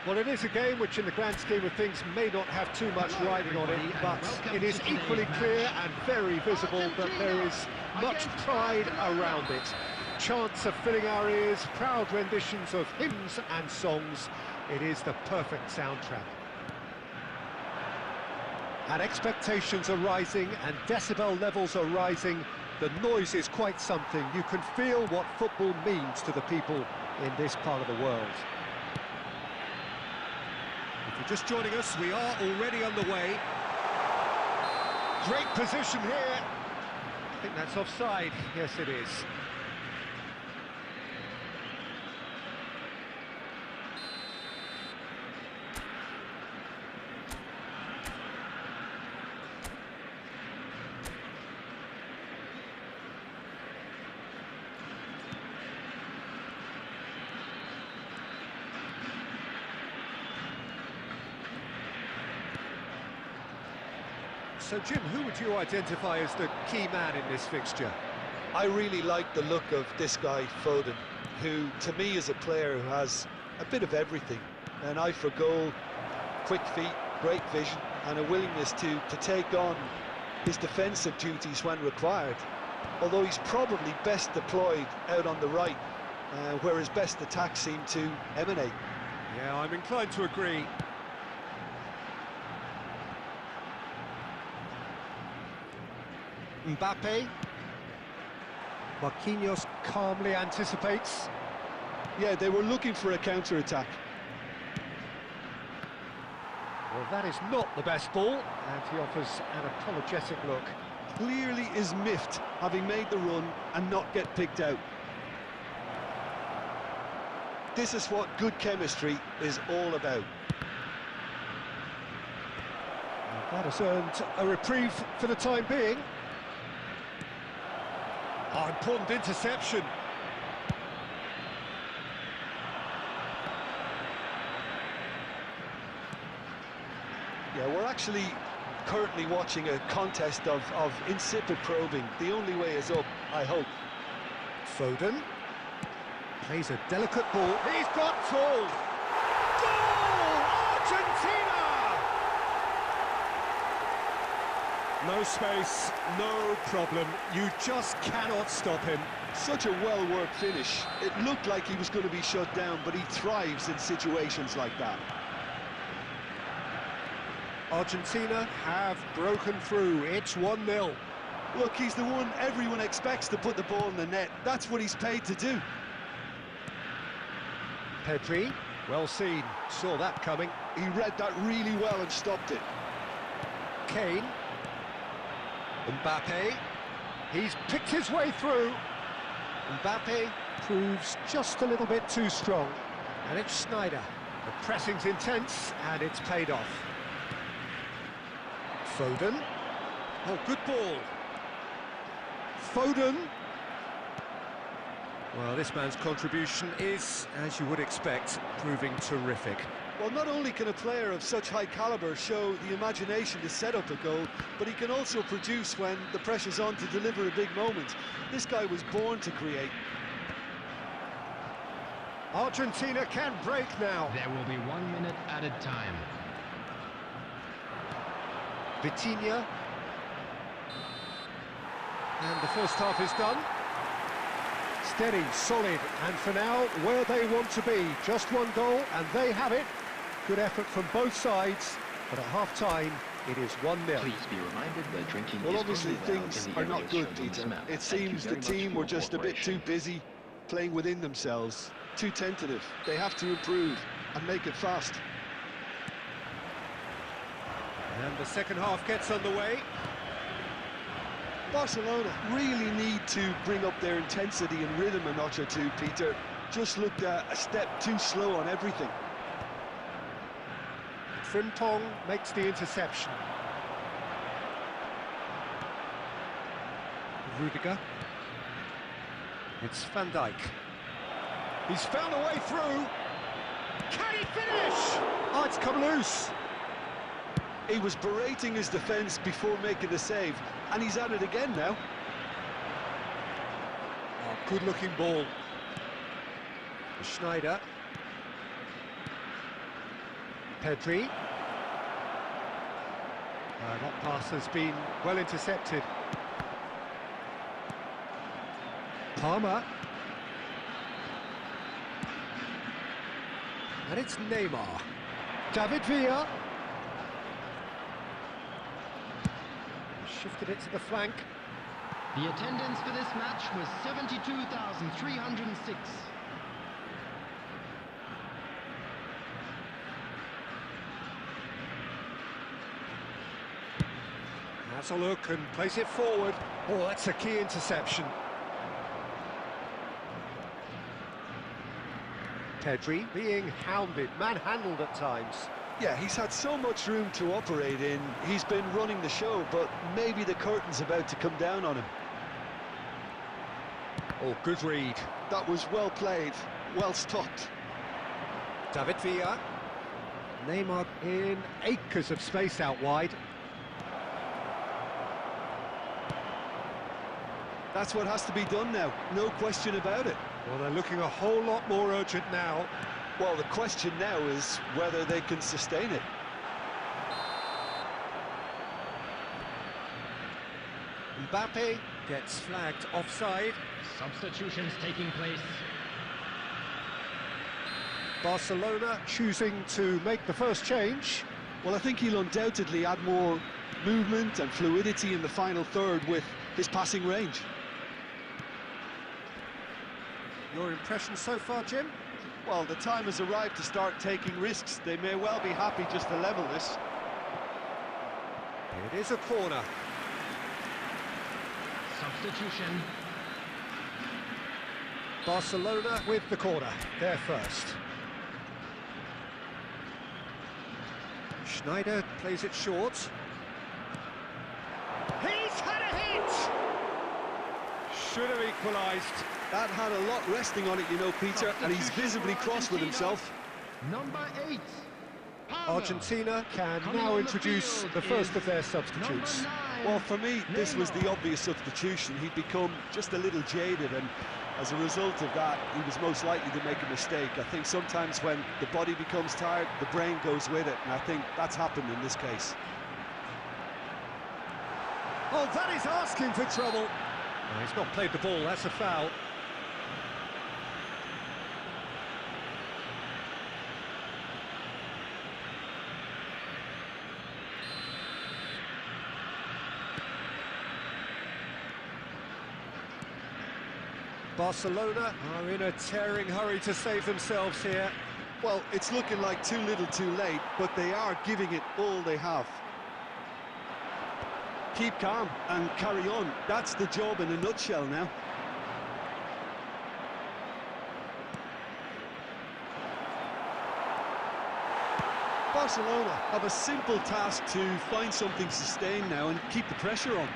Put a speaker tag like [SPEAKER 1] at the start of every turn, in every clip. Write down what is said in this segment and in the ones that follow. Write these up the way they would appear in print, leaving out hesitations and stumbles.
[SPEAKER 1] Well, it is a game which in the grand scheme of things may not have too much riding on it, but it is equally clear and very visible that there is much pride around it. Chants are filling our ears, proud renditions of hymns and songs. It is the perfect soundtrack. And expectations are rising and decibel levels are rising. The noise is quite something. You can feel what football means to the people in this part of the world. If you're just joining us, we are already underway. Great position here. I think that's offside. Yes, it is. So, Jim, who would you identify as the key man in this fixture?
[SPEAKER 2] I really like the look of this guy, Foden, who, to me, is a player who has a bit of everything. An eye for goal, quick feet, great vision, and a willingness to take on his defensive duties when required. Although he's probably best deployed out on the right, where his best attacks seem to emanate.
[SPEAKER 1] Yeah, I'm inclined to agree. Mbappe. Marquinhos calmly anticipates.
[SPEAKER 2] Yeah, they were looking for a counter-attack.
[SPEAKER 1] Well, that is not the best ball, and he offers an apologetic look.
[SPEAKER 2] Clearly is miffed, having made the run and not get picked out. This is what good chemistry is all about.
[SPEAKER 1] And that has earned a reprieve for the time being. Oh, important interception.
[SPEAKER 2] Yeah, we're actually currently watching a contest of insipid probing. The only way is up, I hope.
[SPEAKER 1] Foden plays a delicate ball. He's got goal! Goal! Argentina! No space, no problem. You just cannot stop him.
[SPEAKER 2] Such a well-worked finish. It looked like he was going to be shut down, but he thrives in situations like that.
[SPEAKER 1] Argentina have broken through. It's 1-0.
[SPEAKER 2] Look, he's the one everyone expects to put the ball in the net. That's what he's paid to do.
[SPEAKER 1] Pedri, well seen. Saw that coming.
[SPEAKER 2] He read that really well and stopped it.
[SPEAKER 1] Kane. Mbappe. He's picked his way through. Mbappe proves just a little bit too strong. And it's Sneijder. The pressing's intense, and it's paid off. Foden. Oh, good ball. Foden. Well, this man's contribution is, as you would expect, proving terrific.
[SPEAKER 2] Well, not only can a player of such high calibre show the imagination to set up a goal, but he can also produce when the pressure's on to deliver a big moment. This guy was born to create.
[SPEAKER 1] Argentina can break now.
[SPEAKER 3] There will be 1 minute added time.
[SPEAKER 1] Vitinha. And the first half is done. Steady, solid, and for now, where they want to be. Just one goal, and they have it. Good effort from both sides, but at half-time, it is 1-0.
[SPEAKER 4] Please be reminded that drinking
[SPEAKER 2] well,
[SPEAKER 4] is
[SPEAKER 2] obviously things are not good, Peter. It seems the team were just a bit too busy playing within themselves, too tentative. They have to improve and make it fast.
[SPEAKER 1] And the second half gets underway.
[SPEAKER 2] Barcelona really need to bring up their intensity and rhythm a notch or two, Peter. Just looked a step too slow on everything.
[SPEAKER 1] Frimpong makes the interception. Rudiger. It's Van Dijk. He's found a way through. Can he finish? Oh, it's come loose.
[SPEAKER 2] He was berating his defence before making the save, and he's at it again now.
[SPEAKER 1] Oh, good-looking ball. Sneijder. Pedri. That pass has been well intercepted. Palmer. And it's Neymar. David Villa. Shifted it to the flank.
[SPEAKER 3] The attendance for this match was 72,306.
[SPEAKER 1] Has a look and plays it forward. Oh, that's a key interception. Pedri being hounded, manhandled at times.
[SPEAKER 2] Yeah, he's had so much room to operate in. He's been running the show, but maybe the curtain's about to come down on him.
[SPEAKER 1] Oh, good read.
[SPEAKER 2] That was well played, well stopped.
[SPEAKER 1] David Villa. Neymar in acres of space out wide.
[SPEAKER 2] That's what has to be done now, no question about it.
[SPEAKER 1] Well, they're looking a whole lot more urgent now.
[SPEAKER 2] Well, the question now is whether they can sustain it.
[SPEAKER 1] Mbappe gets flagged offside.
[SPEAKER 3] Substitutions taking place.
[SPEAKER 1] Barcelona choosing to make the first change.
[SPEAKER 2] Well, I think he'll undoubtedly add more movement and fluidity in the final third with his passing range.
[SPEAKER 1] Your impression so far, Jim?
[SPEAKER 2] Well, the time has arrived to start taking risks. They may well be happy just to level this.
[SPEAKER 1] It is a corner.
[SPEAKER 3] Substitution.
[SPEAKER 1] Barcelona with the corner, they're first. Schneider plays it short. He's had a hit! Should have equalised.
[SPEAKER 2] That had a lot resting on it, you know, Peter, and he's visibly cross with himself.
[SPEAKER 3] Number 8.
[SPEAKER 1] Argentina can now introduce the first of their substitutes.
[SPEAKER 2] Well, for me, this was the obvious substitution. He'd become just a little jaded, and as a result of that, he was most likely to make a mistake. I think sometimes when the body becomes tired, the brain goes with it, and I think that's happened in this case.
[SPEAKER 1] Oh, that is asking for trouble. No, he's not played the ball, that's a foul. Barcelona are in a tearing hurry to save themselves here.
[SPEAKER 2] Well, it's looking like too little too late, but they are giving it all they have. Keep calm and carry on. That's the job in a nutshell now. Barcelona have a simple task to find something sustained now and keep the pressure on.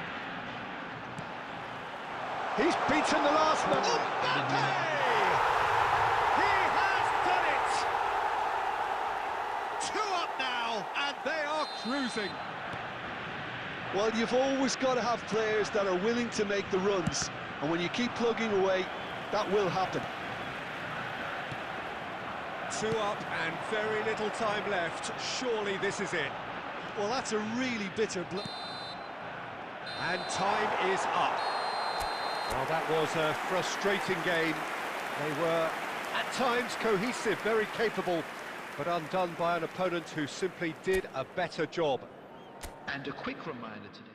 [SPEAKER 1] He's beaten the last man. Mbappe! He has done it! 2 up now, and they are cruising.
[SPEAKER 2] Well, you've always got to have players that are willing to make the runs, and when you keep plugging away, that will happen.
[SPEAKER 1] 2 up and very little time left. Surely this is it.
[SPEAKER 2] Well, that's a really bitter blow.
[SPEAKER 1] And time is up. Well, that was a frustrating game. They were, at times, cohesive, very capable, but undone by an opponent who simply did a better job.
[SPEAKER 4] And a quick reminder today.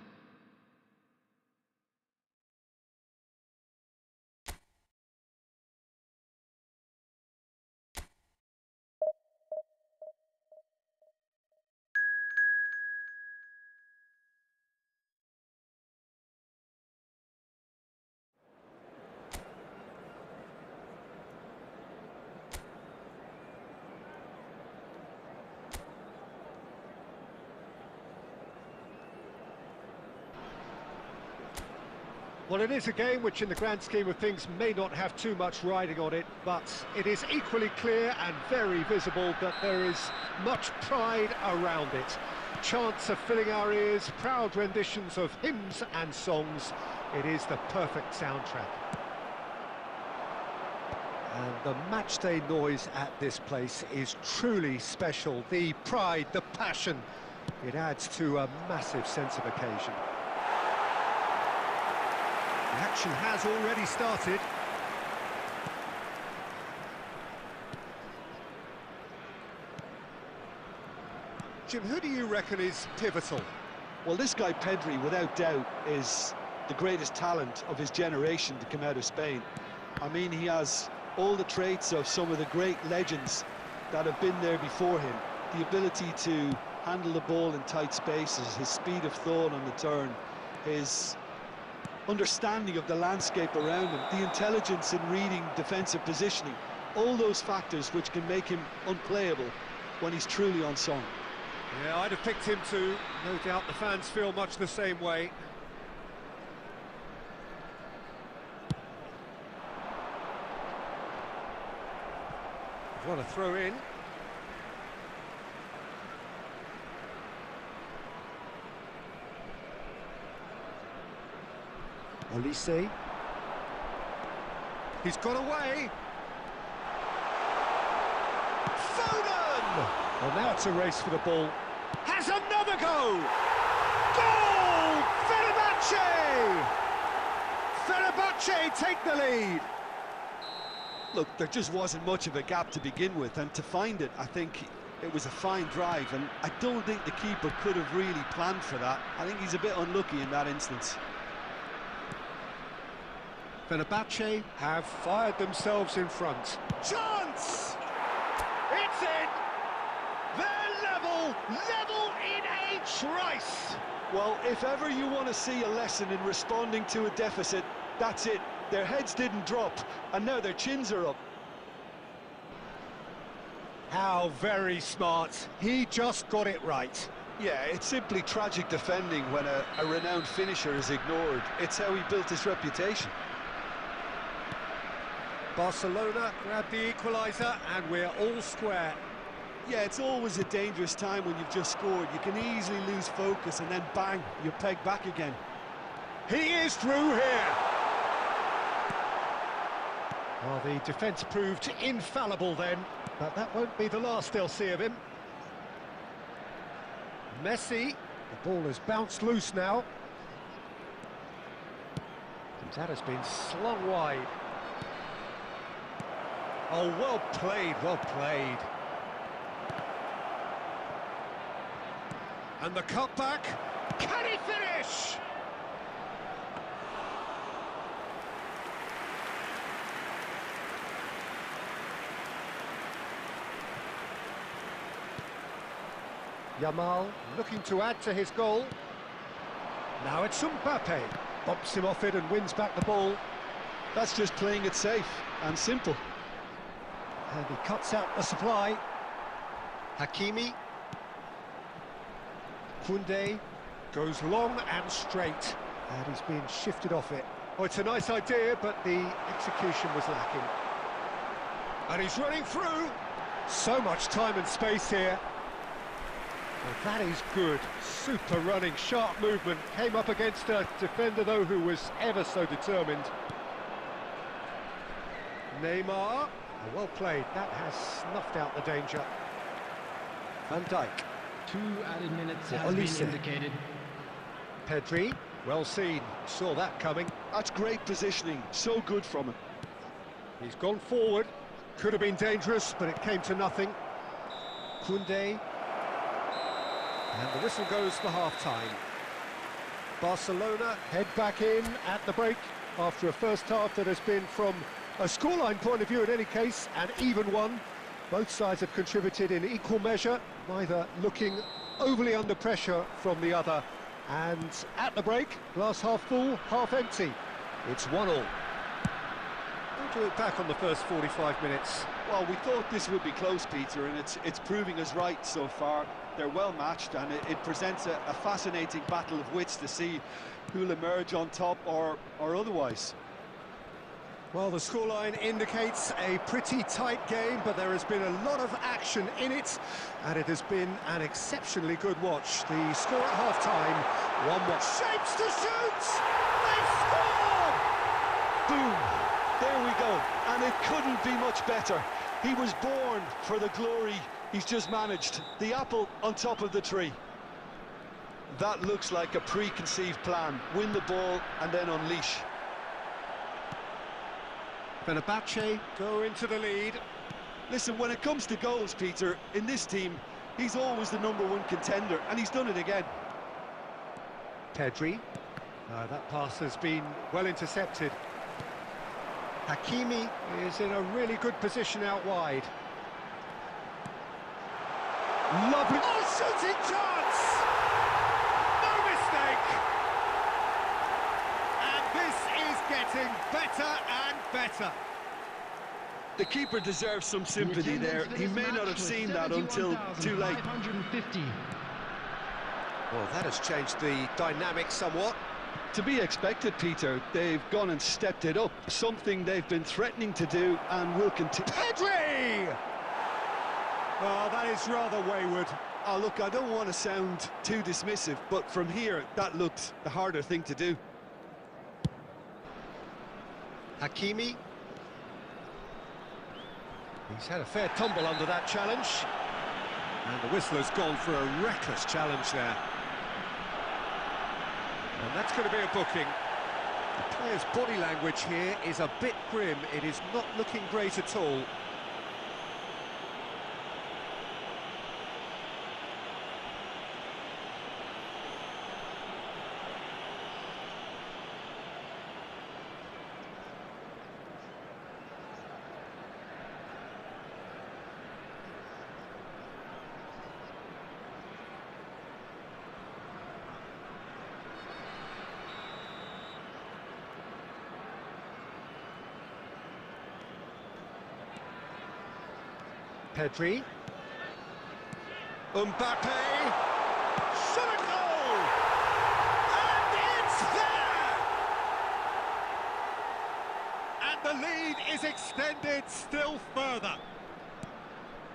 [SPEAKER 1] Well, it is a game which, in the grand scheme of things, may not have too much riding on it, but it is equally clear and very visible that there is much pride around it. Chants are filling our ears, proud renditions of hymns and songs. It is the perfect soundtrack. And the matchday noise at this place is truly special. The pride, the passion, it adds to a massive sense of occasion. The action has already started. Jim, who do you reckon is pivotal?
[SPEAKER 2] Well, this guy Pedri, without doubt, is the greatest talent of his generation to come out of Spain. I mean, he has all the traits of some of the great legends that have been there before him. The ability to handle the ball in tight spaces, his speed of thought on the turn, his understanding of the landscape around him, the intelligence in reading defensive positioning, all those factors which can make him unplayable when he's truly on song.
[SPEAKER 1] Yeah, I'd have picked him too. No doubt the fans feel much the same way. What a throw in. Olise. He's got away. Foden! Well, now it's a race for the ball. Has another go! Goal! Fenerbahce! Fenerbahce take the lead.
[SPEAKER 2] Look, there just wasn't much of a gap to begin with, and to find it, I think it was a fine drive, and I don't think the keeper could have really planned for that. I think he's a bit unlucky in that instance.
[SPEAKER 1] Fenerbahce have fired themselves in front. Chance! It's in! They're level in a trice!
[SPEAKER 2] Well, if ever you want to see a lesson in responding to a deficit, that's it. Their heads didn't drop, and now their chins are up.
[SPEAKER 1] How very smart. He just got it right.
[SPEAKER 2] Yeah, it's simply tragic defending when a renowned finisher is ignored. It's how he built his reputation.
[SPEAKER 1] Barcelona grab the equaliser, and we're all square.
[SPEAKER 2] Yeah, it's always a dangerous time when you've just scored. You can easily lose focus, and then bang, you're pegged back again.
[SPEAKER 1] He is through here. Well, the defence proved infallible then, but that won't be the last they'll see of him. Messi, the ball has bounced loose now. And that has been slung wide. Oh, well played, well played. And the cutback, can he finish? Yamal looking to add to his goal. Now it's Mbappe. Bumps him off it and wins back the ball.
[SPEAKER 2] That's just playing it safe and simple.
[SPEAKER 1] And he cuts out the supply. Hakimi. Koundé goes long and straight. And he's been shifted off it. Oh, it's a nice idea, but the execution was lacking. And he's running through. So much time and space here. Well, that is good. Super running, sharp movement. Came up against a defender, though, who was ever so determined. Neymar. Oh, well played. That has snuffed out the danger. Van Dijk.
[SPEAKER 3] 2 added minutes has been indicated.
[SPEAKER 1] Pedri. Well seen. Saw that coming.
[SPEAKER 2] That's great positioning. So good from him.
[SPEAKER 1] He's gone forward. Could have been dangerous, but it came to nothing. Koundé. And the whistle goes for half-time. Barcelona head back in at the break after a first half that has been, from a scoreline point of view in any case, an even one. Both sides have contributed in equal measure, neither looking overly under pressure from the other. And at the break, glass half full, half empty. It's 1-1. We'll do it back on the first 45 minutes.
[SPEAKER 2] Well, we thought this would be close, Peter, and it's proving us right so far. They're well matched, and it presents a fascinating battle of wits to see who'll emerge on top or otherwise.
[SPEAKER 1] Well, the scoreline indicates a pretty tight game, but there has been a lot of action in it, and it has been an exceptionally good watch. The score at half-time, 1-1. Shapes to shoot! They've scored!
[SPEAKER 2] Boom! There we go. And it couldn't be much better. He was born for the glory he's just managed. The apple on top of the tree. That looks like a preconceived plan. Win the ball and then unleash.
[SPEAKER 1] Fenerbahce go into the lead.
[SPEAKER 2] Listen, when it comes to goals, Peter, in this team, he's always the #1 contender, and he's done it again.
[SPEAKER 1] Pedri. That pass has been well intercepted. Hakimi is in a really good position out wide. Lovely. Oh, shooting chance! No mistake! And this is getting better and better.
[SPEAKER 2] The keeper deserves some sympathy there. He may not have seen that until too late.
[SPEAKER 1] Well, that has changed the dynamic somewhat.
[SPEAKER 2] To be expected, Peter. They've gone and stepped it up. Something they've been threatening to do and will continue.
[SPEAKER 1] Pedri! Oh, that is rather wayward.
[SPEAKER 2] Oh, look, I don't want to sound too dismissive, but from here, that looked the harder thing to do.
[SPEAKER 1] Hakimi. He's had a fair tumble under that challenge. And the whistle has gone for a reckless challenge there. And that's going to be a booking. The player's body language here is a bit grim. It is not looking great at all. Pedri. Mbappe. Shot a goal! And it's there! And the lead is extended still further.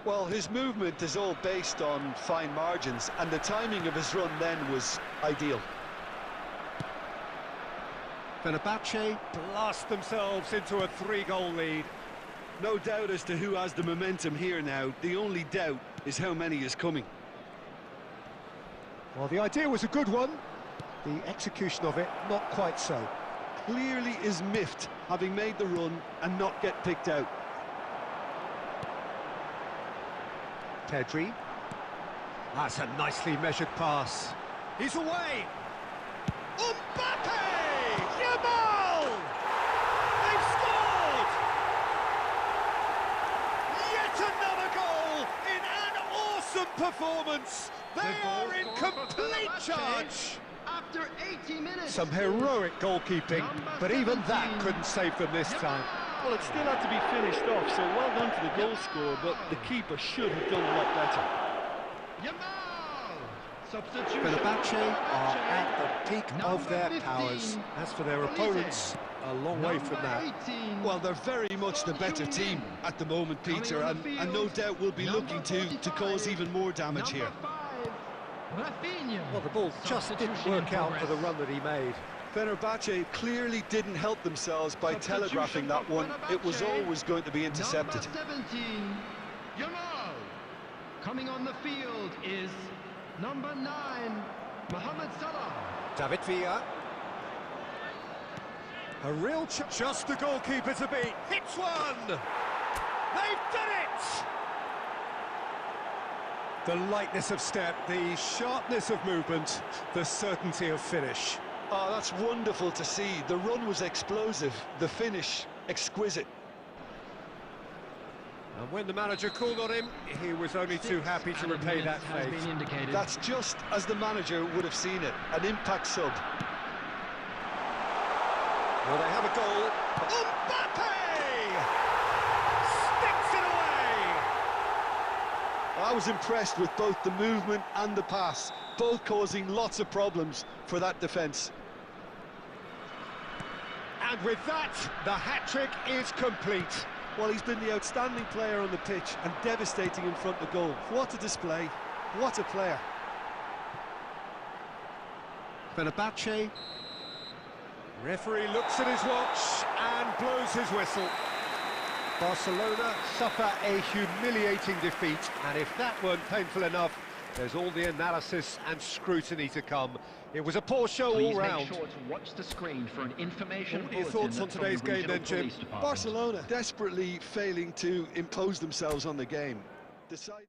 [SPEAKER 2] Well, his movement is all based on fine margins, and the timing of his run then was ideal.
[SPEAKER 1] Fenerbahce blast themselves into a 3-goal lead.
[SPEAKER 2] No doubt as to who has the momentum here now. The only doubt is how many is coming.
[SPEAKER 1] Well, the idea was a good one. The execution of it, not quite so.
[SPEAKER 2] Clearly is miffed, having made the run and not get picked out.
[SPEAKER 1] Pedri. That's a nicely measured pass. He's away. Mbappe! Yamal! They've scored! Yet another goal in an awesome performance. They are in complete charge.
[SPEAKER 3] After 80 minutes.
[SPEAKER 1] Some heroic goalkeeping, but even that couldn't save them this time.
[SPEAKER 2] Well, it still had to be finished off, so well done to the goal scorer, but the keeper should have done a lot better.
[SPEAKER 3] Yamal! Substitution.
[SPEAKER 1] Fenerbahce are at the peak of their powers. As for their opponents, a long way from that.
[SPEAKER 3] 18.
[SPEAKER 2] Well, they're very much the better team at the moment, Peter, and no doubt will be looking to cause even more damage here.
[SPEAKER 1] Well, the ball just didn't work out for the run that he made.
[SPEAKER 2] Fenerbahce clearly didn't help themselves by telegraphing that one. It was always going to be intercepted.
[SPEAKER 3] Number 17, Yamal. Coming on the field is number 9, Mohamed Salah.
[SPEAKER 1] David Villa. A real just the goalkeeper to beat. Hits one! They've done it! The lightness of step, the sharpness of movement, the certainty of finish.
[SPEAKER 2] Oh, that's wonderful to see. The run was explosive, the finish exquisite.
[SPEAKER 1] And when the manager called on him, he was only too happy to repay that favour.
[SPEAKER 2] That's just as the manager would have seen it, an impact sub.
[SPEAKER 1] Well, they have a goal. Mbappe! Sticks it away!
[SPEAKER 2] I was impressed with both the movement and the pass, both causing lots of problems for that defence.
[SPEAKER 1] And with that, the hat-trick is complete.
[SPEAKER 2] Well, he's been the outstanding player on the pitch and devastating in front of goal. What a display, what a player.
[SPEAKER 1] Fenerbahce. Referee looks at his watch and blows his whistle. Barcelona suffer a humiliating defeat, and if that weren't painful enough, there's all the analysis and scrutiny to come. It was a poor show all round.
[SPEAKER 4] Please make sure to watch the screen for an information
[SPEAKER 1] What are your
[SPEAKER 4] bulletin
[SPEAKER 1] thoughts on
[SPEAKER 4] from
[SPEAKER 1] today's
[SPEAKER 4] the
[SPEAKER 1] game
[SPEAKER 4] regional
[SPEAKER 1] then, Jim?
[SPEAKER 4] police department.
[SPEAKER 2] Barcelona desperately failing to impose themselves on the game. Decide.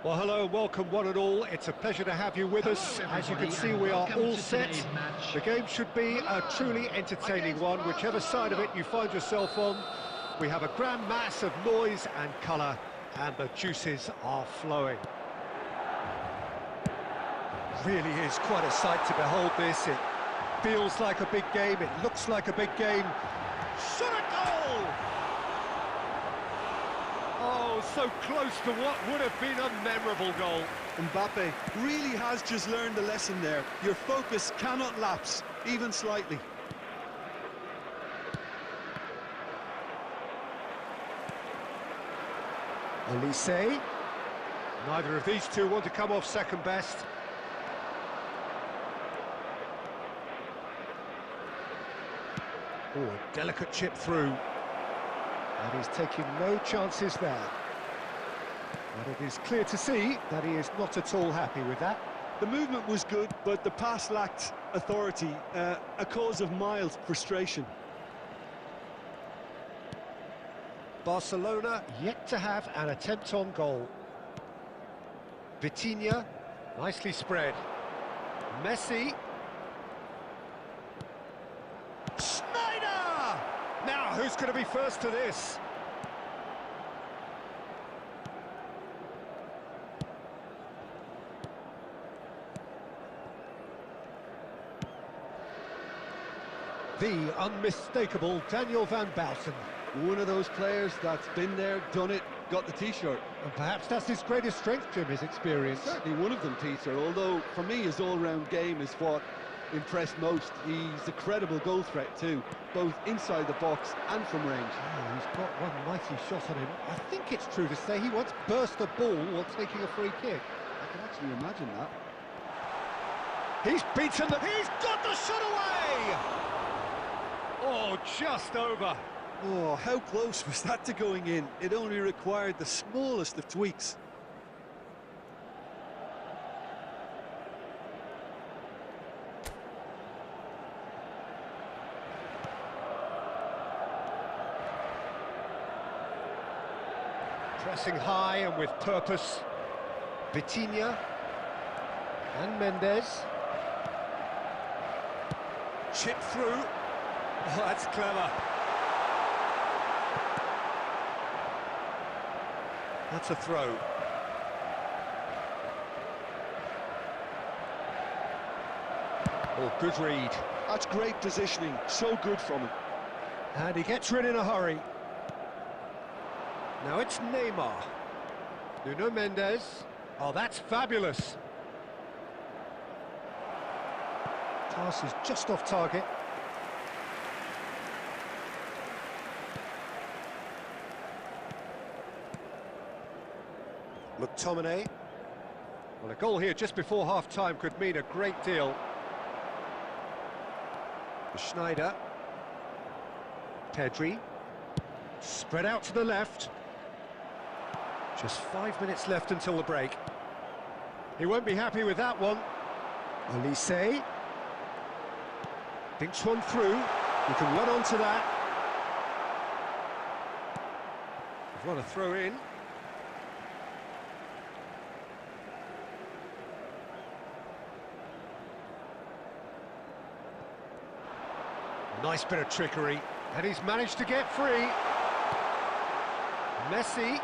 [SPEAKER 1] Well, hello, welcome one and all. It's a pleasure to have you with us. As you can see, we are all set. The game should be a truly entertaining one, whichever side of it you find yourself on. We have a grand mass of noise and colour, and the juices are flowing. Really is quite a sight to behold this. It feels like a big game, it looks like a big game. Shot a goal! Oh, so close to what would have been a memorable goal.
[SPEAKER 2] Mbappe really has just learned a lesson there. Your focus cannot lapse, even slightly.
[SPEAKER 1] Olise. Neither of these two want to come off second best. Oh, a delicate chip through. And he's taking no chances there. But it is clear to see that he is not at all happy with that.
[SPEAKER 2] The movement was good, but the pass lacked authority, a cause of mild frustration.
[SPEAKER 1] Barcelona yet to have an attempt on goal. Vitinha, nicely spread. Messi. Schneider! Now, who's going to be first to this? The unmistakable Daniel van Bouten.
[SPEAKER 2] One of those players that's been there, done it, got the T-shirt.
[SPEAKER 1] And perhaps that's his greatest strength, Jim, his experience.
[SPEAKER 2] Certainly one of them, Peter, although for me his all-round game is what impressed most. He's a credible goal threat too, both inside the box and from range.
[SPEAKER 1] Oh, he's got one mighty shot on him. I think it's true to say he once burst a ball while taking a free kick.
[SPEAKER 2] I can actually imagine that.
[SPEAKER 1] He's beaten the... He's got the shot away! Oh, just over.
[SPEAKER 2] Oh, how close was that to going in? It only required the smallest of tweaks.
[SPEAKER 1] Pressing high and with purpose. Vitinha and Mendes. Chip through. Oh, that's clever. That's a throw. Oh, good read.
[SPEAKER 2] That's great positioning, so good from him.
[SPEAKER 1] And he gets rid in a hurry. Now it's Neymar. Nuno Mendes. Oh, that's fabulous. Pass is just off target. McTominay. Well, a goal here just before half-time could mean a great deal. Schneider. Pedri. Spread out to the left. Just 5 minutes left until the break. He won't be happy with that one. Olise. Thinks one through. He can run onto that. We've won a throw in. Nice bit of trickery, and he's managed to get free. Messi.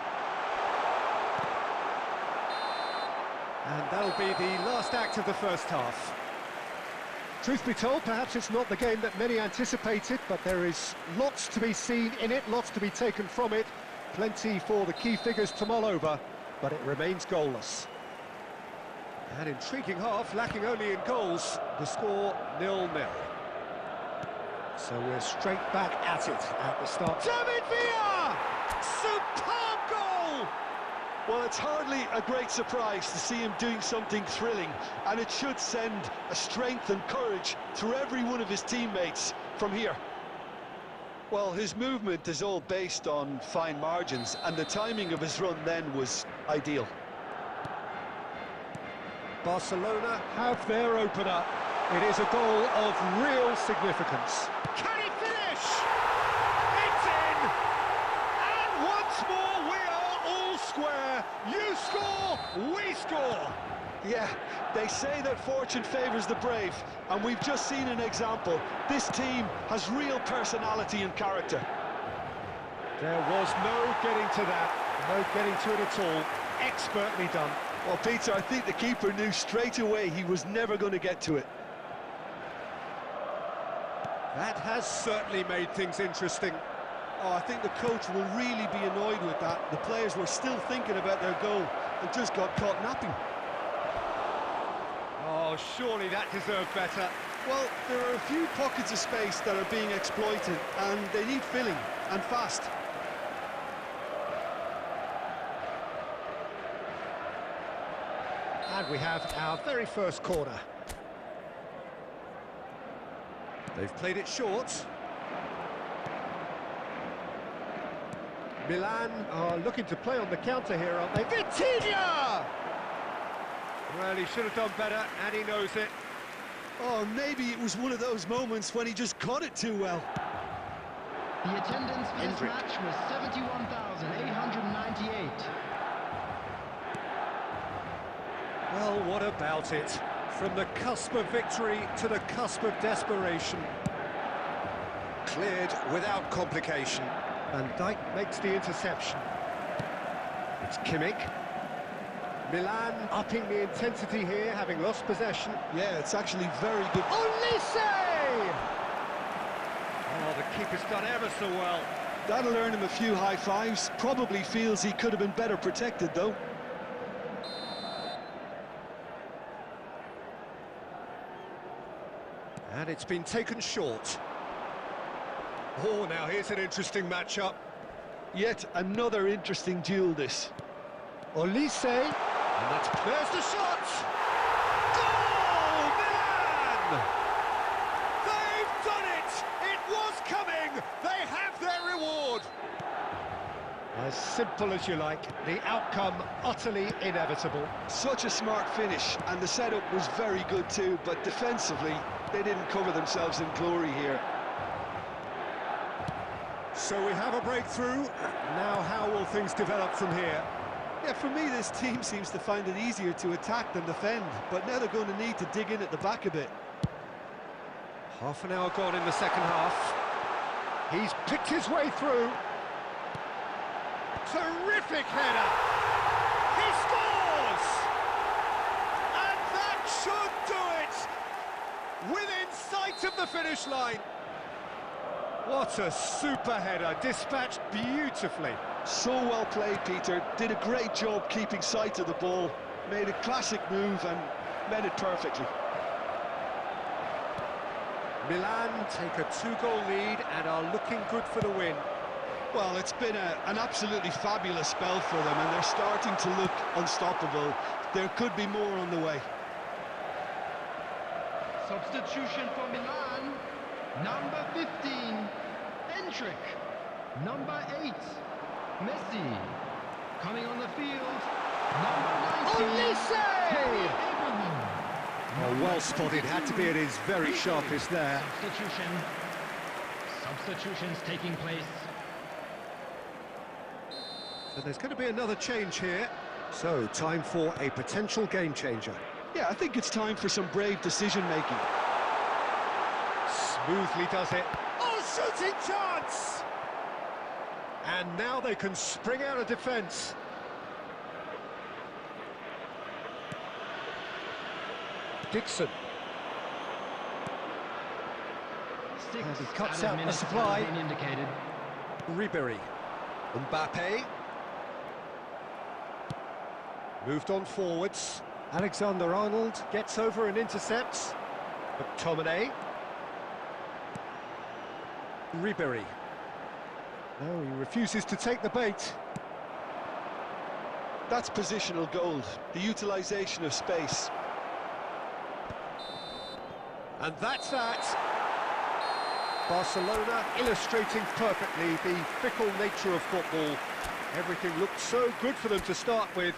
[SPEAKER 1] And that'll be the last act of the first half. Truth be told, perhaps it's not the game that many anticipated, but there is lots to be seen in it, lots to be taken from it. Plenty for the key figures to mull over, but it remains goalless. An intriguing half, lacking only in goals. The score 0-0. So we're straight back at it at the start. David Villa! Superb goal!
[SPEAKER 2] Well, it's hardly a great surprise to see him doing something thrilling, and it should send a strength and courage through every one of his teammates from here. Well, his movement is all based on fine margins, and the timing of his run then was ideal.
[SPEAKER 1] Barcelona have their opener. It is a goal of real significance. Can he finish? It's in! And once more we are all square. You score, we score.
[SPEAKER 2] Yeah, they say that fortune favours the brave, and we've just seen an example. This team has real personality and character.
[SPEAKER 1] There was no getting to that, no getting to it at all. Expertly done.
[SPEAKER 2] Well, Peter, I think the keeper knew straight away he was never going to get to it.
[SPEAKER 1] That has certainly made things interesting.
[SPEAKER 2] Oh, I think the coach will really be annoyed with that. The players were still thinking about their goal and just got caught napping.
[SPEAKER 1] Oh, surely that deserved better.
[SPEAKER 2] Well, there are a few pockets of space that are being exploited, and they need filling, and fast.
[SPEAKER 1] And we have our very first corner. They've played it short. Milan are looking to play on the counter here, aren't they? Vitinha! Well, he should have done better, and he knows it.
[SPEAKER 2] Oh, maybe it was one of those moments when he just caught it too well.
[SPEAKER 3] The attendance for this match was 71,898.
[SPEAKER 1] Well, what about it? From the cusp of victory to the cusp of desperation. Cleared without complication. Van Dijk makes the interception. It's Kimmich. Milan upping the intensity here, having lost possession.
[SPEAKER 2] Yeah, it's actually very good.
[SPEAKER 1] Olise! Oh, the keeper's done ever so well.
[SPEAKER 2] That'll earn him a few high fives. Probably feels he could have been better protected, though.
[SPEAKER 1] And it's been taken short. Oh, now here's an interesting matchup.
[SPEAKER 2] Yet another interesting duel, this.
[SPEAKER 1] Olise, and there's the shot! Goal, Milan! They've done it! It was coming! They have their reward! As simple as you like, the outcome utterly inevitable.
[SPEAKER 2] Such a smart finish, and the setup was very good too, but defensively, they didn't cover themselves in glory here.
[SPEAKER 1] So we have a breakthrough. Now how will things develop from here?
[SPEAKER 2] Yeah, for me, this team seems to find it easier to attack than defend, but now they're going to need to dig in at the back a bit.
[SPEAKER 1] Half an hour gone in the second half. He's picked his way through. Terrific header! He scores! And that should do it! Within sight of the finish line. What a super header, dispatched beautifully.
[SPEAKER 2] So well played, Peter. Did a great job keeping sight of the ball. Made a classic move and met it perfectly.
[SPEAKER 1] Milan take a 2-goal lead and are looking good for the win.
[SPEAKER 2] Well, it's been an absolutely fabulous spell for them, and they're starting to look unstoppable. There could be more on the way.
[SPEAKER 3] Substitution for Milan. Number 15, Endrick. Number 8, Messi. Coming on the field, number 19,
[SPEAKER 1] Olise!
[SPEAKER 3] Abraham.
[SPEAKER 1] Oh, well spotted, had to be at his very sharpest there.
[SPEAKER 3] Substitutions taking place.
[SPEAKER 1] So there's going to be another change here. So, time for a potential game changer.
[SPEAKER 2] Yeah, I think it's time for some brave decision-making.
[SPEAKER 1] Smoothly does it. Oh, shooting chance! And now they can spring out of defence. Dixon. And he cuts out the supply.
[SPEAKER 3] Indicated.
[SPEAKER 1] Rivalry. Mbappe. Moved on forwards. Alexander-Arnold gets over and intercepts. McTominay. Rivalry. No, he refuses to take the bait.
[SPEAKER 2] That's positional gold, the utilisation of space.
[SPEAKER 1] And that's that. Barcelona illustrating perfectly the fickle nature of football. Everything looked so good for them to start with.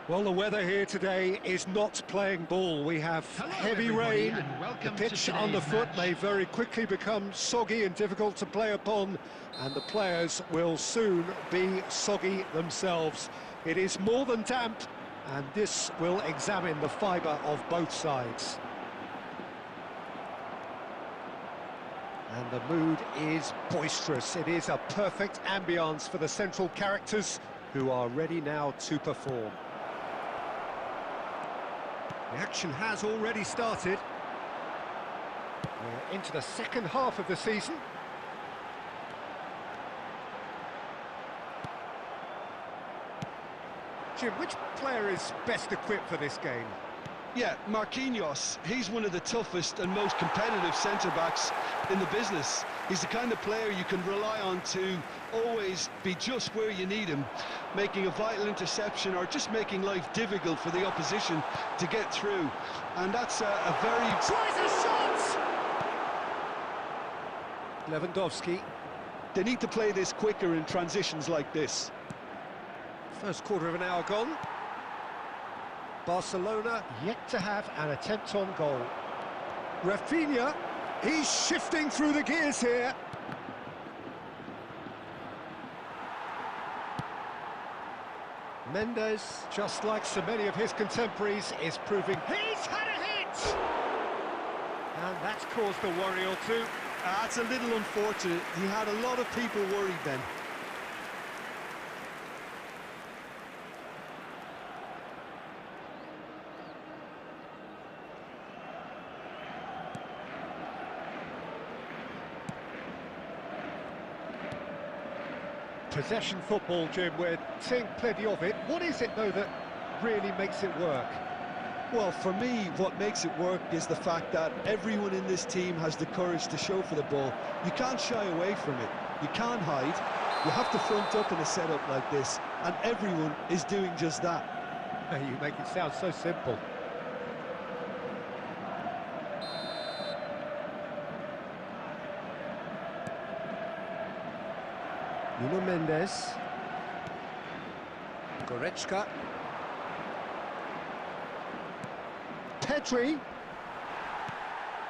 [SPEAKER 1] Well, the weather here today is not playing ball. We have heavy rain. The pitch underfoot may very quickly become soggy and difficult to play upon, and the players will soon be soggy themselves. It is more than damp, and this will examine the fibre of both sides. And the mood is boisterous. It is a perfect ambience for the central characters, who are ready now to perform. The action has already started. We're into the second half of the season. Jim, which player is best equipped for this game?
[SPEAKER 2] Yeah, Marquinhos. He's one of the toughest and most competitive centre-backs in the business. He's the kind of player you can rely on to always be just where you need him, making a vital interception or just making life difficult for the opposition to get through. And that's a very...
[SPEAKER 1] Tries a shot! Lewandowski.
[SPEAKER 2] They need to play this quicker in transitions like this.
[SPEAKER 1] First quarter of an hour gone. Barcelona yet to have an attempt on goal. Rafinha, he's shifting through the gears here. Mendes, just like so many of his contemporaries, is proving he's had a hit! And that's caused a worry or two.
[SPEAKER 2] That's a little unfortunate. He had a lot of people worried then.
[SPEAKER 1] Possession football, Jim, we're seeing plenty of it. What is it, though, that really makes it work?
[SPEAKER 2] Well, for me, what makes it work is the fact that everyone in this team has the courage to show for the ball. You can't shy away from it. You can't hide. You have to front up in a setup like this, and everyone is doing just that.
[SPEAKER 1] You make it sound so simple. Nuno Mendes. Goretzka. Pedri.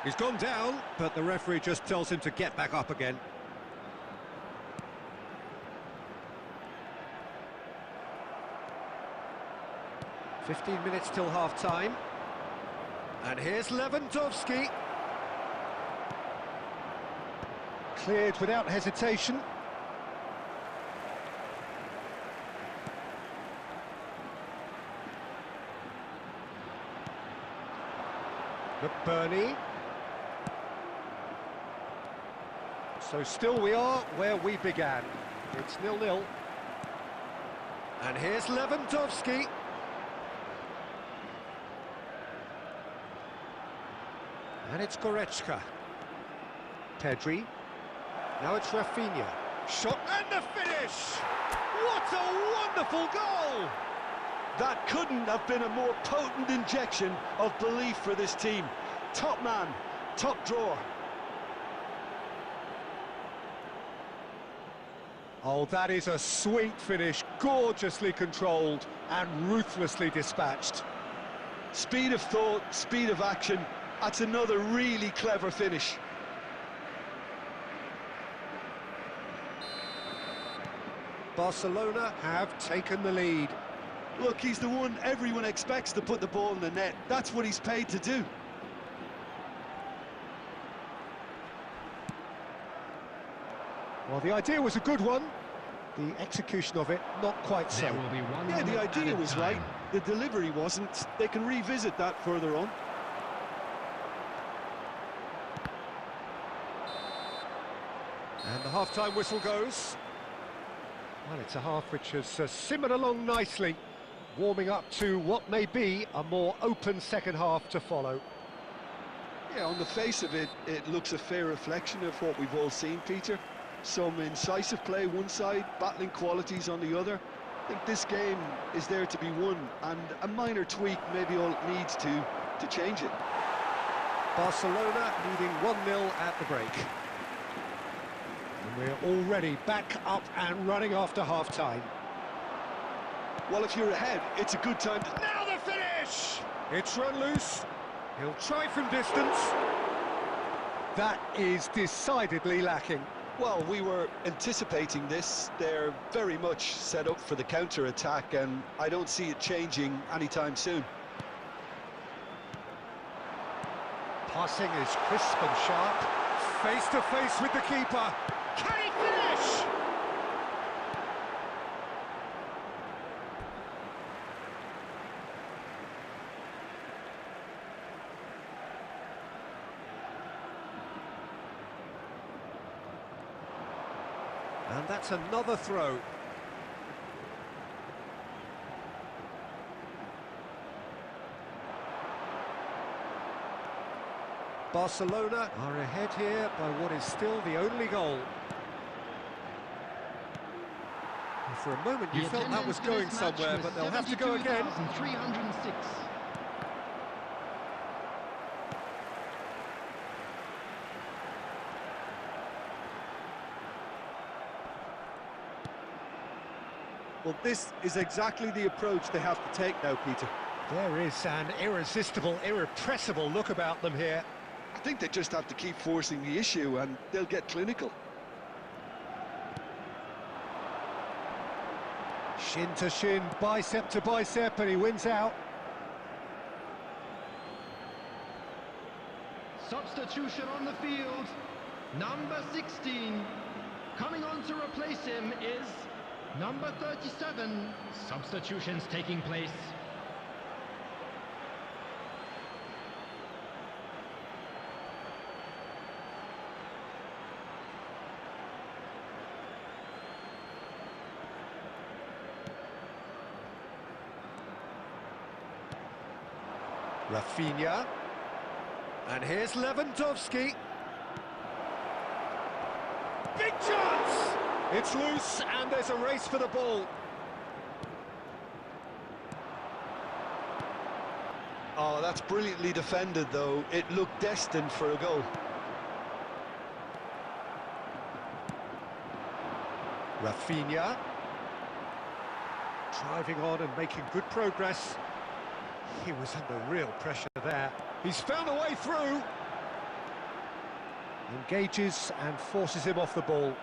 [SPEAKER 1] He's gone down, but the referee just tells him to get back up again. "15 minutes till half-time. And here's Lewandowski. Cleared without hesitation. McBurney. So still we are where we began. It's 0-0. And here's Lewandowski. And it's Goretzka. Pedri. Now it's Rafinha. Shot and the finish! What a wonderful goal!
[SPEAKER 2] That couldn't have been a more potent injection of belief for this team. Top man, top drawer.
[SPEAKER 1] Oh, that is a sweet finish, gorgeously controlled and ruthlessly dispatched.
[SPEAKER 2] Speed of thought, speed of action. That's another really clever finish.
[SPEAKER 1] Barcelona have taken the lead.
[SPEAKER 2] Look, he's the one everyone expects to put the ball in the net. That's what he's paid to do.
[SPEAKER 1] Well, the idea was a good one. The execution of it, not quite so.
[SPEAKER 3] There will be one.
[SPEAKER 2] Yeah, the idea
[SPEAKER 3] minute
[SPEAKER 2] was
[SPEAKER 3] added
[SPEAKER 2] right.
[SPEAKER 3] time.
[SPEAKER 2] The delivery wasn't. They can revisit that further on.
[SPEAKER 1] And the half-time whistle goes. Well, it's a half which has simmered along nicely, warming up to what may be a more open second half to follow.
[SPEAKER 2] Yeah, on the face of it, it looks a fair reflection of what we've all seen, Peter. Some incisive play one side, battling qualities on the other. I think this game is there to be won, and a minor tweak may be all it needs to change it.
[SPEAKER 1] Barcelona leading 1-0 at the break. And we're already back up and running after half-time.
[SPEAKER 2] Well, if you're ahead, it's a good time to...
[SPEAKER 1] Now the finish! It's run loose. He'll try from distance. That is decidedly lacking.
[SPEAKER 2] Well, we were anticipating this. They're very much set up for the counter-attack, and I don't see it changing anytime soon.
[SPEAKER 1] Passing is crisp and sharp. Face to face with the keeper. Can he finish? And that's another throw. Barcelona are ahead here by what is still the only goal. And for a moment you felt that was going somewhere, but they'll have to go again.
[SPEAKER 3] 72,306.
[SPEAKER 2] Well, this is exactly the approach they have to take now, Peter.
[SPEAKER 1] There is an irresistible, irrepressible look about them here.
[SPEAKER 2] I think they just have to keep forcing the issue and they'll get clinical.
[SPEAKER 1] Shin to shin, bicep to bicep, and he wins out.
[SPEAKER 3] Substitution on the field. Number 16. Coming on to replace him is number 37. Substitutions taking place.
[SPEAKER 1] Rafinha. And here's Lewandowski. Big chance! It's loose and there's a race for the ball.
[SPEAKER 2] Oh, that's brilliantly defended, though. It looked destined for a goal.
[SPEAKER 1] Rafinha. Driving on and making good progress. He was under real pressure there. He's found a way through. Engages and forces him off the ball.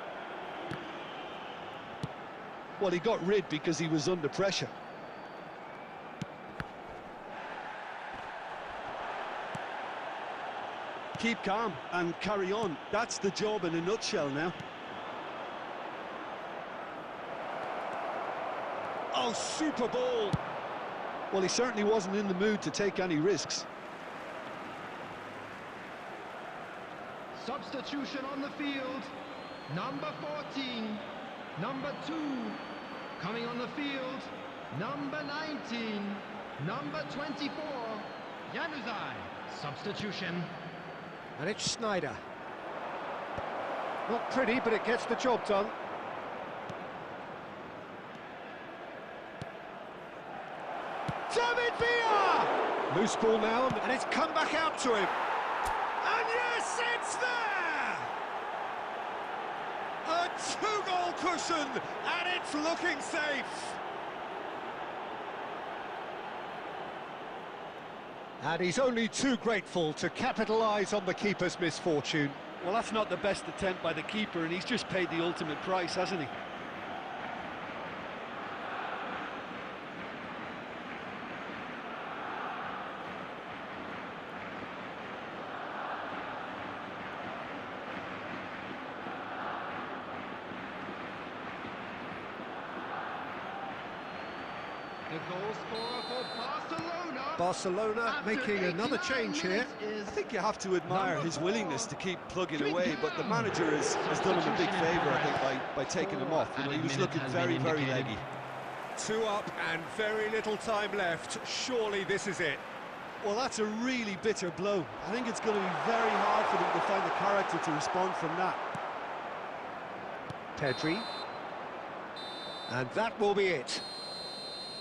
[SPEAKER 2] Well, he got rid because he was under pressure. Keep calm and carry on. That's the job in a nutshell now.
[SPEAKER 1] Oh, super ball!
[SPEAKER 2] Well, he certainly wasn't in the mood to take any risks.
[SPEAKER 3] Substitution on the field. Number 14. Number 2. Coming on the field. Number 19. Number 24. Januzaj. Substitution.
[SPEAKER 1] And it's Snyder. Not pretty, but it gets the job done. David Villa! Loose ball now, and it's come back out to him. And yes, it's there! A two-goal cushion, and it's looking safe. And he's only too grateful to capitalise on the keeper's misfortune.
[SPEAKER 5] Well, that's not the best attempt by the keeper, and he's just paid the ultimate price, hasn't he?
[SPEAKER 3] The goal scorer for Barcelona.
[SPEAKER 1] Barcelona making another change here.
[SPEAKER 2] I think you have to admire his willingness to keep plugging away, but the manager has done him a big favour, I think, by taking him off. You know, he was looking very, very leggy.
[SPEAKER 1] 2 up and very little time left. Surely this is it.
[SPEAKER 2] Well, that's a really bitter blow. I think it's going to be very hard for them to find the character to respond from that.
[SPEAKER 1] Pedri. And that will be it.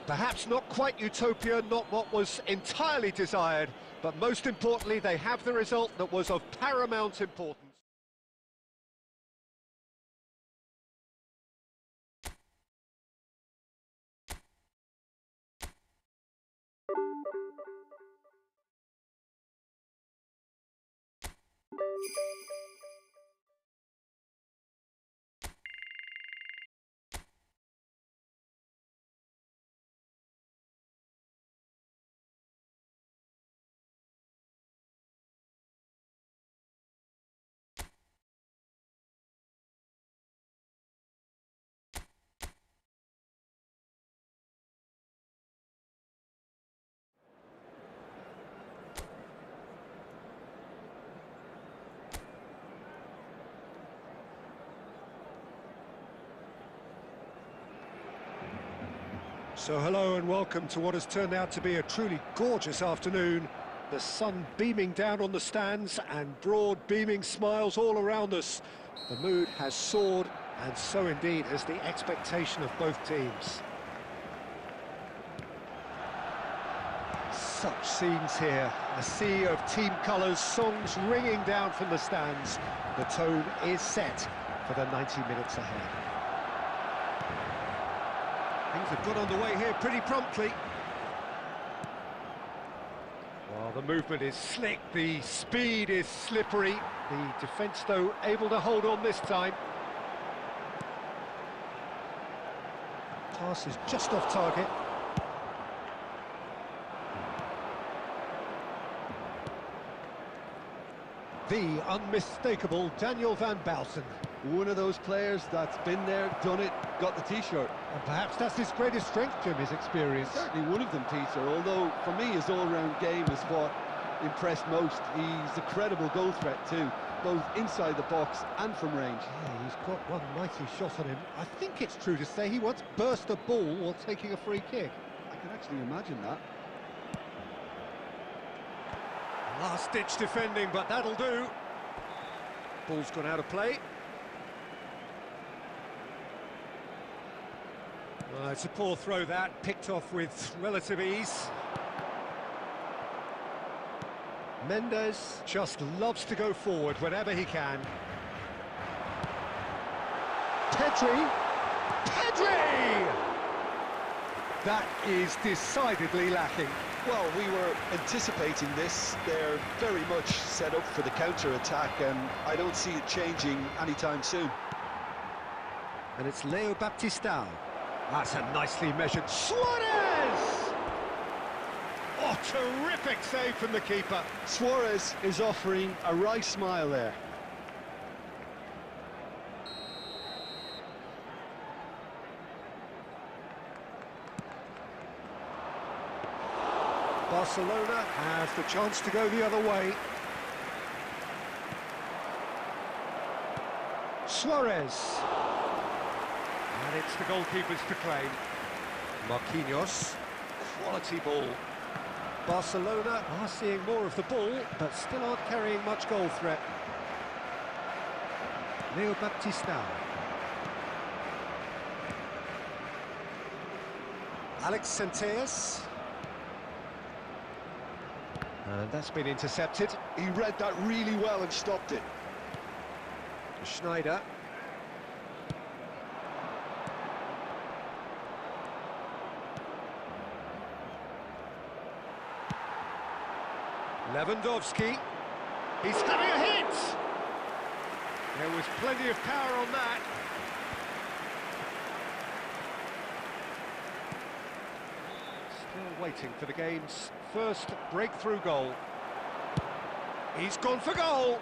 [SPEAKER 1] Perhaps not quite utopia, not what was entirely desired, but most importantly, they have the result that was of paramount importance. So hello and welcome to what has turned out to be a truly gorgeous afternoon. The sun beaming down on the stands and broad beaming smiles all around us. The mood has soared, and so indeed has the expectation of both teams. Such scenes here, a sea of team colours, songs ringing down from the stands. The tone is set for the 90 minutes ahead. Things have got underway here pretty promptly. Well, the movement is slick, the speed is slippery. The defence, though, able to hold on this time. Pass is just off target. The unmistakable Daniel van Baalsen.
[SPEAKER 2] One of those players that's been there, done it, got the T-shirt.
[SPEAKER 1] And perhaps that's his greatest strength, Jim, his experience.
[SPEAKER 2] Certainly one of them, Peter, although for me his all-round game is what impressed most. He's a credible goal threat too, both inside the box and from range.
[SPEAKER 1] Yeah, he's got one mighty shot on him. I think it's true to say he once burst a ball while taking a free kick.
[SPEAKER 2] I can actually imagine that.
[SPEAKER 1] Last-ditch defending, but that'll do. Ball's gone out of play. It's a poor throw that, picked off with relative ease. Mendes just loves to go forward whenever he can. Pedri! Pedri! That is decidedly lacking.
[SPEAKER 2] Well, we were anticipating this. They're very much set up for the counter-attack, and I don't see it changing anytime soon.
[SPEAKER 1] And it's Leo Baptistao. That's a nicely measured Suarez! Oh, terrific save from the keeper.
[SPEAKER 2] Suarez is offering a wry smile there.
[SPEAKER 1] Barcelona has the chance to go the other way. Suarez. And it's the goalkeepers to claim. Marquinhos. Quality ball. Barcelona are seeing more of the ball, but still aren't carrying much goal threat. Leo Baptistao. Alex Senteas. And that's been intercepted.
[SPEAKER 2] He read that really well and stopped it.
[SPEAKER 1] Schneider. Lewandowski. He's having a hit! There was plenty of power on that. Still waiting for the game's first breakthrough goal. He's gone for goal!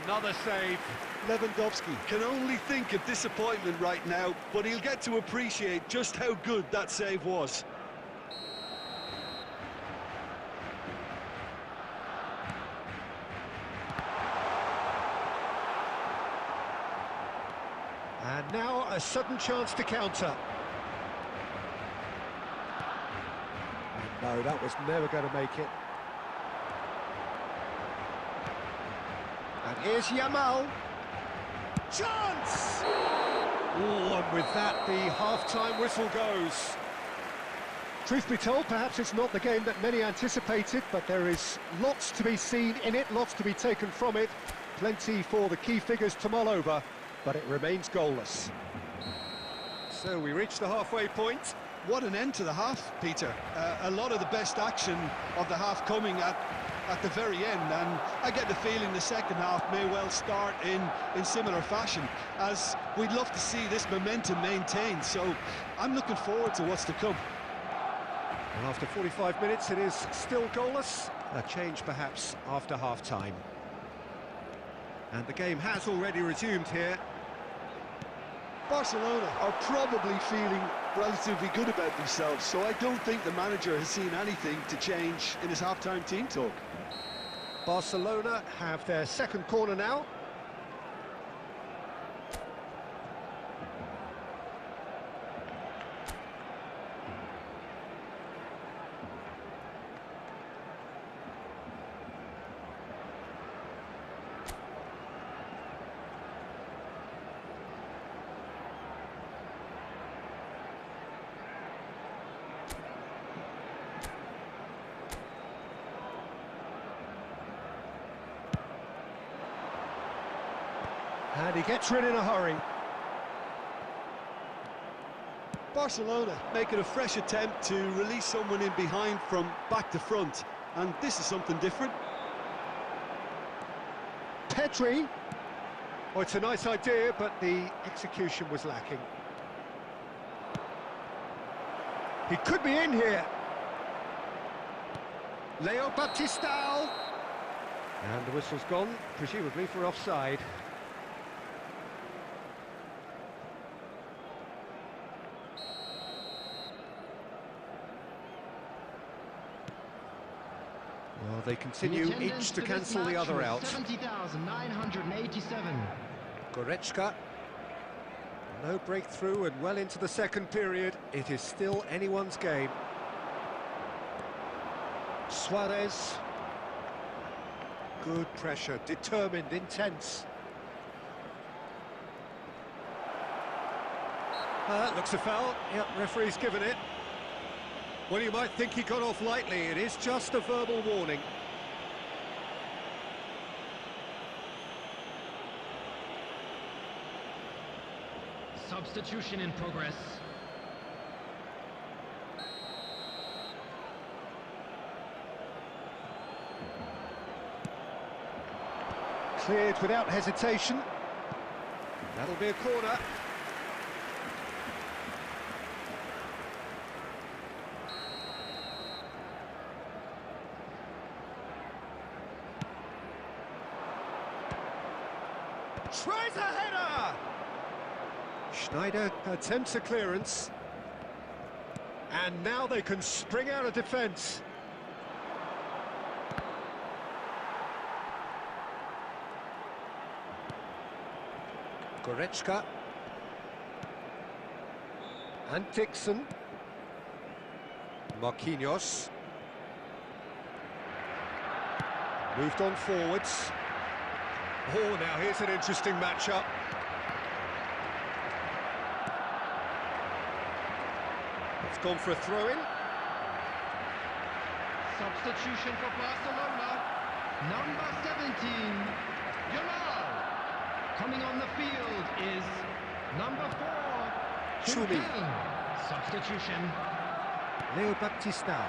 [SPEAKER 1] Another save.
[SPEAKER 5] Lewandowski can only think of disappointment right now, but he'll get to appreciate just how good that save was.
[SPEAKER 1] And now a sudden chance to counter. And no, that was never going to make it. And here's Yamal. Chance! Oh, and with that, the half-time whistle goes. Truth be told, perhaps it's not the game that many anticipated, but there is lots to be seen in it, lots to be taken from it. Plenty for the key figures to mull over, but it remains goalless. So we reach the halfway point.
[SPEAKER 5] What an end to the half, Peter. A lot of the best action of the half coming at the very end, and I get the feeling the second half may well start in similar fashion, as we'd love to see this momentum maintained, so I'm looking forward to what's to come.
[SPEAKER 1] And after 45 minutes it is still goalless, a change perhaps after half-time. And the game has already resumed here.
[SPEAKER 2] Barcelona are probably feeling relatively good about themselves, so I don't think the manager has seen anything to change in his half-time team talk.
[SPEAKER 1] Barcelona have their second corner now. And he gets rid in a hurry.
[SPEAKER 5] Barcelona making a fresh attempt to release someone in behind from back to front, and this is something different.
[SPEAKER 1] Pedri. Oh, it's a nice idea, but the execution was lacking. He could be in here. Leo Baptistao. And the whistle's gone, presumably for offside. Well, they continue each to cancel the other out.
[SPEAKER 3] 70,987.
[SPEAKER 1] Goretzka. No breakthrough and well into the second period. It is still anyone's game. Suarez. Good pressure, determined, intense. Looks a foul. Yep, referee's given it. Well, you might think he got off lightly. It is just a verbal warning.
[SPEAKER 3] Substitution in progress.
[SPEAKER 1] Cleared without hesitation. That'll be a corner. Tries a header! Schneider attempts a clearance. And now they can spring out of defence. Goretzka. And Dixon. Marquinhos. Moved on forwards. Oh, now here's an interesting matchup. It's gone for a throw-in.
[SPEAKER 3] Substitution for Barcelona. Number 17, Yamal. Coming on the field is number 4,
[SPEAKER 1] Chumi.
[SPEAKER 3] Substitution.
[SPEAKER 1] Leo Baptistao.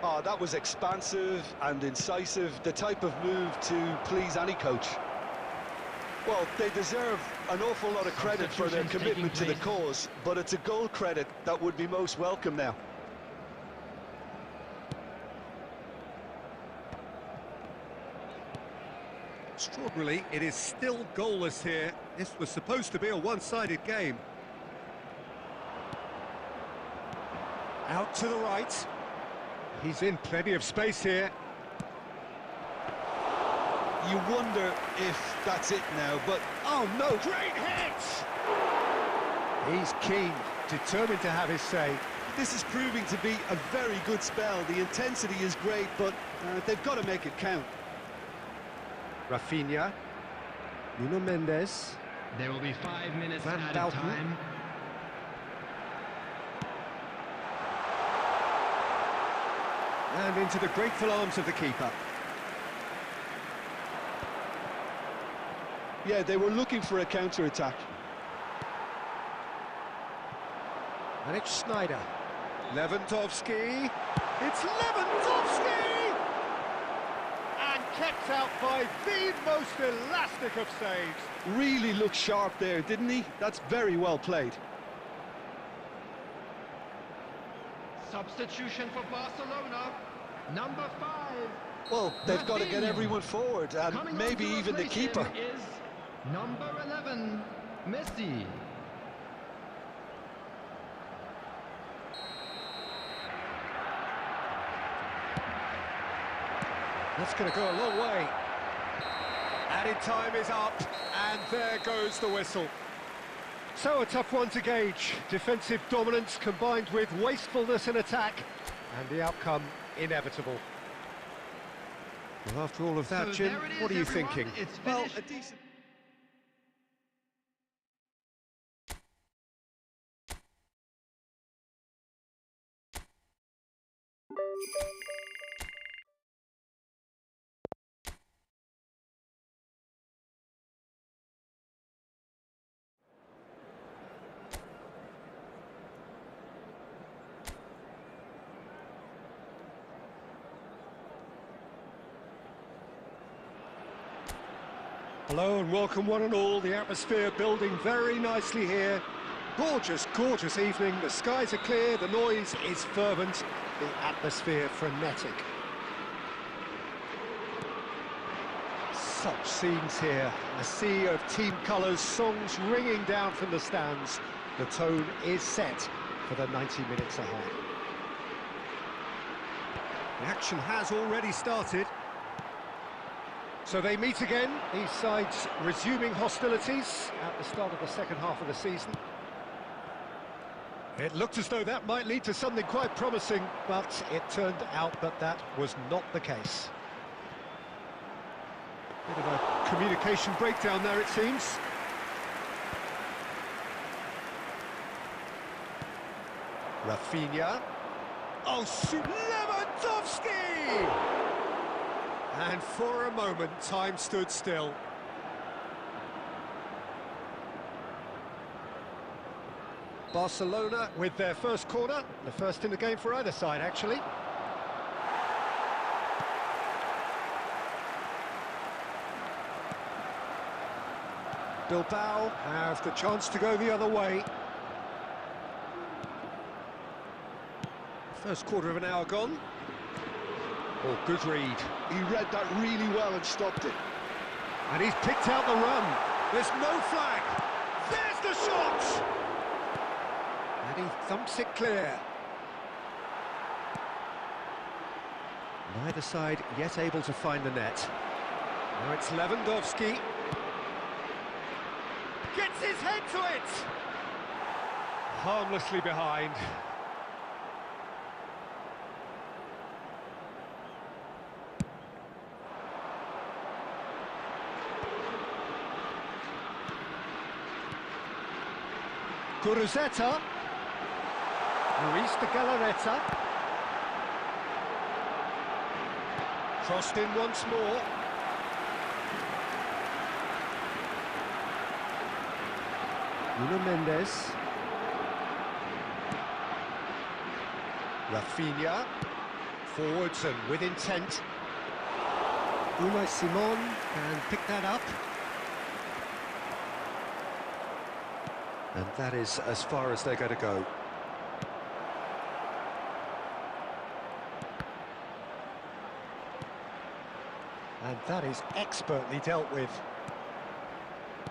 [SPEAKER 2] Oh, that was expansive and incisive, the type of move to please any coach. Well, they deserve an awful lot of credit for their commitment to the cause, but it's a goal credit that would be most welcome now.
[SPEAKER 1] Extraordinarily, it is still goalless here. This was supposed to be a one-sided game. Out to the right. He's in plenty of space here.
[SPEAKER 5] You wonder if that's it now, but
[SPEAKER 1] Oh no, great hit! He's keen, determined to have his say.
[SPEAKER 5] this is proving to be a very good spell. The intensity is great, but they've got to make it count.
[SPEAKER 1] Rafinha. Nuno Mendes.
[SPEAKER 3] There will be 5 minutes
[SPEAKER 1] Van
[SPEAKER 3] added
[SPEAKER 1] Bauten.
[SPEAKER 3] time.
[SPEAKER 1] And into the grateful arms of the keeper.
[SPEAKER 5] Yeah, they were looking for a counter-attack.
[SPEAKER 1] And it's Schneider. Lewandowski. It's Lewandowski! And kept out by the most elastic of saves.
[SPEAKER 5] Really looked sharp there, didn't he? That's very well played.
[SPEAKER 3] Substitution for Barcelona. Number 5.
[SPEAKER 2] Well, they've got to get
[SPEAKER 3] Rafinha.
[SPEAKER 2] everyone forward, and
[SPEAKER 3] Coming
[SPEAKER 2] maybe
[SPEAKER 3] on to
[SPEAKER 2] even the
[SPEAKER 3] replace him
[SPEAKER 2] keeper.
[SPEAKER 3] is number 11, Messi.
[SPEAKER 1] That's going to go a long way. Added time is up, and there goes the whistle. So a tough one to gauge. Defensive dominance combined with wastefulness in attack, and the outcome inevitable. Well, after all of that,
[SPEAKER 3] So
[SPEAKER 1] Jim,
[SPEAKER 3] there it is,
[SPEAKER 1] what are you
[SPEAKER 3] everyone.
[SPEAKER 1] thinking?
[SPEAKER 3] It's
[SPEAKER 5] Well,
[SPEAKER 3] finished.
[SPEAKER 5] a decent...
[SPEAKER 1] Hello and welcome one and all. The atmosphere building very nicely here. Gorgeous, gorgeous evening. The skies are clear, the noise is fervent, the atmosphere frenetic. Such scenes here. A sea of team colours, songs ringing down from the stands. The tone is set for the 90 minutes ahead. The action has already started. So they meet again, these sides resuming hostilities at the start of the second half of the season. It looked as though that might lead to something quite promising, but it turned out that that was not the case. Bit of a communication breakdown there, it seems. Rafinha. Oh, shoot, Lewandowski! And for a moment, time stood still. Barcelona with their first corner, the first in the game for either side, actually. Bilbao have the chance to go the other way. First quarter of an hour gone. Oh, good read.
[SPEAKER 5] He read that really well and stopped it.
[SPEAKER 1] And he's picked out the run. There's no flag. There's the shot! And he thumps it clear. Neither side yet able to find the net. Now it's Lewandowski. Gets puts his head to it! Harmlessly behind. Kuruzeta. Luis de Galarreta. Crossed in once more. Nuno Mendes. Rafinha. Forwards and with intent. Unai Simon can pick that up. And that is as far as they're going to go. And that is expertly dealt with.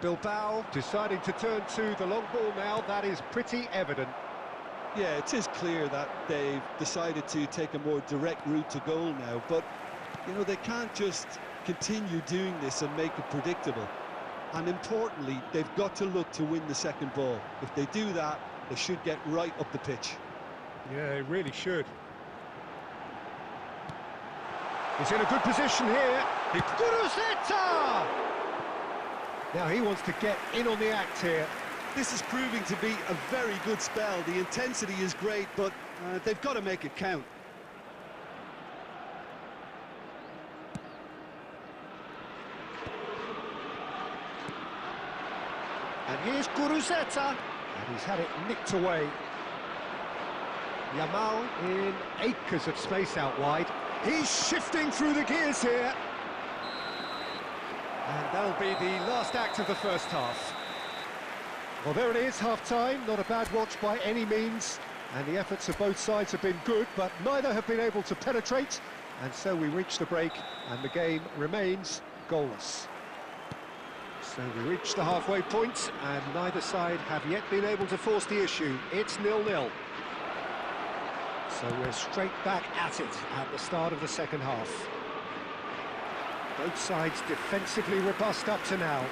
[SPEAKER 1] Bilbao deciding to turn to the long ball now. That is pretty evident.
[SPEAKER 5] Yeah, it is clear that they've decided to take a more direct route to goal now, but, you know, they can't just continue doing this and make it predictable. And importantly, they've got to look to win the second ball. If they do that, they should get right up the pitch.
[SPEAKER 1] Yeah, they really should. He's in a good position here. Kuruzeta! Now he wants to get in on the act here.
[SPEAKER 5] This is proving to be a very good spell. The intensity is great, but they've got to make it count.
[SPEAKER 1] And here's Kuruzeta, and he's had it nicked away. Yamal in acres of space out wide. He's shifting through the gears here. And that'll be the last act of the first half. Well, there it is, half-time. Not a bad watch by any means. And the efforts of both sides have been good, but neither have been able to penetrate. And so we reach the break, and the game remains goalless. So we reach the halfway point, and neither side have yet been able to force the issue. It's 0-0. So we're straight back at it at the start of the second half. Both sides defensively robust up to now.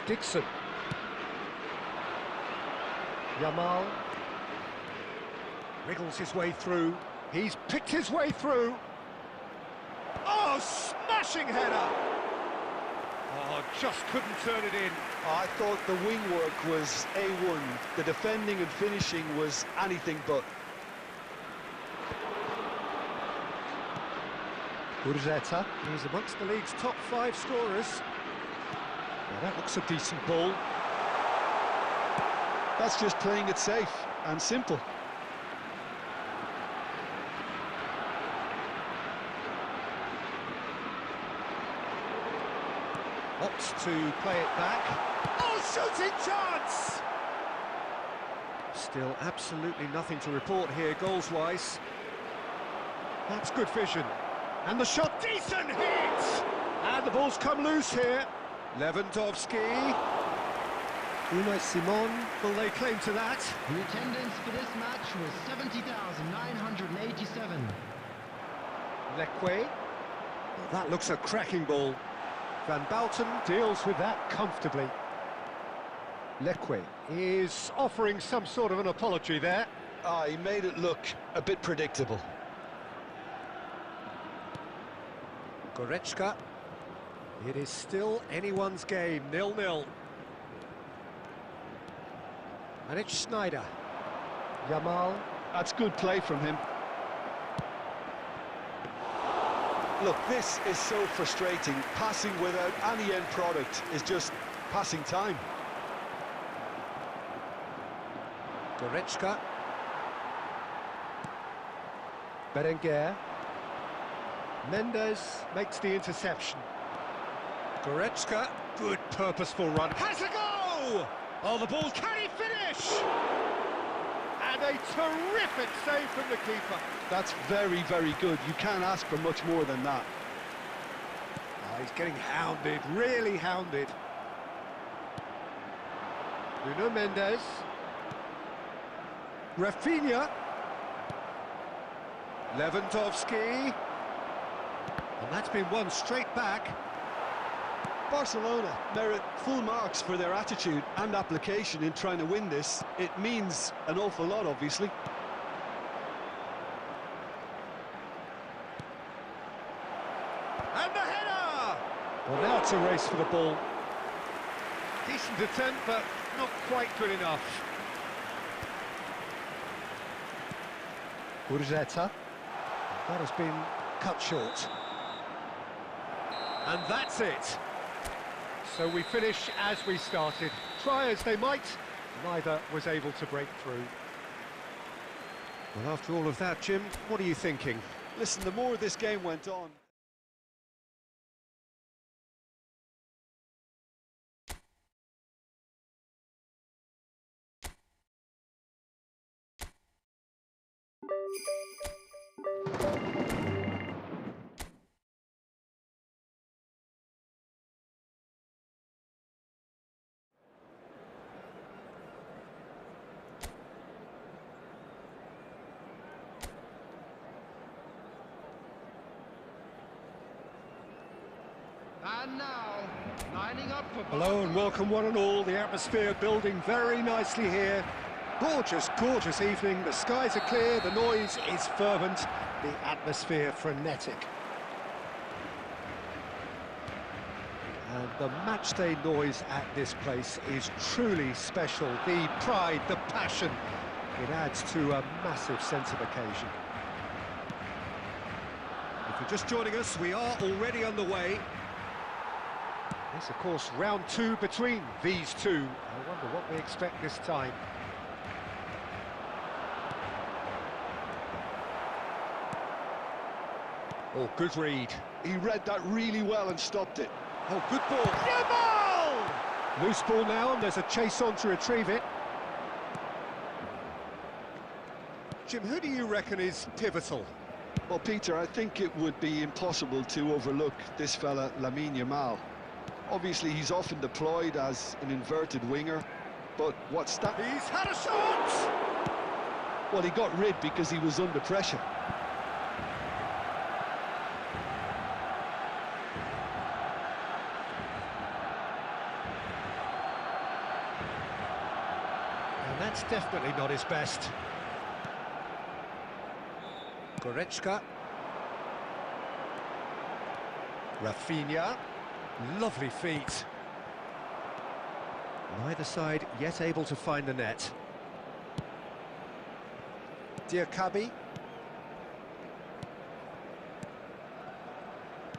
[SPEAKER 1] Dixon. Yamal. Wriggles his way through. He's picked his way through. Oh, smashing header! Oh, just couldn't turn it in.
[SPEAKER 2] I thought the wing work was A1. The defending and finishing was anything but.
[SPEAKER 1] Kuruzeta, he's amongst the league's top 5 scorers. Well, that looks a decent ball.
[SPEAKER 5] That's just playing it safe and simple.
[SPEAKER 1] Opts to play it back. Oh, shooting chance! Still absolutely nothing to report here, goals-wise. That's good vision. And the shot, decent hit! And the ball's come loose here. Lewandowski. Unai Simon will lay claim to that.
[SPEAKER 3] The attendance for this match was 70,987.
[SPEAKER 1] Leque. Well, that looks a cracking ball. Van Bouten deals with that comfortably. Leque is offering some sort of an apology there.
[SPEAKER 2] He made it look a bit predictable.
[SPEAKER 1] Goretzka. It is still anyone's game, 0-0. And it's Schneider. Yamal.
[SPEAKER 5] That's good play from him.
[SPEAKER 2] Look, this is so frustrating. Passing without any end product is just passing time.
[SPEAKER 1] Goretzka. Berenguer. Mendes makes the interception. Goretzka, good purposeful run. Has a go! Oh, the ball, can he finish? And a terrific save from the keeper.
[SPEAKER 5] That's very, very good. You can't ask for much more than that.
[SPEAKER 1] Oh, he's getting hounded, really hounded. Nuno Mendes. Rafinha. Lewandowski. And that's been won straight back.
[SPEAKER 5] Barcelona merit full marks for their attitude and application in trying to win this. It means an awful lot, obviously.
[SPEAKER 1] And the header! Well, now it's a race for the ball. Decent attempt, but not quite good enough. Urzeta. That has been cut short. And that's it. So we finish as we started. Try as they might, neither was able to break through. Well, after all of that, Jim, what are you thinking?
[SPEAKER 5] Listen, the more this game went on...
[SPEAKER 3] And now, lining up for...
[SPEAKER 1] Hello and welcome one and all. The atmosphere building very nicely here. Gorgeous, gorgeous evening. The skies are clear, the noise is fervent, the atmosphere frenetic. And the matchday noise at this place is truly special. The pride, the passion, it adds to a massive sense of occasion. If you're just joining us, we are already underway. This, of course, round two between these two. I wonder what we expect this time. Oh, good read.
[SPEAKER 5] He read that really well and stopped it.
[SPEAKER 1] Oh, good ball. Yamal! Loose ball now, and there's a chase on to retrieve it. Jim, who do you reckon is pivotal?
[SPEAKER 5] Well, Peter, I think it would be impossible to overlook this fella, Lamine Yamal. Obviously, he's often deployed as an inverted winger, but what's that?
[SPEAKER 1] He's had a shot!
[SPEAKER 5] Well, he got rid because he was under pressure.
[SPEAKER 1] And that's definitely not his best. Goretzka. Rafinha. Lovely feet. Neither side yet able to find the net. Diakabi.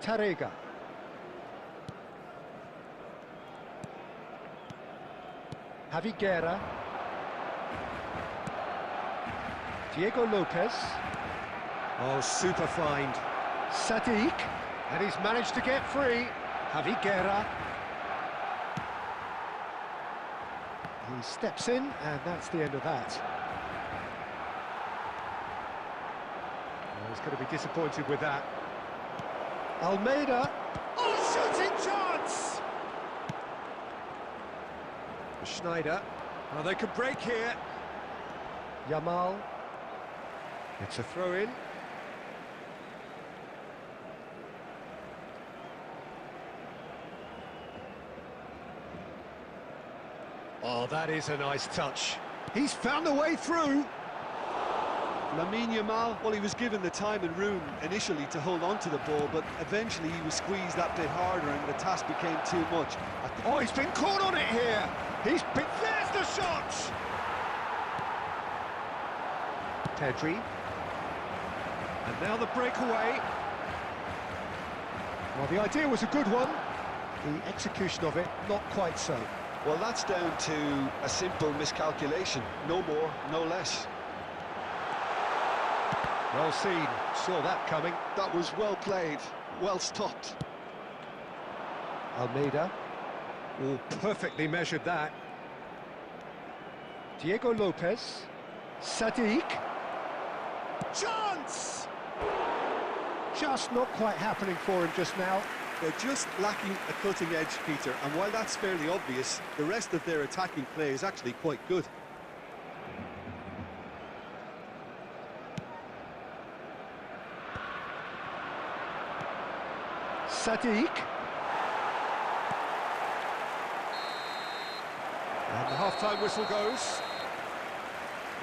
[SPEAKER 1] Tarega. Javi Guerra. Diego Lopez. Oh, super find. Sadiq. And he's managed to get free. Javi Guerra. He steps in, and that's the end of that. Well, he's going to be disappointed with that. Almeida. Oh, shooting chance! Schneider. Oh, they could break here. Yamal. It's a throw-in. Oh, that is a nice touch. He's found a way through.
[SPEAKER 5] Lamine Yamal, well, he was given the time and room initially to hold on to the ball, but eventually he was squeezed that bit harder and the task became too much.
[SPEAKER 1] Oh, he's been caught on it here. There's the shot. Pedri. And now the breakaway. Well, the idea was a good one. The execution of it, not quite so.
[SPEAKER 5] Well, that's down to a simple miscalculation. No more, no less.
[SPEAKER 1] Well seen. Saw that coming.
[SPEAKER 5] That was well played, well stopped.
[SPEAKER 1] Almeida. Oh, perfectly measured that. Diego Lopez. Sadiq. Chance! Just not quite happening for him just now.
[SPEAKER 5] They're just lacking a cutting edge, Peter, and while that's fairly obvious, the rest of their attacking play is actually quite good.
[SPEAKER 1] Sadiq. And the half-time whistle goes.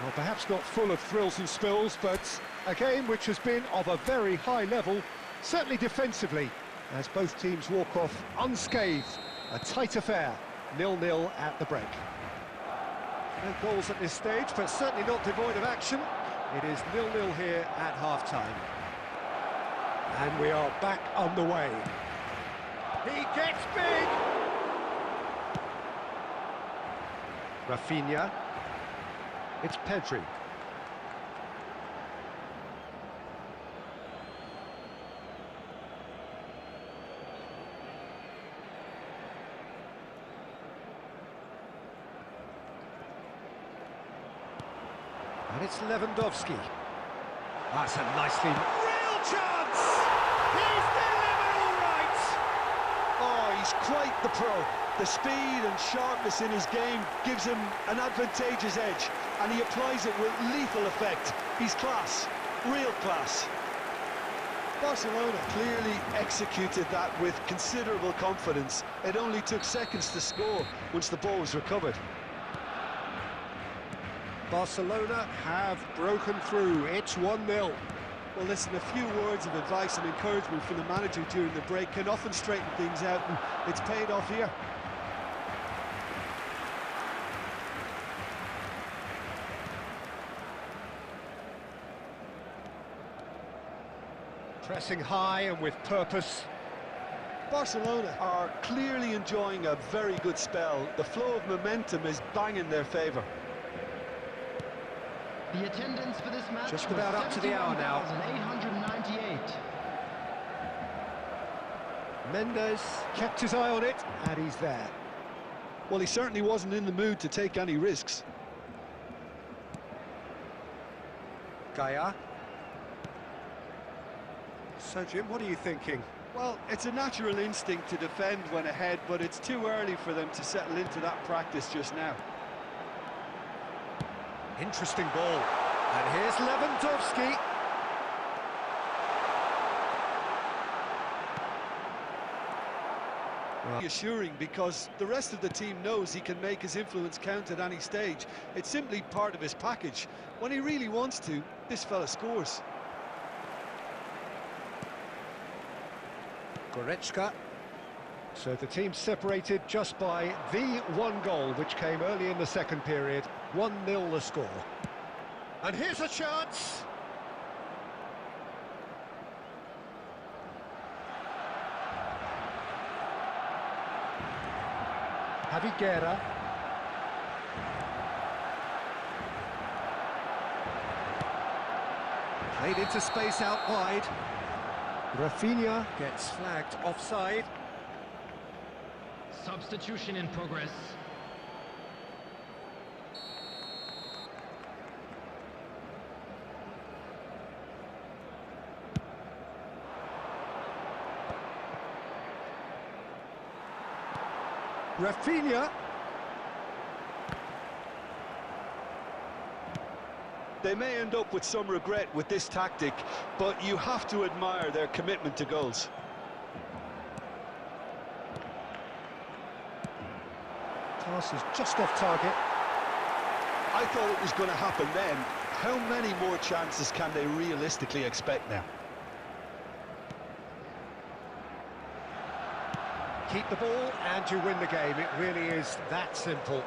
[SPEAKER 1] Well, perhaps not full of thrills and spills, but a game which has been of a very high level, certainly defensively, as both teams walk off unscathed. A tight affair, 0-0 at the break. No goals at this stage, but certainly not devoid of action. It is 0-0 here at half-time. And we are back underway. He gets big! Rafinha. It's Pedri. And it's Lewandowski. That's a nicely... Real chance! He's delivered all right!
[SPEAKER 2] Oh, he's quite the pro. The speed and sharpness in his game gives him an advantageous edge, and he applies it with lethal effect. He's class, real class. Barcelona clearly executed that with considerable confidence. It only took seconds to score once the ball was recovered.
[SPEAKER 1] Barcelona have broken through. It's 1-0.
[SPEAKER 5] Well, listen, a few words of advice and encouragement from the manager during the break can often straighten things out, and it's paid off here.
[SPEAKER 1] Pressing high and with purpose.
[SPEAKER 2] Barcelona are clearly enjoying a very good spell. The flow of momentum is banging their favour.
[SPEAKER 3] The attendance for this match
[SPEAKER 1] Just
[SPEAKER 3] was
[SPEAKER 1] about up to the hour now.
[SPEAKER 3] 71,898.
[SPEAKER 1] Mendes kept his eye on it, and he's there.
[SPEAKER 5] Well, he certainly wasn't in the mood to take any risks.
[SPEAKER 1] Gaia. So, Jim, what are you thinking?
[SPEAKER 5] Well, it's a natural instinct to defend when ahead, but it's too early for them to settle into that practice just now.
[SPEAKER 1] Interesting ball. And here's Lewandowski.
[SPEAKER 5] Reassuring, because the rest of the team knows he can make his influence count at any stage. It's simply part of his package. When he really wants to, this fella scores.
[SPEAKER 1] Goretzka. So the team separated just by the one goal, which came early in the second period. 1-0 the score. And here's a chance. Javi Guerra. Played into space out wide. Rafinha gets flagged offside.
[SPEAKER 3] Substitution in progress.
[SPEAKER 1] Rafinha.
[SPEAKER 2] They may end up with some regret with this tactic, but you have to admire their commitment to goals.
[SPEAKER 1] Pass is just off target.
[SPEAKER 2] I thought it was going to happen then. How many more chances can they realistically expect now?
[SPEAKER 1] Keep the ball and you win the game. It really is that simple.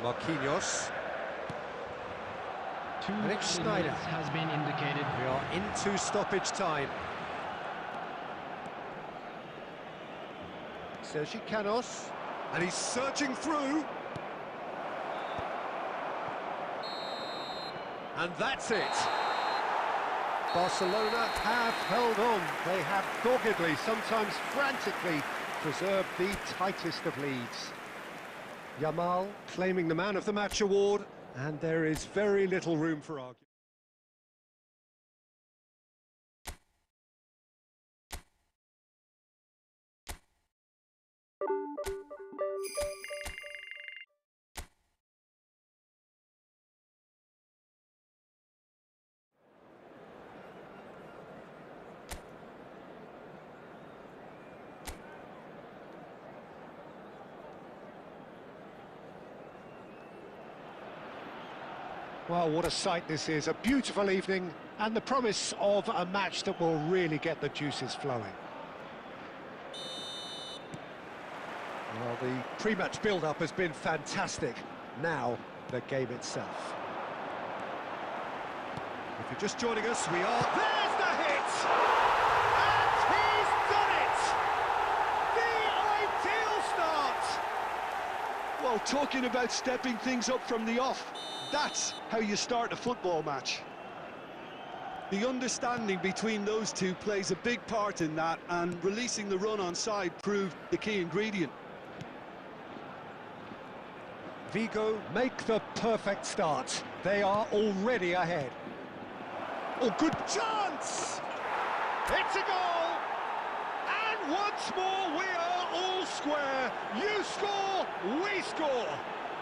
[SPEAKER 1] Marquinhos. Alex Schneider
[SPEAKER 3] has been indicated.
[SPEAKER 1] We are into stoppage time. Sergi Canos, and he's surging through. And that's it. Barcelona have held on. They have doggedly, sometimes frantically, preserved the tightest of leads. Yamal claiming the Man of the Match award, and there is very little room for argument. Well, what a sight this is. A beautiful evening and the promise of a match that will really get the juices flowing. Well, the pre-match build-up has been fantastic. Now, the game itself. If you're just joining us, we are... There's the hit! And he's done it! The ideal start!
[SPEAKER 5] Well, talking about stepping things up from the off, that's how you start a football match. The understanding between those two plays a big part in that, and releasing the run on side proved the key ingredient.
[SPEAKER 1] Vigo make the perfect start. They are already ahead. Oh, good chance! It's a goal! And once more we are all square. You score, we score.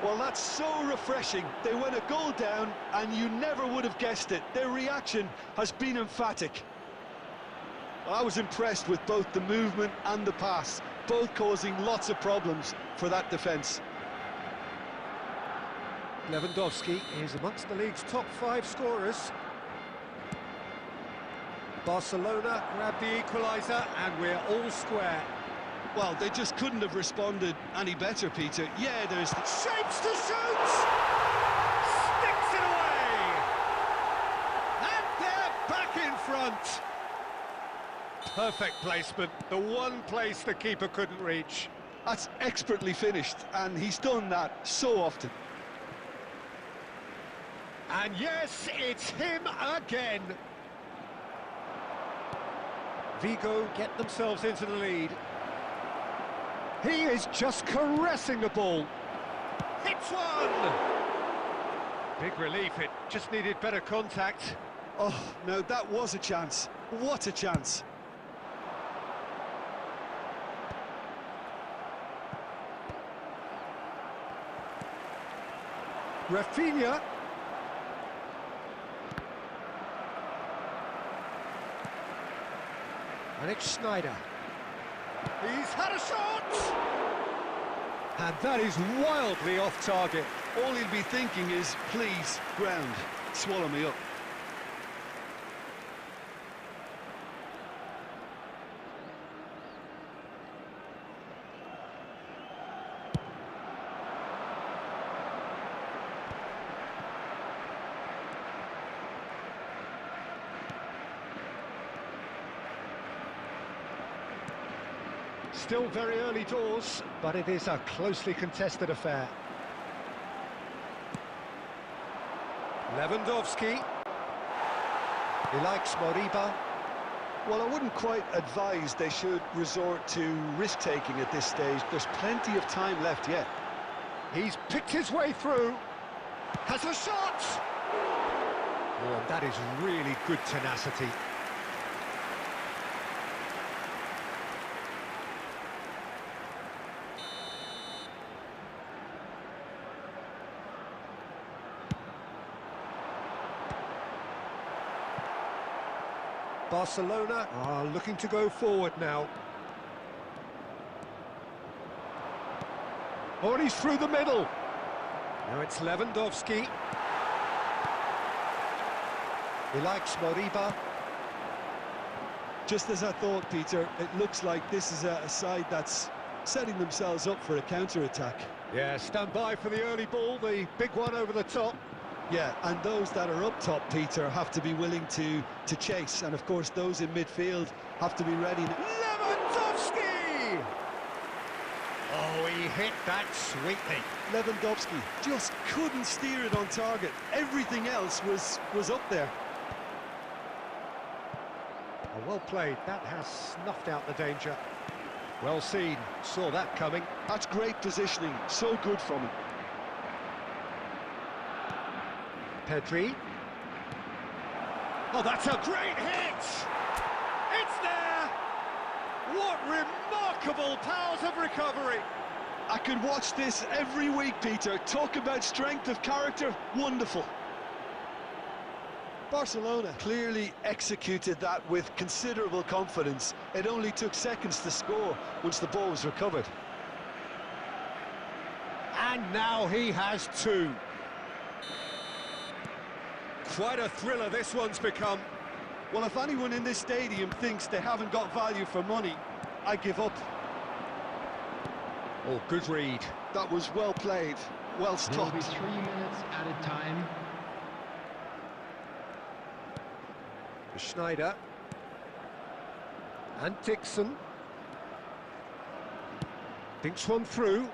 [SPEAKER 5] Well, that's so refreshing. They went a goal down, and you never would have guessed it. Their reaction has been emphatic. I was impressed with both the movement and the pass, both causing lots of problems for that defence.
[SPEAKER 1] Lewandowski is amongst the league's top 5 scorers. Barcelona grab the equaliser, and we're all square.
[SPEAKER 5] Well, they just couldn't have responded any better, Peter. Yeah, there's...
[SPEAKER 1] Shapes to shoot! Sticks it away! And they're back in front! Perfect placement, the one place the keeper couldn't reach.
[SPEAKER 5] That's expertly finished, and he's done that so often.
[SPEAKER 1] And yes, it's him again. Vigo get themselves into the lead. He is just caressing the ball. Hits one! Big relief, it just needed better contact.
[SPEAKER 5] Oh, no, that was a chance. What a chance.
[SPEAKER 1] Rafinha. And it's Schneider. He's had a shot! And that is wildly off target.
[SPEAKER 5] All he'll be thinking is, please, ground, swallow me up.
[SPEAKER 1] Still very early doors, but it is a closely contested affair. Lewandowski. He likes Moriba.
[SPEAKER 5] Well, I wouldn't quite advise they should resort to risk-taking at this stage. There's plenty of time left yet.
[SPEAKER 1] He's picked his way through. Has a shot! Oh, and that is really good tenacity. Barcelona are looking to go forward now. Oh, and he's through the middle. Now it's Lewandowski. He likes Moriba.
[SPEAKER 5] Just as I thought, Peter, it looks like this is a side that's setting themselves up for a counter-attack.
[SPEAKER 1] Yeah, stand by for the early ball, the big one over the top.
[SPEAKER 5] Yeah, and those that are up top, Peter, have to be willing to chase. And, of course, those in midfield have to be ready.
[SPEAKER 1] Lewandowski! Oh, he hit that sweetly.
[SPEAKER 5] Lewandowski just couldn't steer it on target. Everything else was up there.
[SPEAKER 1] Oh, well played. That has snuffed out the danger. Well seen. Saw that coming.
[SPEAKER 5] That's great positioning. So good from him.
[SPEAKER 1] Pedri. Oh, that's a great hit! It's there! What remarkable powers of recovery!
[SPEAKER 5] I could watch this every week, Peter. Talk about strength of character. Wonderful. Barcelona clearly executed that with considerable confidence. It only took seconds to score once the ball was recovered.
[SPEAKER 1] And now he has two. Quite a thriller this one's become.
[SPEAKER 5] Well, if anyone in this stadium thinks they haven't got value for money, I give up.
[SPEAKER 1] Oh, good read.
[SPEAKER 5] That was well played, well
[SPEAKER 3] There'll
[SPEAKER 5] stopped.
[SPEAKER 3] be 3 minutes added time.
[SPEAKER 1] Schneider. And Dixon. Thinks one through.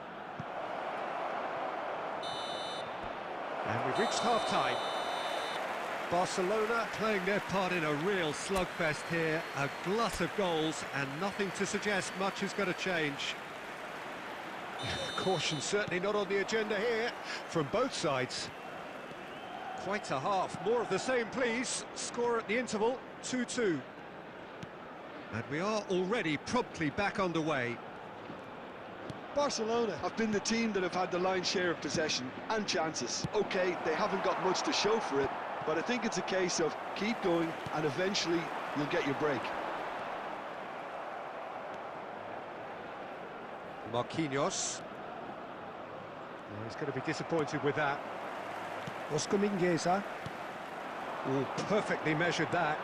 [SPEAKER 1] And we've reached half-time. Barcelona playing their part in a real slugfest here. A glut of goals and nothing to suggest much is going to change. Caution certainly not on the agenda here from both sides. Quite a half. More of the same, please. Score at the interval, 2-2. And we are already promptly back underway.
[SPEAKER 5] Barcelona have been the team that have had the lion's share of possession and chances. OK, they haven't got much to show for it, but I think it's a case of keep going and eventually you'll get your break.
[SPEAKER 1] Marquinhos. Oh, he's going to be disappointed with that. Oscar Mingueza. Oh, perfectly measured that.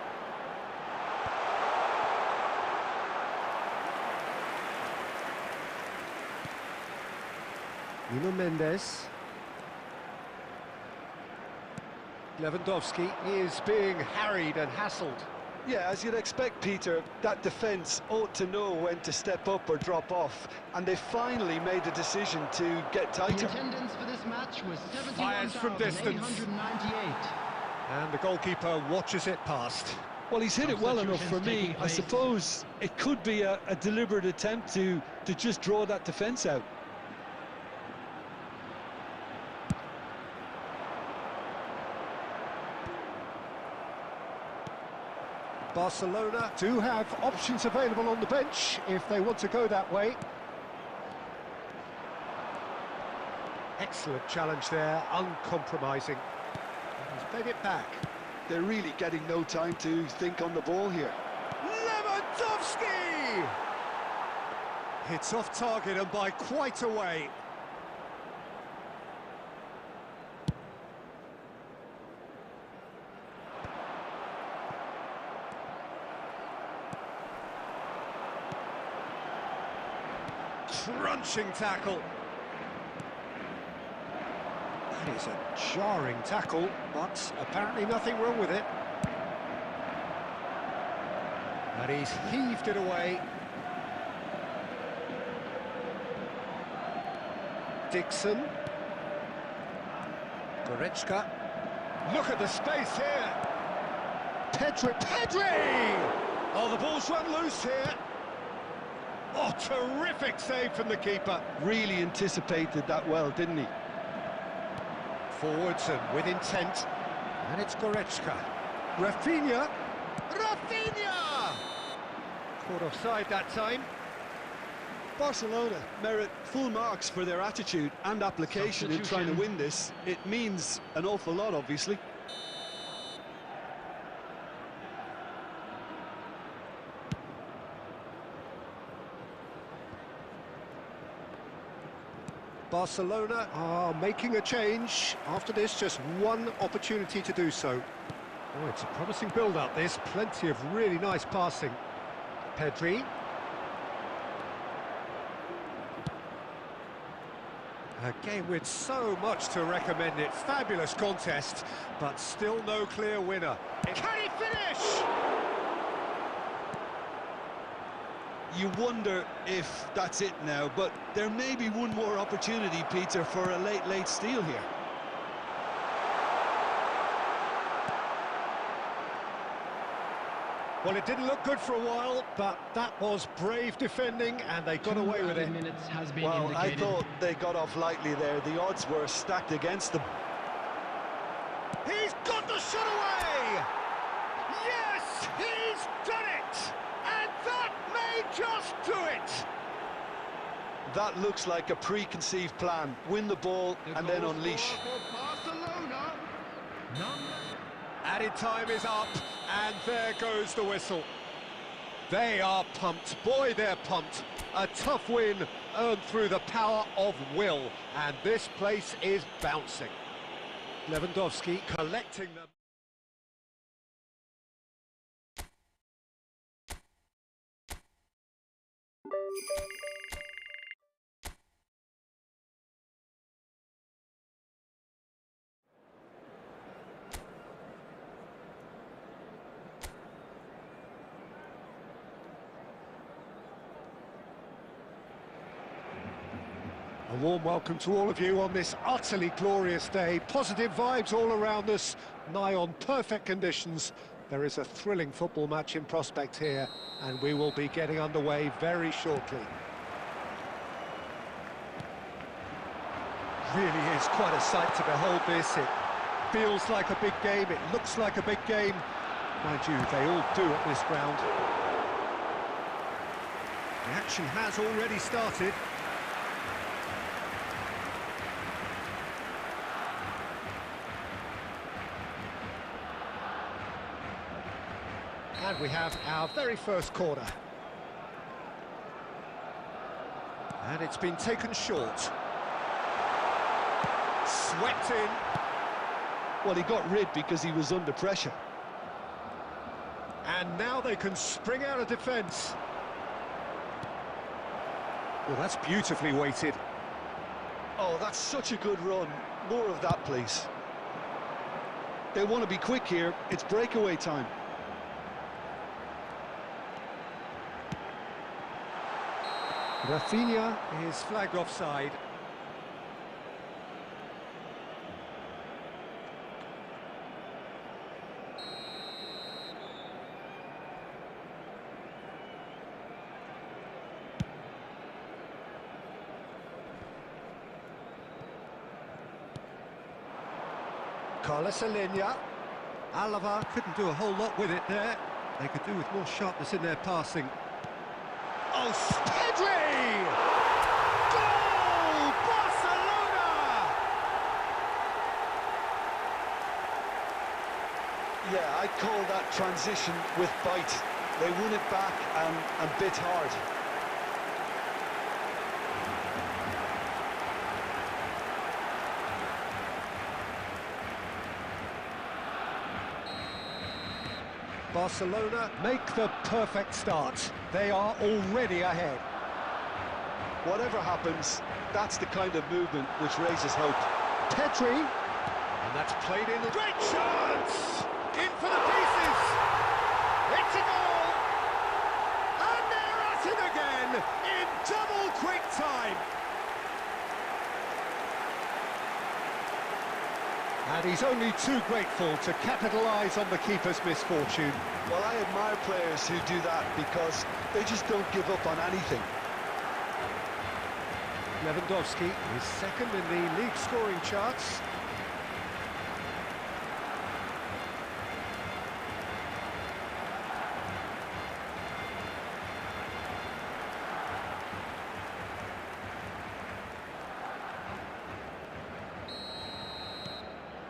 [SPEAKER 1] Nuno Mendes. Lewandowski is being harried and hassled.
[SPEAKER 2] Yeah, as you'd expect, Peter, that defence ought to know when to step up or drop off, and they finally made a decision to get
[SPEAKER 3] The
[SPEAKER 2] tighter.
[SPEAKER 3] attendance for this match was
[SPEAKER 1] Fires from distance.
[SPEAKER 3] 71,898.
[SPEAKER 1] And the goalkeeper watches it past.
[SPEAKER 2] Well, he's hit it well enough for me.
[SPEAKER 3] Taking
[SPEAKER 2] I
[SPEAKER 3] place.
[SPEAKER 2] suppose it could be a deliberate attempt to just draw that defence out.
[SPEAKER 1] Barcelona do have options available on the bench if they want to go that way. Excellent challenge there, uncompromising. He's played it back.
[SPEAKER 5] They're really getting no time to think on the ball here.
[SPEAKER 1] Lewandowski! It's off target and by quite a way. Crunching tackle. That is a jarring tackle, but apparently nothing wrong with it. And he's heaved it away. Dixon. Goretzka. Look at the space here. Pedri! Oh, the ball's run loose here. Oh, terrific save from the keeper.
[SPEAKER 5] Really anticipated that well, didn't he?
[SPEAKER 1] Forwards and with intent. And it's Goretzka. Rafinha! Caught offside that time.
[SPEAKER 5] Barcelona merit full marks for their attitude and application in trying to win this. It means an awful lot, obviously.
[SPEAKER 1] Barcelona are making a change. After this, just one opportunity to do so. Oh, it's a promising build-up, this. Plenty of really nice passing. Pedri. A game with so much to recommend it. Fabulous contest, but still no clear winner. Can he finish?
[SPEAKER 5] You wonder if that's it now, but there may be one more opportunity, Peter, for a late steal here.
[SPEAKER 1] Well, it didn't look good for a while, but that was brave defending, and they got away with it.
[SPEAKER 3] Minutes has been
[SPEAKER 2] Well, I
[SPEAKER 3] indicated.
[SPEAKER 2] thought they got off lightly there. The odds were stacked against them.
[SPEAKER 1] He's got the shot away! Yes, he's done it! And that may just do it!
[SPEAKER 2] That looks like a preconceived plan. Win the ball and then unleash.
[SPEAKER 3] Barcelona.
[SPEAKER 1] Added time is up, and there goes the whistle. They are pumped. Boy, they're pumped. A tough win earned through the power of will, and this place is bouncing. Lewandowski collecting them. A warm welcome to all of you on this utterly glorious day. Positive vibes all around us, nigh on perfect conditions. There is a thrilling football match in prospect here, and we will be getting underway very shortly. Really is quite a sight to behold this. It feels like a big game, it looks like a big game. Mind you, they all do at this ground. The action has already started. And we have our very first corner. And it's been taken short. Swept in.
[SPEAKER 5] Well, he got rid because he was under pressure.
[SPEAKER 1] And now they can spring out of defence. Well, that's beautifully weighted.
[SPEAKER 5] Oh, that's such a good run. More of that, please. They want to be quick here. It's breakaway time.
[SPEAKER 1] Rafinha is flagged offside. Carlos Alenia. Alava couldn't do a whole lot with it there. They could do with more sharpness in their passing. Oh, Pedri! Goal! Barcelona!
[SPEAKER 5] Yeah, I'd call that transition with bite. They won it back and bit hard.
[SPEAKER 1] Barcelona make the perfect start. They are already ahead.
[SPEAKER 5] Whatever happens, that's the kind of movement which raises hope.
[SPEAKER 1] Pedri, and that's played in. Great chance! In for the pieces! It's a goal! And they're at it again in double quick time. And he's only too grateful to capitalise on the keeper's misfortune.
[SPEAKER 5] Well, I admire players who do that because they just don't give up on anything.
[SPEAKER 1] Lewandowski is second in the league scoring charts.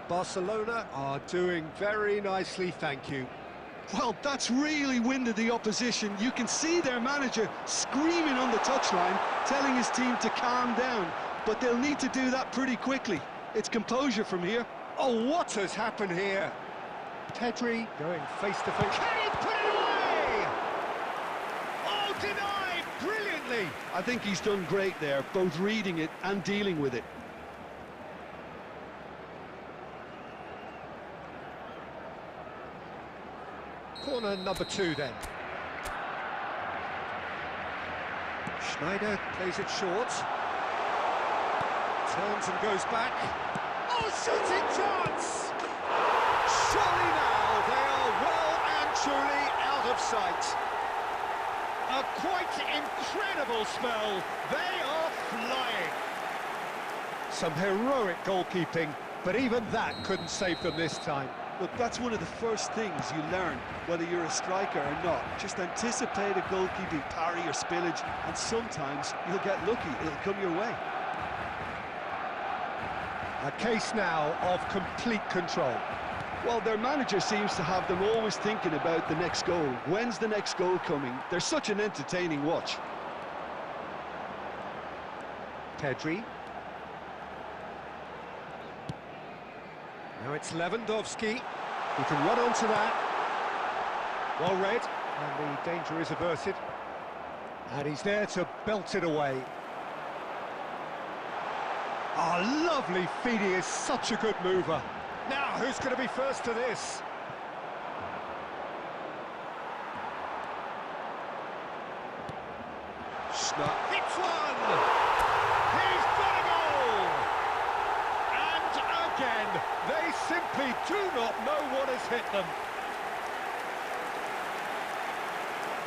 [SPEAKER 1] Barcelona are doing very nicely, thank you.
[SPEAKER 5] Well, that's really winded the opposition. You can see their manager screaming on the touchline, telling his team to calm down. But they'll need to do that pretty quickly. It's composure from here.
[SPEAKER 1] Oh, what has happened here? Pedri going face to face. Can he put it away? Oh, denied brilliantly.
[SPEAKER 5] I think he's done great there, both reading it and dealing with it.
[SPEAKER 1] Corner number 2 then. Schneider plays it short. Turns and goes back. Oh, shooting chance! Surely now they are well and truly out of sight. A quite incredible spell. They are flying. Some heroic goalkeeping, but even that couldn't save them this time.
[SPEAKER 5] Look, that's one of the first things you learn, whether you're a striker or not. Just anticipate a goalkeeping parry or spillage, and sometimes you'll get lucky. It'll come your way.
[SPEAKER 1] A case now of complete control.
[SPEAKER 5] Well, their manager seems to have them always thinking about the next goal. When's the next goal coming? They're such an entertaining watch.
[SPEAKER 1] Pedri. Now it's Lewandowski. He can run onto that. Well read, and the danger is averted. And he's there to belt it away. Oh, lovely feed. He is such a good mover. Now, who's going to be first to this? Hits one! He's got a goal! And again, they simply do not know what has hit them.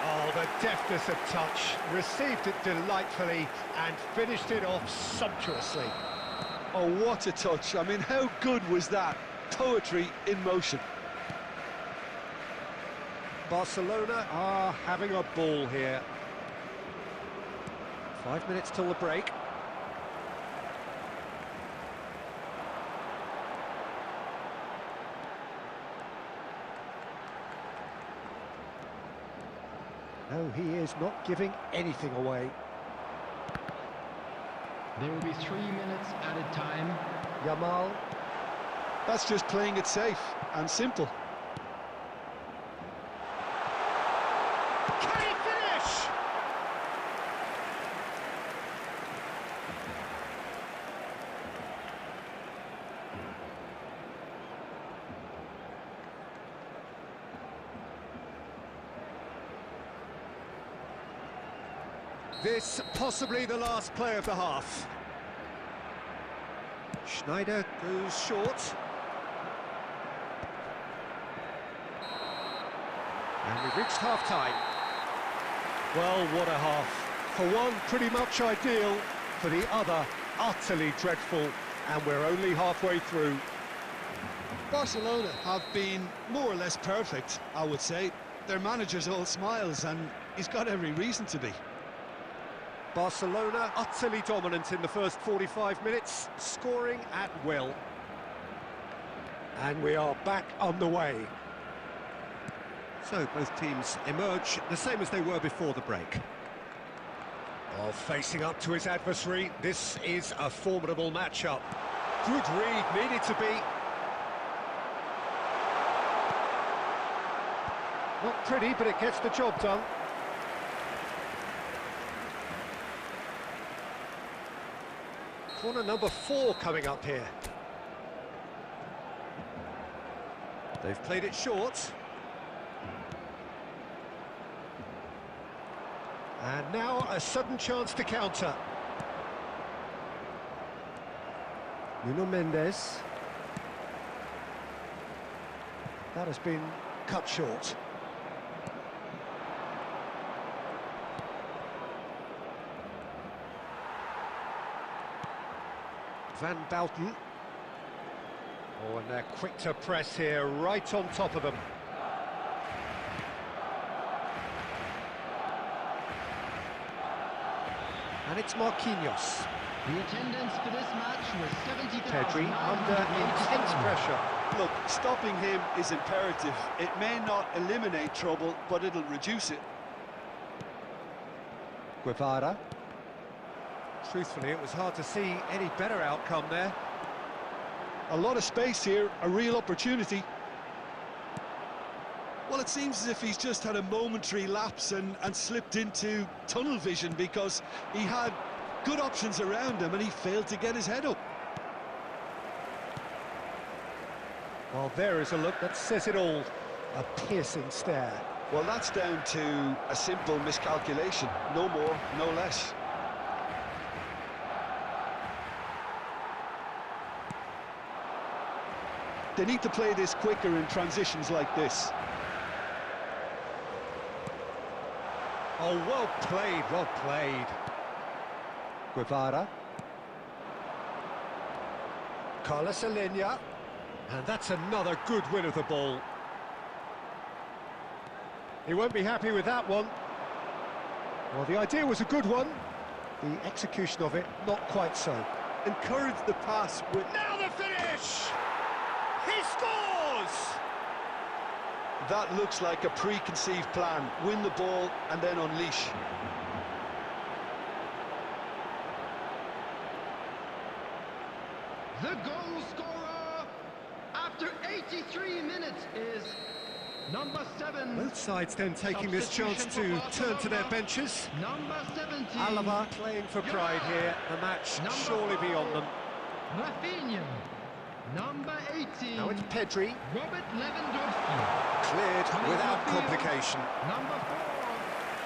[SPEAKER 1] Oh, the deftness of touch, received it delightfully and finished it off sumptuously.
[SPEAKER 5] Oh, what a touch. I mean, how good was that? Poetry in motion.
[SPEAKER 1] Barcelona are having a ball here. 5 minutes till the break. No, he is not giving anything away.
[SPEAKER 3] There will be 3 minutes added time.
[SPEAKER 1] Yamal.
[SPEAKER 5] That's just playing it safe and simple.
[SPEAKER 1] Can he finish? This possibly the last play of the half. Schneider goes short. And we've reached half-time. Well, what a half. For one, pretty much ideal. For the other, utterly dreadful. And we're only halfway through.
[SPEAKER 5] Barcelona have been more or less perfect, I would say. Their manager's all smiles, and he's got every reason to be.
[SPEAKER 1] Barcelona utterly dominant in the first 45 minutes, scoring at will. And we are back on the way. So both teams emerge the same as they were before the break. Oh, facing up to his adversary, this is a formidable matchup. Good read, needed to be. Not pretty, but it gets the job done. Corner number 4 coming up here. They've played it short. And now a sudden chance to counter. Nuno Mendes. That has been cut short. Van Bouten. Oh, and they're quick to press here, right on top of them. And it's Marquinhos.
[SPEAKER 3] The attendance for this match was 70,000.
[SPEAKER 1] Pedri under intense pressure.
[SPEAKER 5] Look, stopping him is imperative. It may not eliminate trouble, but it'll reduce it.
[SPEAKER 1] Guevara. Truthfully, it was hard to see any better outcome there.
[SPEAKER 5] A lot of space here, a real opportunity. Well, it seems as if he's just had a momentary lapse and slipped into tunnel vision, because he had good options around him and he failed to get his head up.
[SPEAKER 1] Well, there is a look that says it all. A piercing stare.
[SPEAKER 5] Well, that's down to a simple miscalculation. No more, no less. They need to play this quicker in transitions like this.
[SPEAKER 1] Oh, well played, well played. Guevara. Carlos Alenia. And that's another good win of the ball. He won't be happy with that one. Well, the idea was a good one. The execution of it, not quite so.
[SPEAKER 5] Encourage the pass with...
[SPEAKER 1] Now the finish! He scores!
[SPEAKER 5] That looks like a preconceived plan. Win the ball and then unleash.
[SPEAKER 3] The goal scorer after 83 minutes is Number 7.
[SPEAKER 1] Both sides then taking this chance to turn to their benches.
[SPEAKER 3] Number 17.
[SPEAKER 1] Alaba playing for pride here. The match
[SPEAKER 3] Number
[SPEAKER 1] surely
[SPEAKER 3] 4.
[SPEAKER 1] beyond them.
[SPEAKER 3] Rafinha. Number 18.
[SPEAKER 1] Now it's Pedri.
[SPEAKER 3] Robert Lewandowski.
[SPEAKER 1] Cleared
[SPEAKER 3] Coming
[SPEAKER 1] without
[SPEAKER 3] on the field.
[SPEAKER 1] complication.
[SPEAKER 3] Number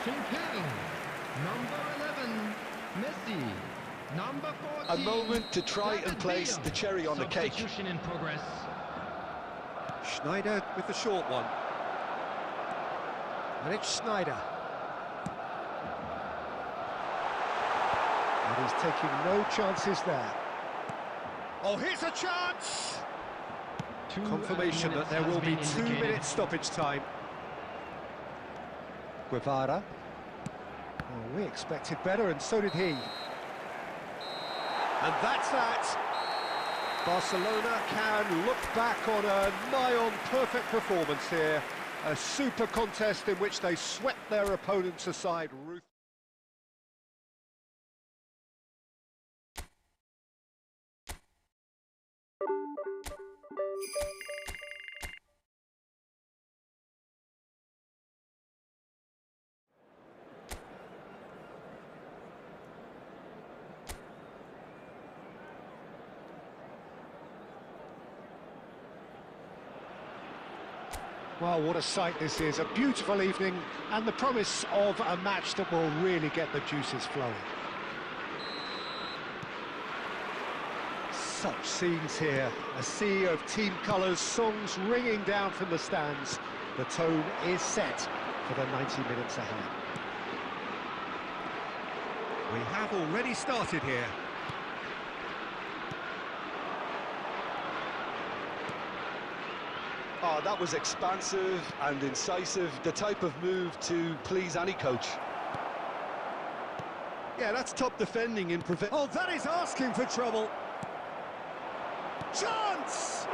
[SPEAKER 3] 4. King. Number 11. Messi. Number 14.
[SPEAKER 2] A moment to try and place the cherry on the cake.
[SPEAKER 3] Substitution in progress.
[SPEAKER 1] Schneider with the short one. And it's Schneider. And he's taking no chances there. Oh, here's a chance! Confirmation that there will be 2 minutes stoppage time. Guevara. Oh, we expected better, and so did he. And that's that. Barcelona can look back on a nigh-on perfect performance here. A super contest in which they swept their opponents aside ruthlessly. Well, what a sight this is. A beautiful evening and the promise of a match that will really get the juices flowing. Such scenes here. A sea of team colours, songs ringing down from the stands. The tone is set for the 90 minutes ahead. We have already started here.
[SPEAKER 2] Oh, that was expansive and incisive, the type of move to please any coach.
[SPEAKER 5] Yeah, that's top defending in prevent.
[SPEAKER 1] Oh, that is asking for trouble. Chance!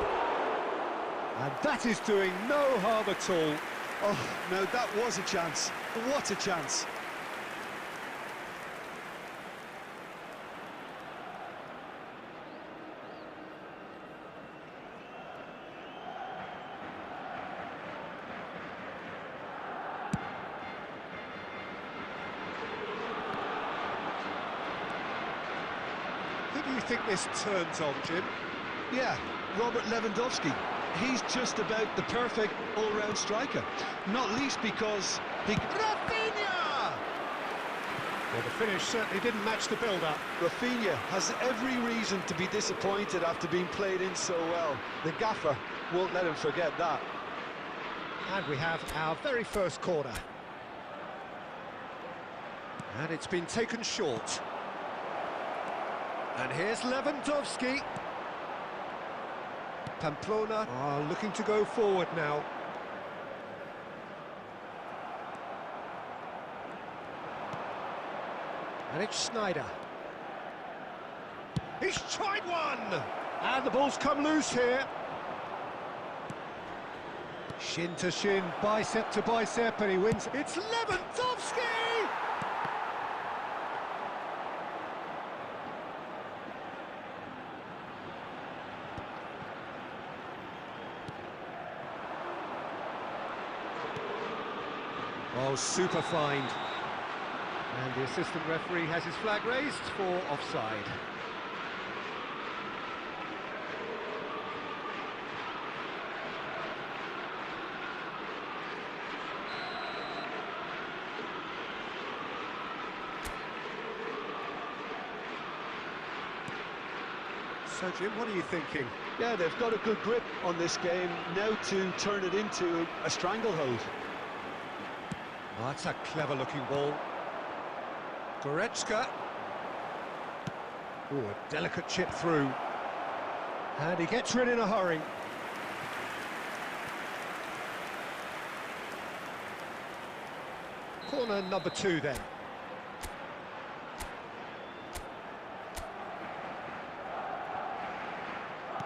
[SPEAKER 1] And that is doing no harm at all.
[SPEAKER 5] Oh, no, that was a chance. What a chance.
[SPEAKER 1] Who do you think this turns on, Jim?
[SPEAKER 5] Yeah, Robert Lewandowski. He's just about the perfect all-round striker. Not least because he...
[SPEAKER 1] Rafinha! Well, the finish certainly didn't match the build-up.
[SPEAKER 2] Rafinha has every reason to be disappointed after being played in so well. The gaffer won't let him forget that.
[SPEAKER 1] And we have our very first corner. And it's been taken short. And here's Lewandowski. Pamplona are looking to go forward now. And it's Schneider. He's tried one! And the ball's come loose here. Shin to shin, bicep to bicep, and he wins. It's Lewandowski! Oh, super find. And the assistant referee has his flag raised for offside. So, Jim, what are you thinking?
[SPEAKER 2] Yeah, they've got a good grip on this game, now to turn it into a stranglehold.
[SPEAKER 1] Oh, that's a clever-looking ball. Goretzka. Oh, a delicate chip through. And he gets rid in a hurry. Corner number 2 then.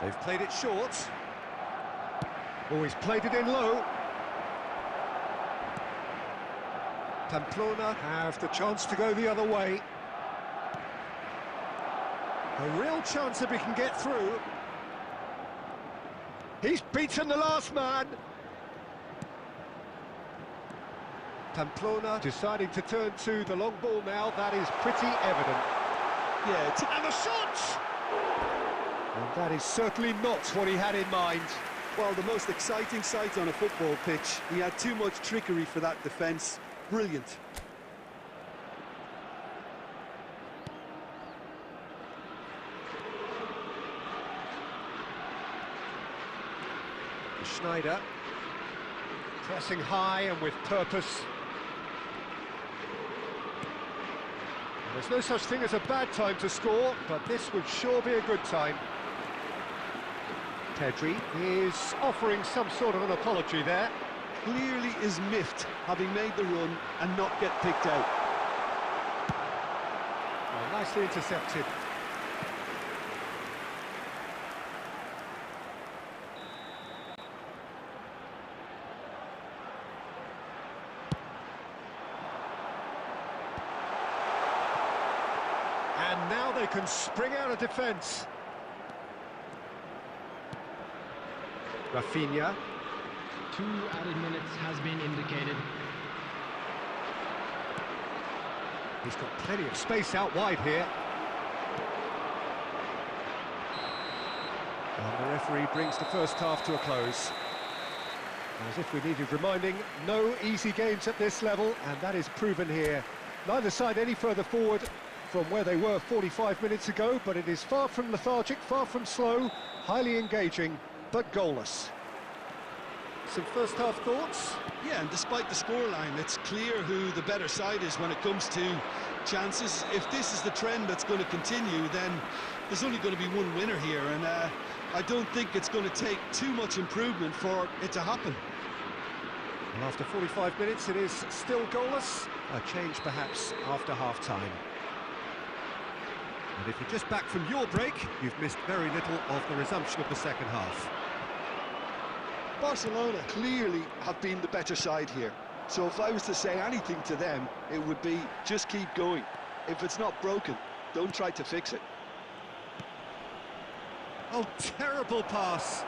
[SPEAKER 1] They've played it short. Oh, he's played it in low. Pamplona have the chance to go the other way. A real chance if he can get through. He's beaten the last man. Pamplona deciding to turn to the long ball now. That is pretty evident.
[SPEAKER 5] Yeah,
[SPEAKER 1] and the shot! And that is certainly not what he had in mind.
[SPEAKER 5] well, the most exciting sight on a football pitch. He had too much trickery for that defence. Brilliant.
[SPEAKER 1] Schneider pressing high and with purpose. There's no such thing as a bad time to score, but this would sure be a good time. Pedri is offering some sort of an apology there.
[SPEAKER 5] Clearly is miffed, having made the run and not get picked out.
[SPEAKER 1] Well, nicely intercepted. And now they can spring out of defence. Rafinha.
[SPEAKER 3] 2 added minutes has been indicated.
[SPEAKER 1] He's got plenty of space out wide here. And the referee brings the first half to a close. As if we needed reminding, no easy games at this level, and that is proven here. Neither side any further forward from where they were 45 minutes ago, but it is far from lethargic, far from slow, highly engaging, but goalless. Some first half thoughts?
[SPEAKER 5] Yeah, and despite the scoreline, it's clear who the better side is when it comes to chances. If this is the trend that's going to continue, then there's only going to be one winner here, and I don't think it's going to take too much improvement for it to happen.
[SPEAKER 1] And after 45 minutes, it is still goalless. A change perhaps after half-time. And if you're just back from your break, you've missed very little of the resumption of the second half.
[SPEAKER 5] Barcelona clearly have been the better side here. So if I was to say anything to them, it would be just keep going. If it's not broken, don't try to fix it.
[SPEAKER 1] Oh, terrible pass.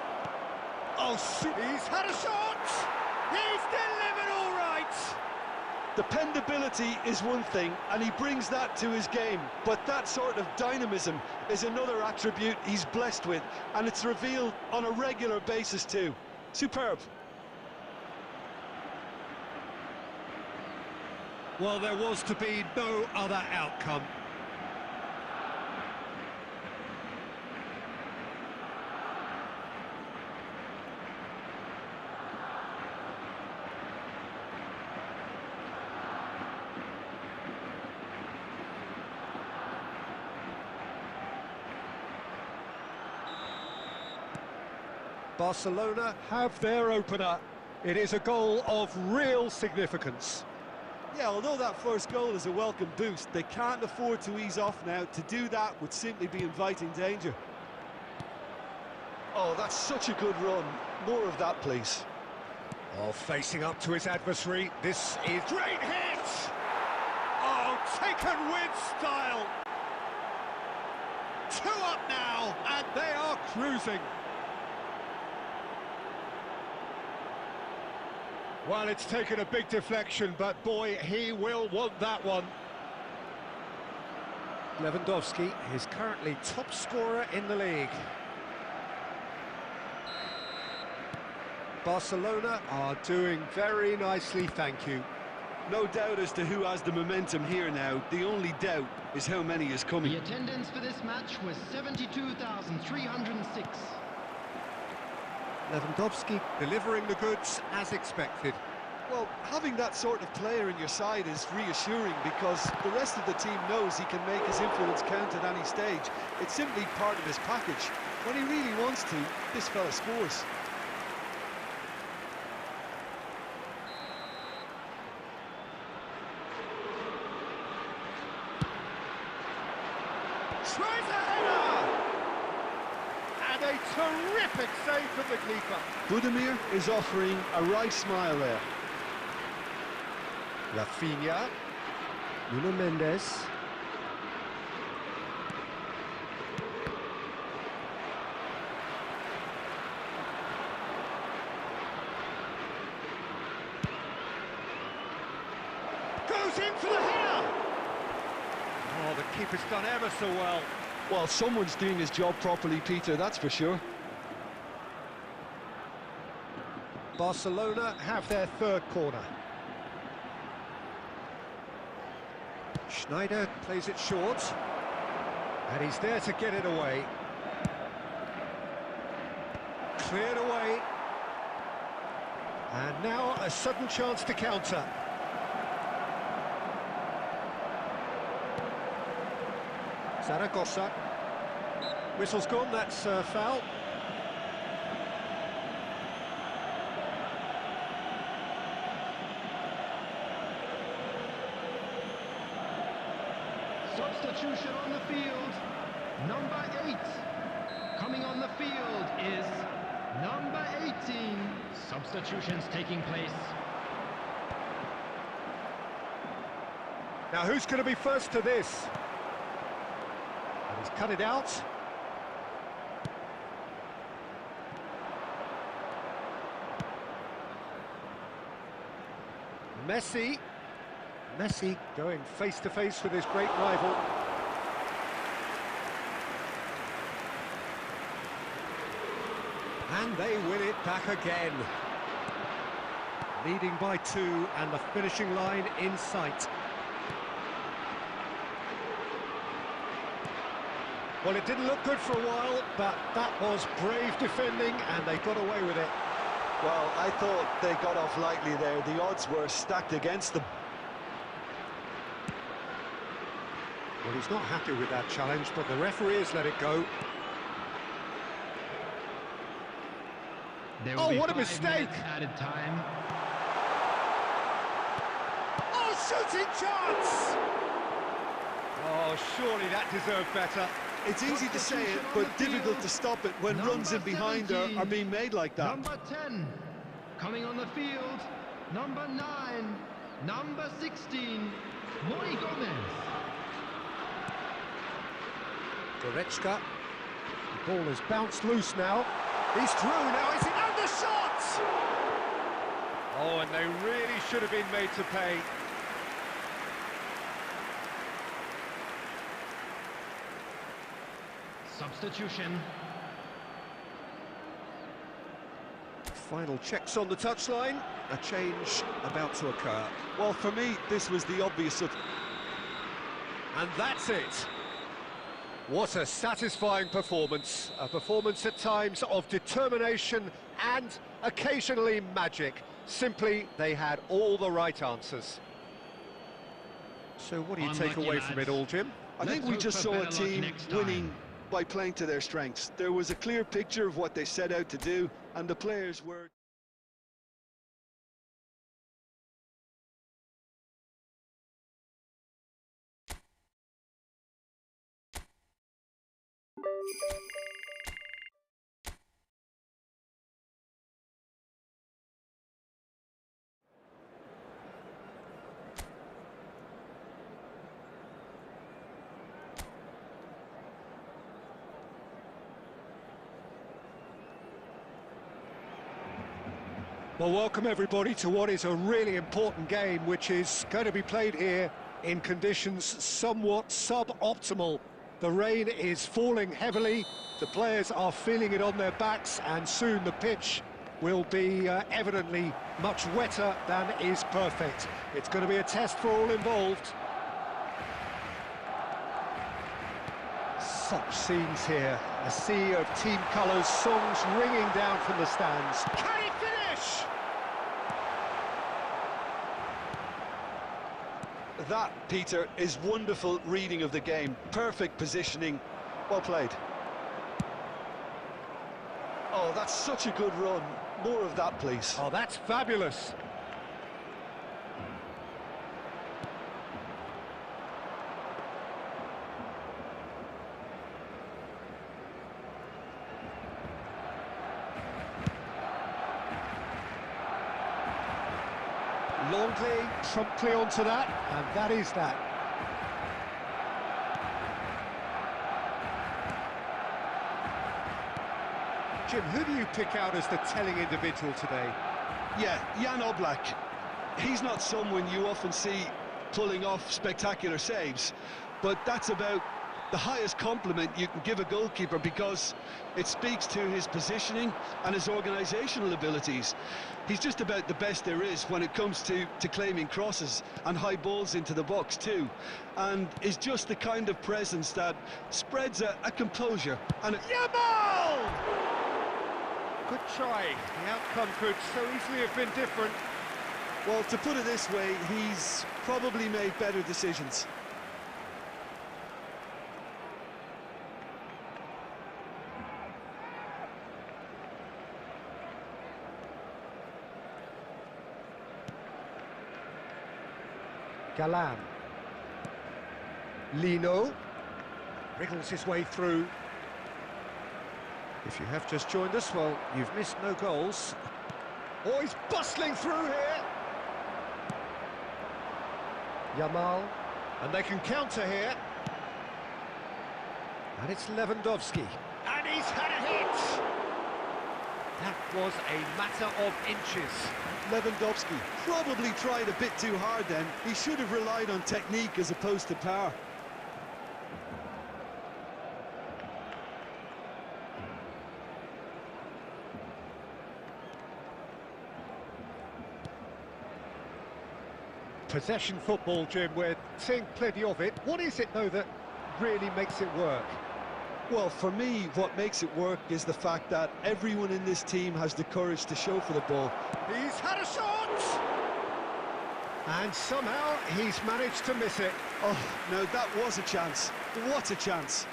[SPEAKER 1] Oh, he's had a shot! He's delivered all right!
[SPEAKER 5] Dependability is one thing, and he brings that to his game, but that sort of dynamism is another attribute he's blessed with, and it's revealed on a regular basis too. Superb.
[SPEAKER 1] Well, there was to be no other outcome. Barcelona have their opener. It is a goal of real significance.
[SPEAKER 5] Yeah, although that first goal is a welcome boost, they can't afford to ease off now. To do that would simply be inviting danger. Oh, that's such a good run. More of that, please.
[SPEAKER 1] Oh, facing up to his adversary. This is great hit! Oh, taken with style. 2 up now, and they are cruising. Well, it's taken a big deflection, but boy, he will want that one. Lewandowski is currently top scorer in the league. Barcelona are doing very nicely, thank you.
[SPEAKER 5] No doubt as to who has the momentum here now. The only doubt is how many is coming.
[SPEAKER 3] The attendance for this match was 72,306.
[SPEAKER 1] Lewandowski delivering the goods as expected.
[SPEAKER 5] Well, having that sort of player in your side is reassuring because the rest of the team knows he can make his influence count at any stage. It's simply part of his package. When he really wants to, this fella scores.
[SPEAKER 1] Tries a header! And a terrific save from the keeper.
[SPEAKER 5] Budimir is offering a right smile there.
[SPEAKER 1] Rafinha. Nuno Mendes. goes in for the header! Oh, the keeper's done ever so well.
[SPEAKER 5] Well, someone's doing his job properly, Peter, that's for sure.
[SPEAKER 1] Barcelona have their third corner. Schneider plays it short. And he's there to get it away. Cleared away. And now a sudden chance to counter. Zaragoza. Whistle's gone, that's a foul.
[SPEAKER 3] Substitution on the field. Number 8. Coming on the field is number 18. Substitutions taking place.
[SPEAKER 1] Now who's going to be first to this? And he's cut it out. Messi going face-to-face with his great rival. And they win it back again. Leading by 2 and the finishing line in sight. Well, it didn't look good for a while, but that was brave defending and they got away with it.
[SPEAKER 2] Well, I thought they got off lightly there. The odds were stacked against them.
[SPEAKER 1] Well, he's not happy with that challenge, but the referee has let it go.
[SPEAKER 3] Oh,
[SPEAKER 1] what a mistake!
[SPEAKER 3] Added time.
[SPEAKER 1] Oh, shooting chance! Oh, surely that deserved better.
[SPEAKER 5] It's easy to say it, but difficult to stop it when runs in behind are being made like that.
[SPEAKER 3] Number 10, coming on the field, number 9, number 16, Moi Gomez.
[SPEAKER 1] Goretzka. The ball has bounced loose now. He's through now, is it undershot? Oh, and they really should have been made to pay.
[SPEAKER 3] Substitution.
[SPEAKER 1] Final checks on the touchline. A change about to occur.
[SPEAKER 5] Well, for me, this was the obvious...
[SPEAKER 1] And that's it. What a satisfying performance. A performance at times of determination and occasionally magic. Simply, they had all the right answers. So what do you take away from it all, Jim?
[SPEAKER 5] I think we just saw a team winning by playing to their strengths. There was a clear picture of what they set out to do, and the players were...
[SPEAKER 1] Well, welcome everybody to what is a really important game, which is going to be played here in conditions somewhat suboptimal. The rain is falling heavily, the players are feeling it on their backs, and soon the pitch will be evidently much wetter than is perfect. It's going to be a test for all involved. Such scenes here, a sea of team colours, songs ringing down from the stands. Can he finish?
[SPEAKER 5] That, Peter, is wonderful reading of the game. Perfect positioning. Well played. Oh, that's such a good run. More of that, please.
[SPEAKER 1] Oh, that's fabulous. Longley promptly onto that, and that is that. Jim, who do you pick out as the telling individual today?
[SPEAKER 5] Yeah, Jan Oblak. He's not someone you often see pulling off spectacular saves, but that's about the highest compliment you can give a goalkeeper, because it speaks to his positioning and his organisational abilities. He's just about the best there is when it comes to claiming crosses and high balls into the box too, and is just the kind of presence that spreads a composure and a...
[SPEAKER 1] Yamal! Good try. The outcome could so easily have been different.
[SPEAKER 5] Well, to put it this way, he's probably made better decisions.
[SPEAKER 1] Galan. Lino wriggles his way through. If you have just joined us, well, you've missed no goals. Oh, he's bustling through here. Yamal, and they can counter here. And it's Lewandowski. And he's had a hit! That was a matter of inches.
[SPEAKER 5] Lewandowski probably tried a bit too hard then. He should have relied on technique as opposed to power.
[SPEAKER 1] Possession football, Jim, we're seeing plenty of it. What is it, though, that really makes it work?
[SPEAKER 5] Well, for me, what makes it work is the fact that everyone in this team has the courage to show for the ball.
[SPEAKER 1] He's had a shot! And somehow he's managed to miss it.
[SPEAKER 5] Oh, no, that was a chance. What a chance.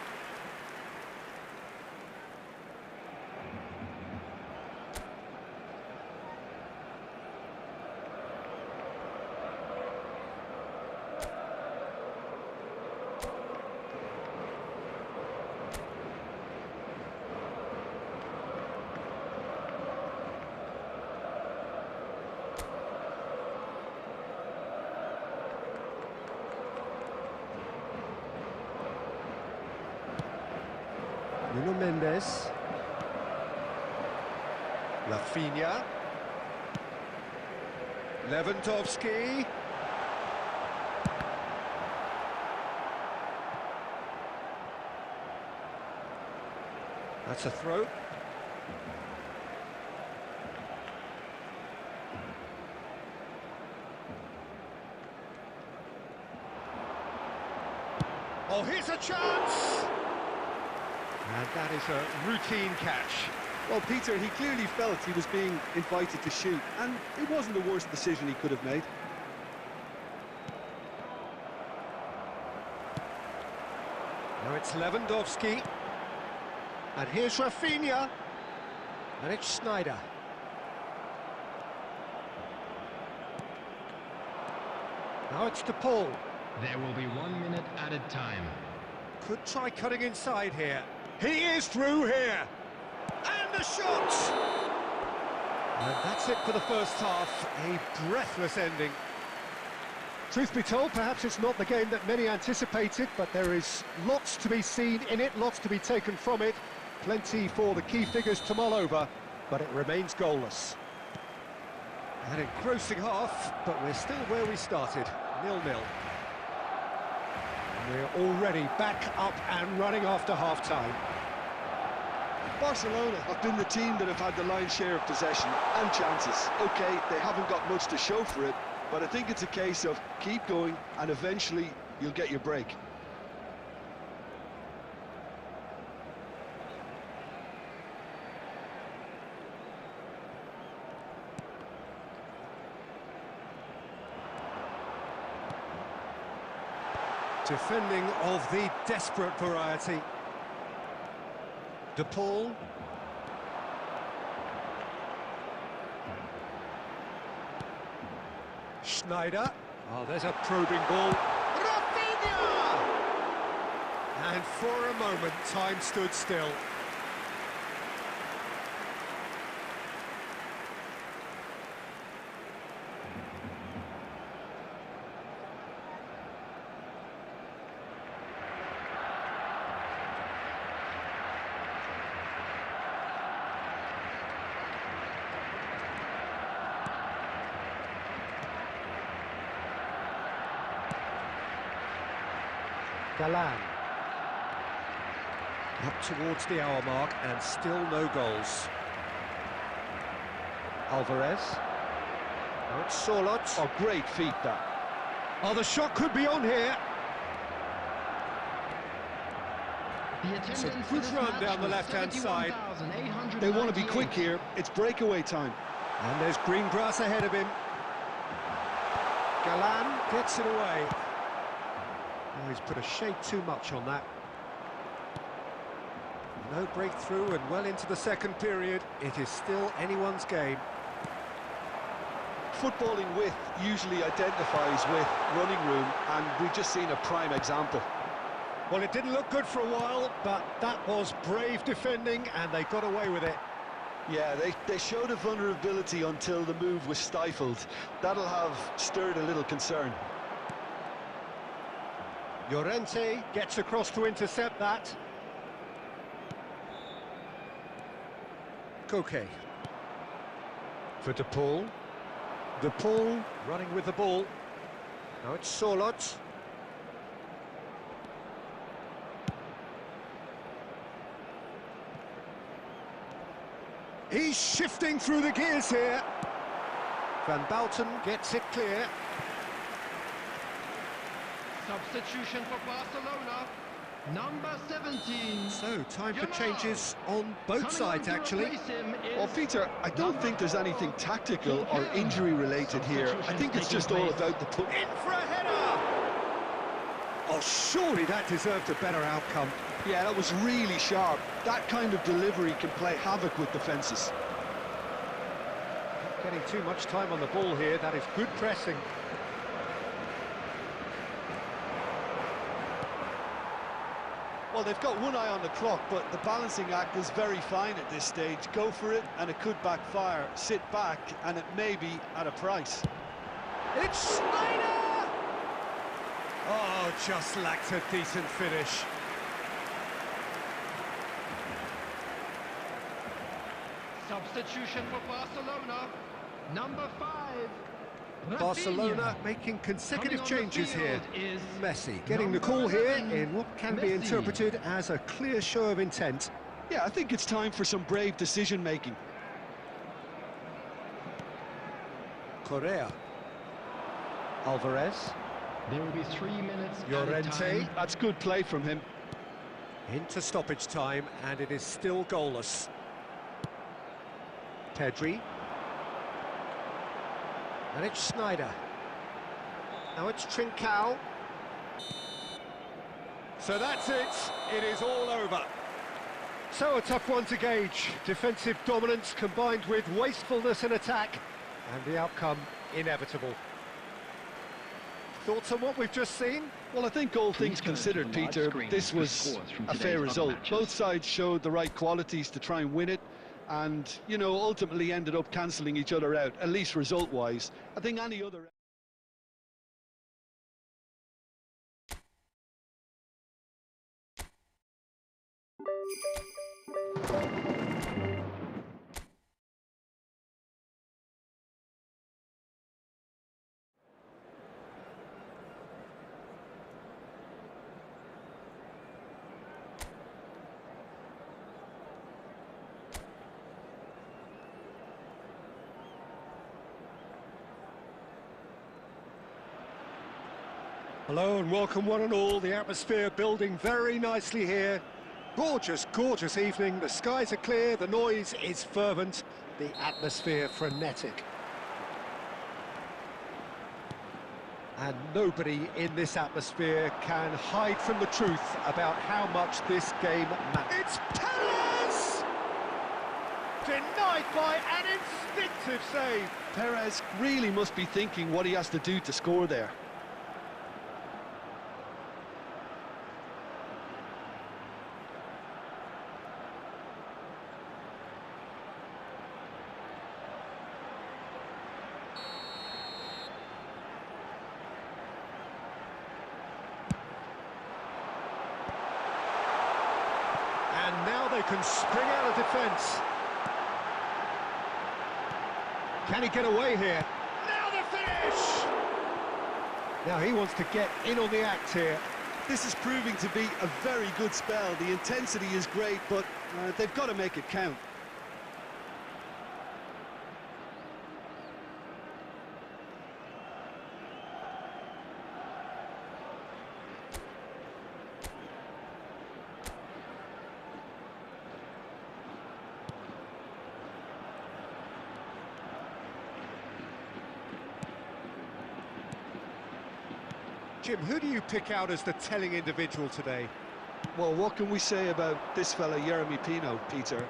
[SPEAKER 1] Nuno Mendes. Rafinha. Lewandowski. That's a throw. Oh, here's a chance! And that is a routine catch.
[SPEAKER 5] Well, Peter, he clearly felt he was being invited to shoot, and it wasn't the worst decision he could have made.
[SPEAKER 1] Now it's Lewandowski. And here's Rafinha. And it's Sneijder. Now it's DePaul.
[SPEAKER 3] There will be 1 minute added time.
[SPEAKER 1] Could try cutting inside here. He is through here. And the shot! And that's it for the first half. A breathless ending. Truth be told, perhaps it's not the game that many anticipated, but there is lots to be seen in it, lots to be taken from it. Plenty for the key figures to mull over, but it remains goalless. An engrossing half, but we're still where we started, 0-0. We're already back up and running after half-time.
[SPEAKER 5] Barcelona have been the team that have had the lion's share of possession and chances. OK, they haven't got much to show for it, but I think it's a case of keep going and eventually you'll get your break.
[SPEAKER 1] Defending of the desperate variety. DePaul. Sneijder. Oh, there's a probing ball. Rafinha! And for a moment, time stood still. Galan. Up towards the hour mark and still no goals. Alvarez. Now it's Sorlot.
[SPEAKER 5] Oh, great feat, that.
[SPEAKER 1] Oh, the shot could be on here. It's a good run down the left-hand side.
[SPEAKER 5] They want to be quick here. It's breakaway time.
[SPEAKER 1] And there's green grass ahead of him. Galan gets it away. Oh, he's put a shade too much on that. No breakthrough and well into the second period. It is still anyone's game.
[SPEAKER 5] Footballing width usually identifies with running room, and we've just seen a prime example.
[SPEAKER 1] Well, it didn't look good for a while, but that was brave defending, and they got away with it.
[SPEAKER 5] Yeah, they showed a vulnerability until the move was stifled. That'll have stirred a little concern.
[SPEAKER 1] Llorente gets across to intercept that. Koke. For De Paul. De Paul running with the ball. Now it's Sorlot. He's shifting through the gears here. Van Bouten gets it clear.
[SPEAKER 3] Substitution for Barcelona, number 17.
[SPEAKER 1] So, time for changes on both sides, actually.
[SPEAKER 5] Well, Peter, I don't think there's anything tactical or injury-related here. I think it's just all about the...
[SPEAKER 1] In for a header! Oh, surely that deserved a better outcome.
[SPEAKER 5] Yeah, that was really sharp. That kind of delivery can play havoc with defences.
[SPEAKER 1] Not getting too much time on the ball here. That is good pressing.
[SPEAKER 5] Well, they've got one eye on the clock, but the balancing act is very fine at this stage. Go for it, and it could backfire. Sit back, and it may be at a price.
[SPEAKER 1] It's Snyder! Oh, just lacked a decent finish.
[SPEAKER 3] Substitution for Barcelona, number 5.
[SPEAKER 1] Barcelona making consecutive changes here.
[SPEAKER 3] Is
[SPEAKER 1] Messi getting the call here in what can be interpreted as a clear show of intent.
[SPEAKER 5] Yeah, I think it's time for some brave decision-making.
[SPEAKER 1] Correa. Alvarez.
[SPEAKER 3] There will be 3 minutes.
[SPEAKER 1] Llorente.
[SPEAKER 5] That's good play from him.
[SPEAKER 1] Into stoppage time, and it is still goalless. Pedri. And it's Snyder. Now it's Trincao. So that's it. It is all over. So a tough one to gauge. Defensive dominance combined with wastefulness in attack. And the outcome inevitable. Thoughts on what we've just seen?
[SPEAKER 5] Well, I think all things considered, Peter, this was a fair result. Both sides showed the right qualities to try and win it. And, you know, ultimately ended up cancelling each other out, at least result-wise. I think any other...
[SPEAKER 1] Hello and welcome one and all. The atmosphere building very nicely here. Gorgeous, gorgeous evening. The skies are clear, the noise is fervent, the atmosphere frenetic. And nobody in this atmosphere can hide from the truth about how much this game matters. It's Perez! Denied by an instinctive save.
[SPEAKER 5] Perez really must be thinking what he has to do to score there.
[SPEAKER 1] And now they can spring out of defence. Can he get away here? Now the finish! Now he wants to get in on the act here.
[SPEAKER 5] This is proving to be a very good spell. The intensity is great, but they've got to make it count.
[SPEAKER 1] Jim, who do you pick out as the telling individual today?
[SPEAKER 5] Well, what can we say about this fella, Jeremy Pino, Peter?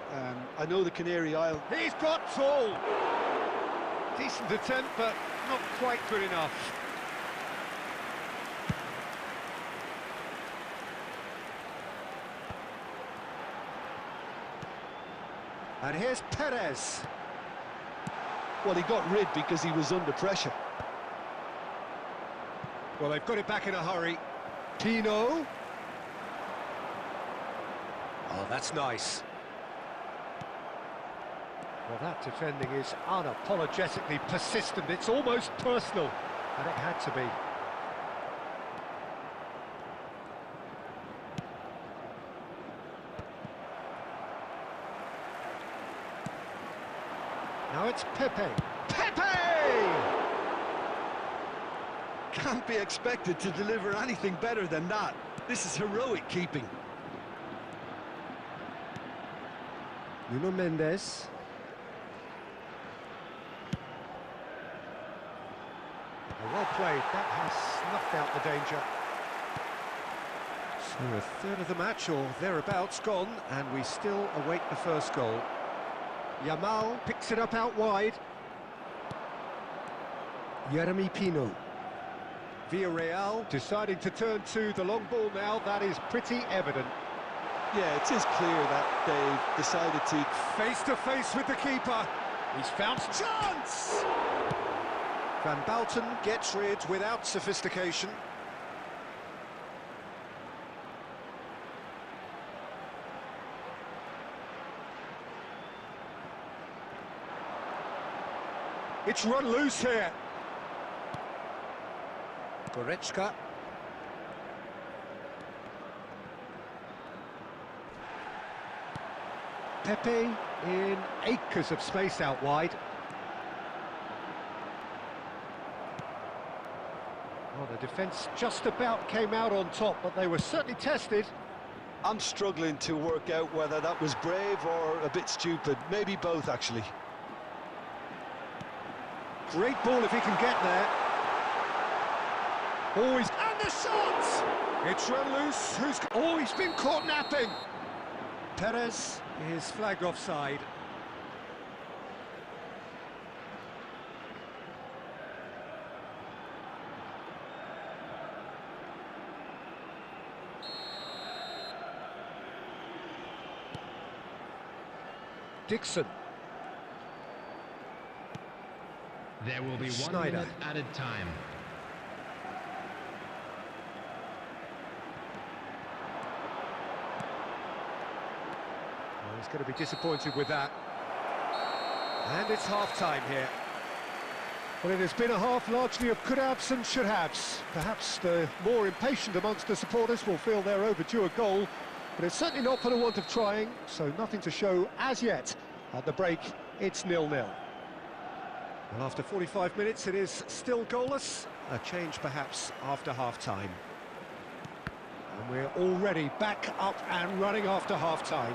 [SPEAKER 5] I know the Canary Isle.
[SPEAKER 1] He's got tall! Decent attempt, but not quite good enough. And here's Perez.
[SPEAKER 5] Well, he got rid because he was under pressure.
[SPEAKER 1] Well, they've got it back in a hurry. Pino. Oh, that's nice. Well, that defending is unapologetically persistent. It's almost personal, and it had to be. Now it's Pepe. Pepe!
[SPEAKER 5] Can't be expected to deliver anything better than that. This is heroic keeping.
[SPEAKER 1] Nuno Mendes. Well played. That has snuffed out the danger. So a third of the match, or thereabouts, gone, and we still await the first goal. Yamal picks it up out wide. Jeremy Pino. Villarreal deciding to turn to the long ball now. That is pretty evident.
[SPEAKER 5] Yeah, it is clear that they've decided to...
[SPEAKER 1] Face to face with the keeper. He's found chance! Van Bouten gets rid without sophistication. It's run loose here. Goretzka. Pepe in acres of space out wide. Well, the defence just about came out on top, but they were certainly tested.
[SPEAKER 5] I'm struggling to work out whether that was brave or a bit stupid. Maybe both, actually.
[SPEAKER 1] Great ball if he can get there. Oh, he's... And the shot! It's run loose. Oh, he's been caught napping. Perez is flagged offside. Dixon.
[SPEAKER 3] There will be 1
[SPEAKER 1] Schneider.
[SPEAKER 3] minute added time.
[SPEAKER 1] Well, he's going to be disappointed with that. And it's half-time here. Well, it has been a half largely of could-haves and should-haves. Perhaps the more impatient amongst the supporters will feel they're overdue a goal, but it's certainly not for the want of trying, so nothing to show as yet. At the break, it's 0-0. Well, after 45 minutes, it is still goalless. A change, perhaps, after half-time. And we're already back up and running after half-time.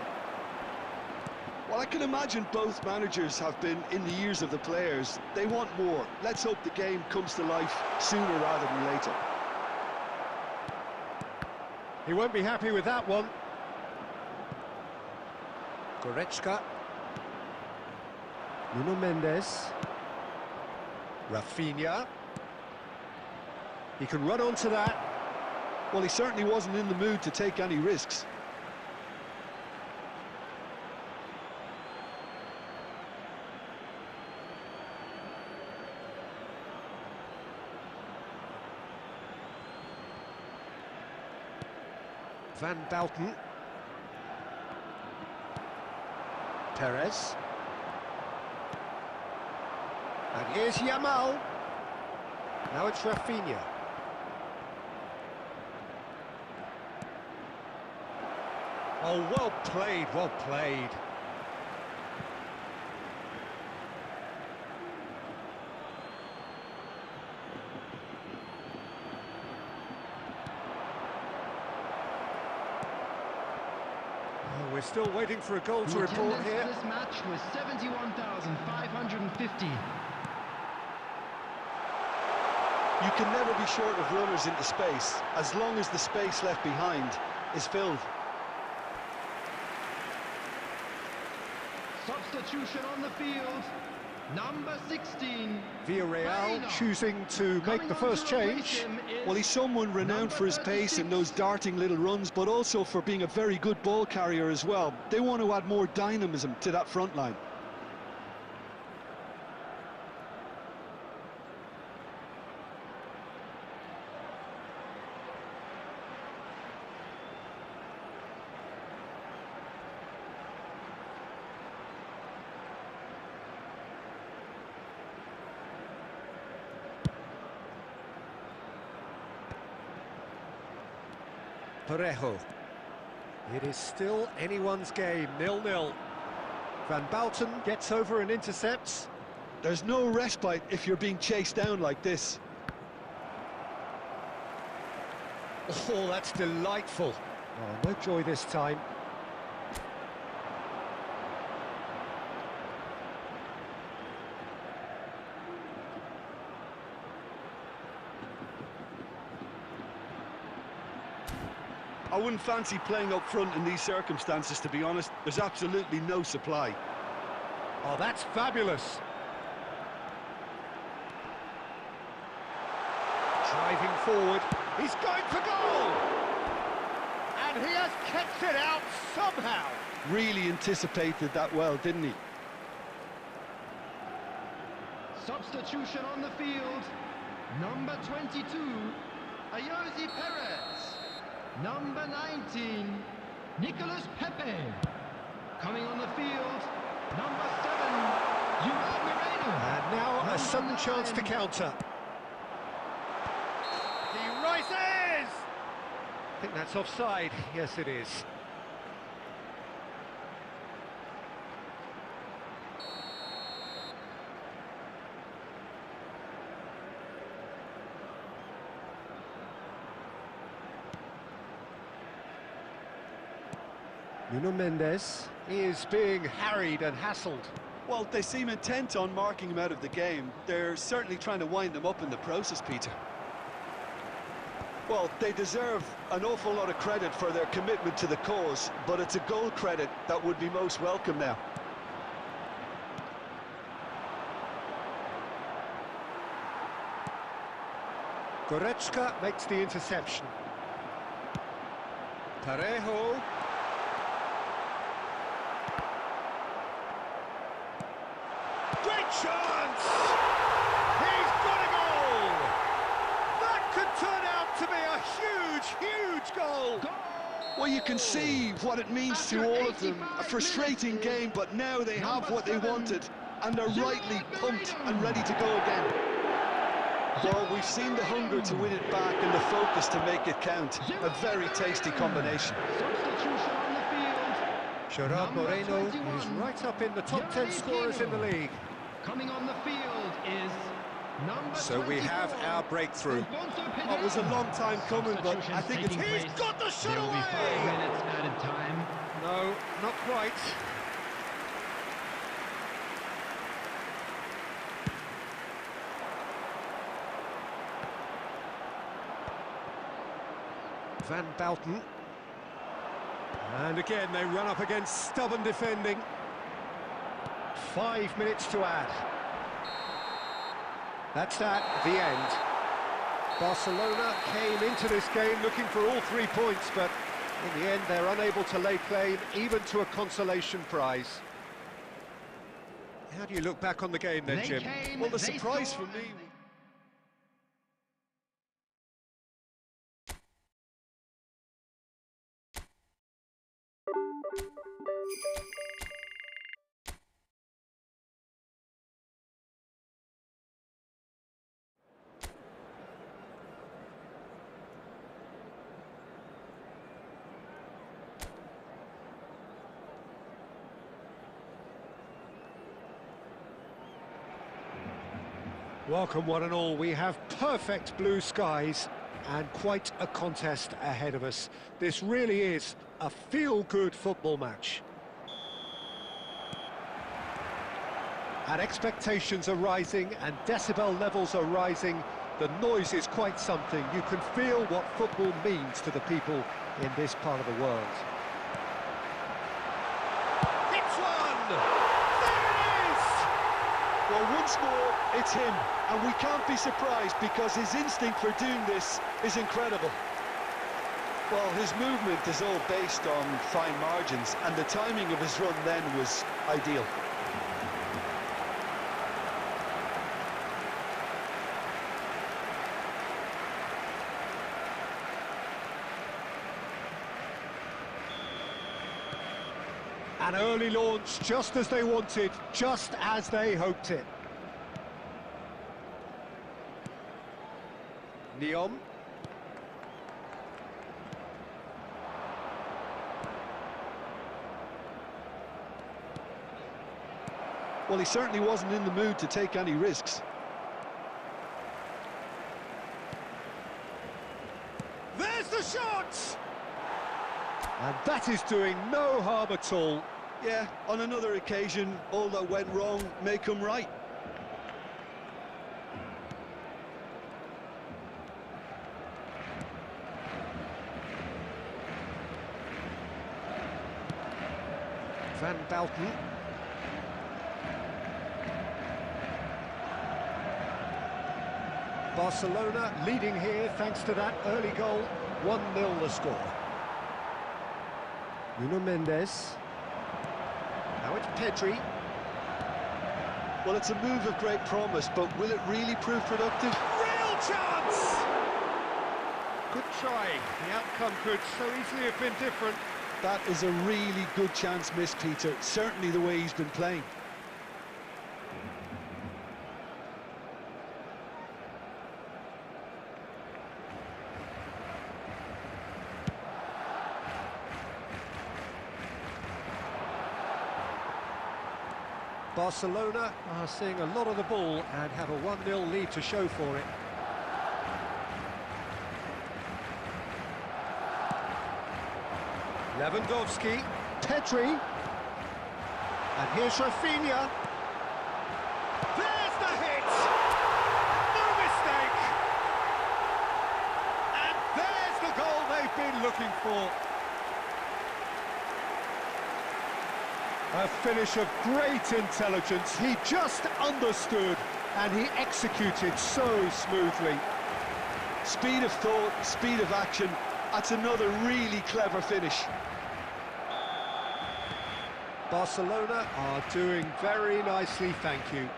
[SPEAKER 5] Well, I can imagine both managers have been in the ears of the players. They want more. Let's hope the game comes to life sooner rather than later.
[SPEAKER 1] He won't be happy with that one. Goretzka. Nuno Mendes. Rafinha. He can run onto that.
[SPEAKER 5] Well, he certainly wasn't in the mood to take any risks.
[SPEAKER 1] Van Bouten. Perez. And here's Yamal. Now it's Rafinha. Oh, well played, well played. Oh, we're still waiting for a goal to report here.
[SPEAKER 3] This match was 71,550.
[SPEAKER 5] You can never be short of runners into space, as long as the space left behind is filled.
[SPEAKER 3] Substitution on the field, number 16.
[SPEAKER 1] Villarreal choosing to make the first change.
[SPEAKER 5] Well, he's someone renowned for his pace and those darting little runs, but also for being a very good ball carrier as well. They want to add more dynamism to that front line.
[SPEAKER 1] Parejo. It is still anyone's game, 0-0. Van Bouten gets over and intercepts.
[SPEAKER 5] There's no respite if you're being chased down like this.
[SPEAKER 1] Oh, that's delightful. Oh, no joy this time.
[SPEAKER 5] I wouldn't fancy playing up front in these circumstances, to be honest. There's absolutely no supply.
[SPEAKER 1] Oh, that's fabulous. Driving forward, he's going for goal! And he has kept it out somehow.
[SPEAKER 5] Really anticipated that well, didn't he?
[SPEAKER 3] Substitution on the field, number 22, Ayoze Perez. Number 19, Nicolas Pepe. Coming on the field, number 7, Joao Moreno.
[SPEAKER 1] And now
[SPEAKER 3] number
[SPEAKER 1] a sudden
[SPEAKER 3] 9.
[SPEAKER 1] chance to counter. He rises! I think that's offside. Yes, it is. Nuno Mendes is being harried and hassled.
[SPEAKER 5] Well, they seem intent on marking him out of the game. They're certainly trying to wind them up in the process, Peter. Well, they deserve an awful lot of credit for their commitment to the cause, but it's a goal credit that would be most welcome now.
[SPEAKER 1] Goretzka makes the interception. Parejo. Great chance! He's got a goal! That could turn out to be a huge, huge goal!
[SPEAKER 5] Well, you can see what it means to all of them. A frustrating game, but now they have what they wanted, and they're rightly pumped and ready to go again. Well, we've seen the hunger to win it back and the focus to make it count. A very tasty combination.
[SPEAKER 3] Substitution on the field.
[SPEAKER 1] Gerard
[SPEAKER 3] Number
[SPEAKER 1] Moreno
[SPEAKER 3] 21.
[SPEAKER 1] is right up in the top 10 scorers in the league.
[SPEAKER 3] Coming on the field is number
[SPEAKER 1] So we have
[SPEAKER 3] 24,
[SPEAKER 1] our breakthrough.
[SPEAKER 3] Alfonso
[SPEAKER 5] Oh, it was a long time coming, but I think it's...
[SPEAKER 3] Substitutions
[SPEAKER 1] He's got the shot
[SPEAKER 3] There will be 5
[SPEAKER 1] away!
[SPEAKER 3] minutes added time.
[SPEAKER 1] No, not quite. Van Bouten. And again, they run up against stubborn defending. 5 minutes to add. That's that, the end. Barcelona came into this game looking for all 3 points, but in the end, they're unable to lay claim even to a consolation prize. How do you look back on the game then, Jim?
[SPEAKER 5] Well, the surprise for me...
[SPEAKER 1] Welcome one and all. We have perfect blue skies and quite a contest ahead of us. This really is a feel-good football match. And expectations are rising and decibel levels are rising. The noise is quite something. You can feel what football means to the people in this part of the world. It's one! There it is!
[SPEAKER 2] Well, once more, it's him, and we can't be surprised because his instinct for doing this is incredible. Well, his movement is all based on fine margins, and the timing of his run then was ideal.
[SPEAKER 1] An early launch, just as they wanted, just as they hoped it. Neom.
[SPEAKER 5] Well, he certainly wasn't in the mood to take any risks.
[SPEAKER 1] There's the shot! And that is doing no harm at all.
[SPEAKER 5] Yeah, on another occasion, all that went wrong may come right.
[SPEAKER 1] Van Balten. Barcelona leading here thanks to that early goal. 1-0 the score. Nuno Mendes. Now it's Pedri.
[SPEAKER 2] Well, it's a move of great promise, but will it really prove productive?
[SPEAKER 1] Real chance! Good try. The outcome could so easily have been different.
[SPEAKER 5] That is a really good chance missed, Peter. Certainly the way he's been playing.
[SPEAKER 1] Barcelona are seeing a lot of the ball and have a 1-0 lead to show for it. Lewandowski, Pedri, and here's Rafinha. There's the hit! No mistake! And there's the goal they've been looking for. A finish of great intelligence. He just understood and he executed so smoothly.
[SPEAKER 5] Speed of thought, speed of action. That's another really clever finish.
[SPEAKER 1] Barcelona are doing very nicely, thank you.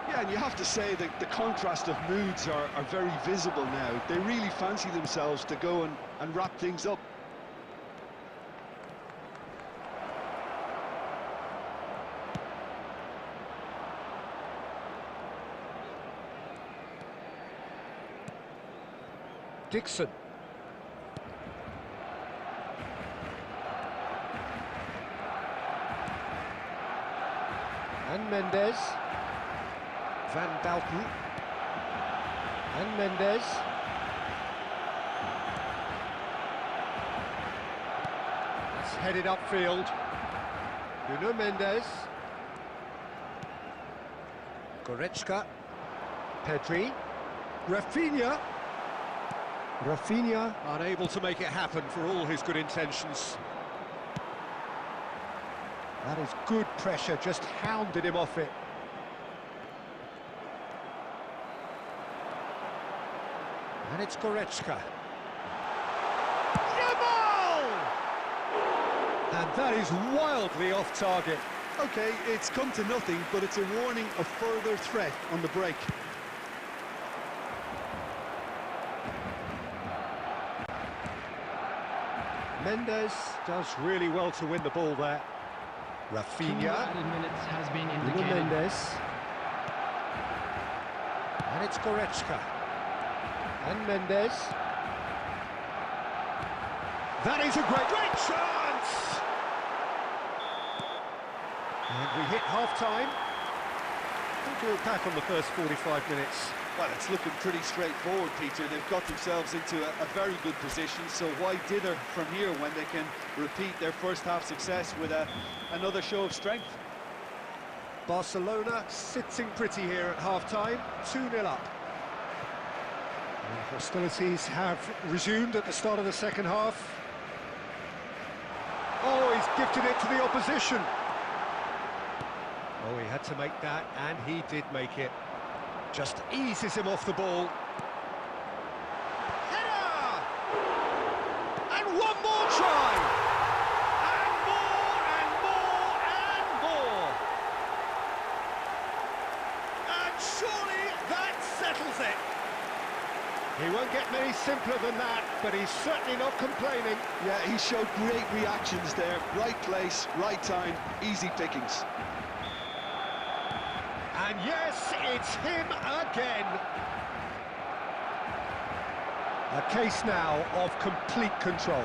[SPEAKER 5] Yeah, and you have to say that the contrast of moods are very visible now. They really fancy themselves to go and wrap things up.
[SPEAKER 1] Dixon. And Mendes. Van Balten. And Mendes. It's headed upfield. Nuno Mendes. Goretzka. Pedri. Rafinha. Rafinha unable to make it happen for all his good intentions. That is good pressure, just hounded him off it. And it's Goretzka. Jamal! And that is wildly off target.
[SPEAKER 5] Okay, it's come to nothing, but it's a warning of further threat on the break.
[SPEAKER 1] Mendes does really well to win the ball there. Rafinha.
[SPEAKER 3] Added minutes has been
[SPEAKER 1] Nuno
[SPEAKER 3] indicated.
[SPEAKER 1] Mendes. And it's Goretzka. And Mendes. That is a great chance! And we hit half-time. What do you look back on the first 45 minutes?
[SPEAKER 5] Well, it's looking pretty straightforward, Peter. They've got themselves into a very good position, so why dither from here when they can repeat their first half success with another show of strength?
[SPEAKER 1] Barcelona sitting pretty here at half-time, 2-0 up. And hostilities have resumed at the start of the second half. Oh, he's gifted it to the opposition. Oh, he had to make that, and he did make it. Just eases him off the ball. Header! And one more try! And more, and more, and more! And surely that settles it. He won't get many simpler than that, but he's certainly not complaining.
[SPEAKER 5] Yeah, he showed great reactions there. Right place, right time, easy pickings.
[SPEAKER 1] And yes, it's him again. A case now of complete control.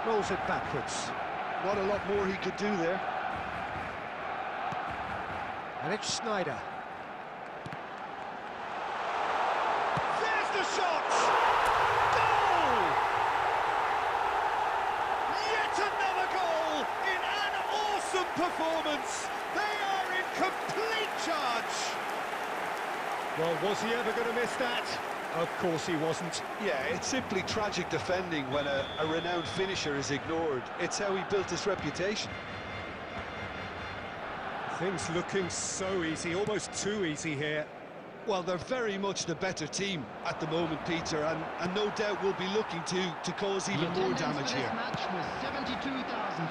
[SPEAKER 1] Rolls it backwards.
[SPEAKER 5] Not a lot more he could do there.
[SPEAKER 1] And it's Sneijder. There's the shot! Goal! Yet another goal in an awesome performance. They are in complete charge. Well, was he ever going to miss that? Of course he wasn't.
[SPEAKER 5] Yeah, it's simply tragic defending when a renowned finisher is ignored. It's how he built his reputation.
[SPEAKER 1] Things looking so easy, almost too easy here.
[SPEAKER 5] Well, they're very much the better team at the moment, Peter, and no doubt will be looking to cause even more damage here.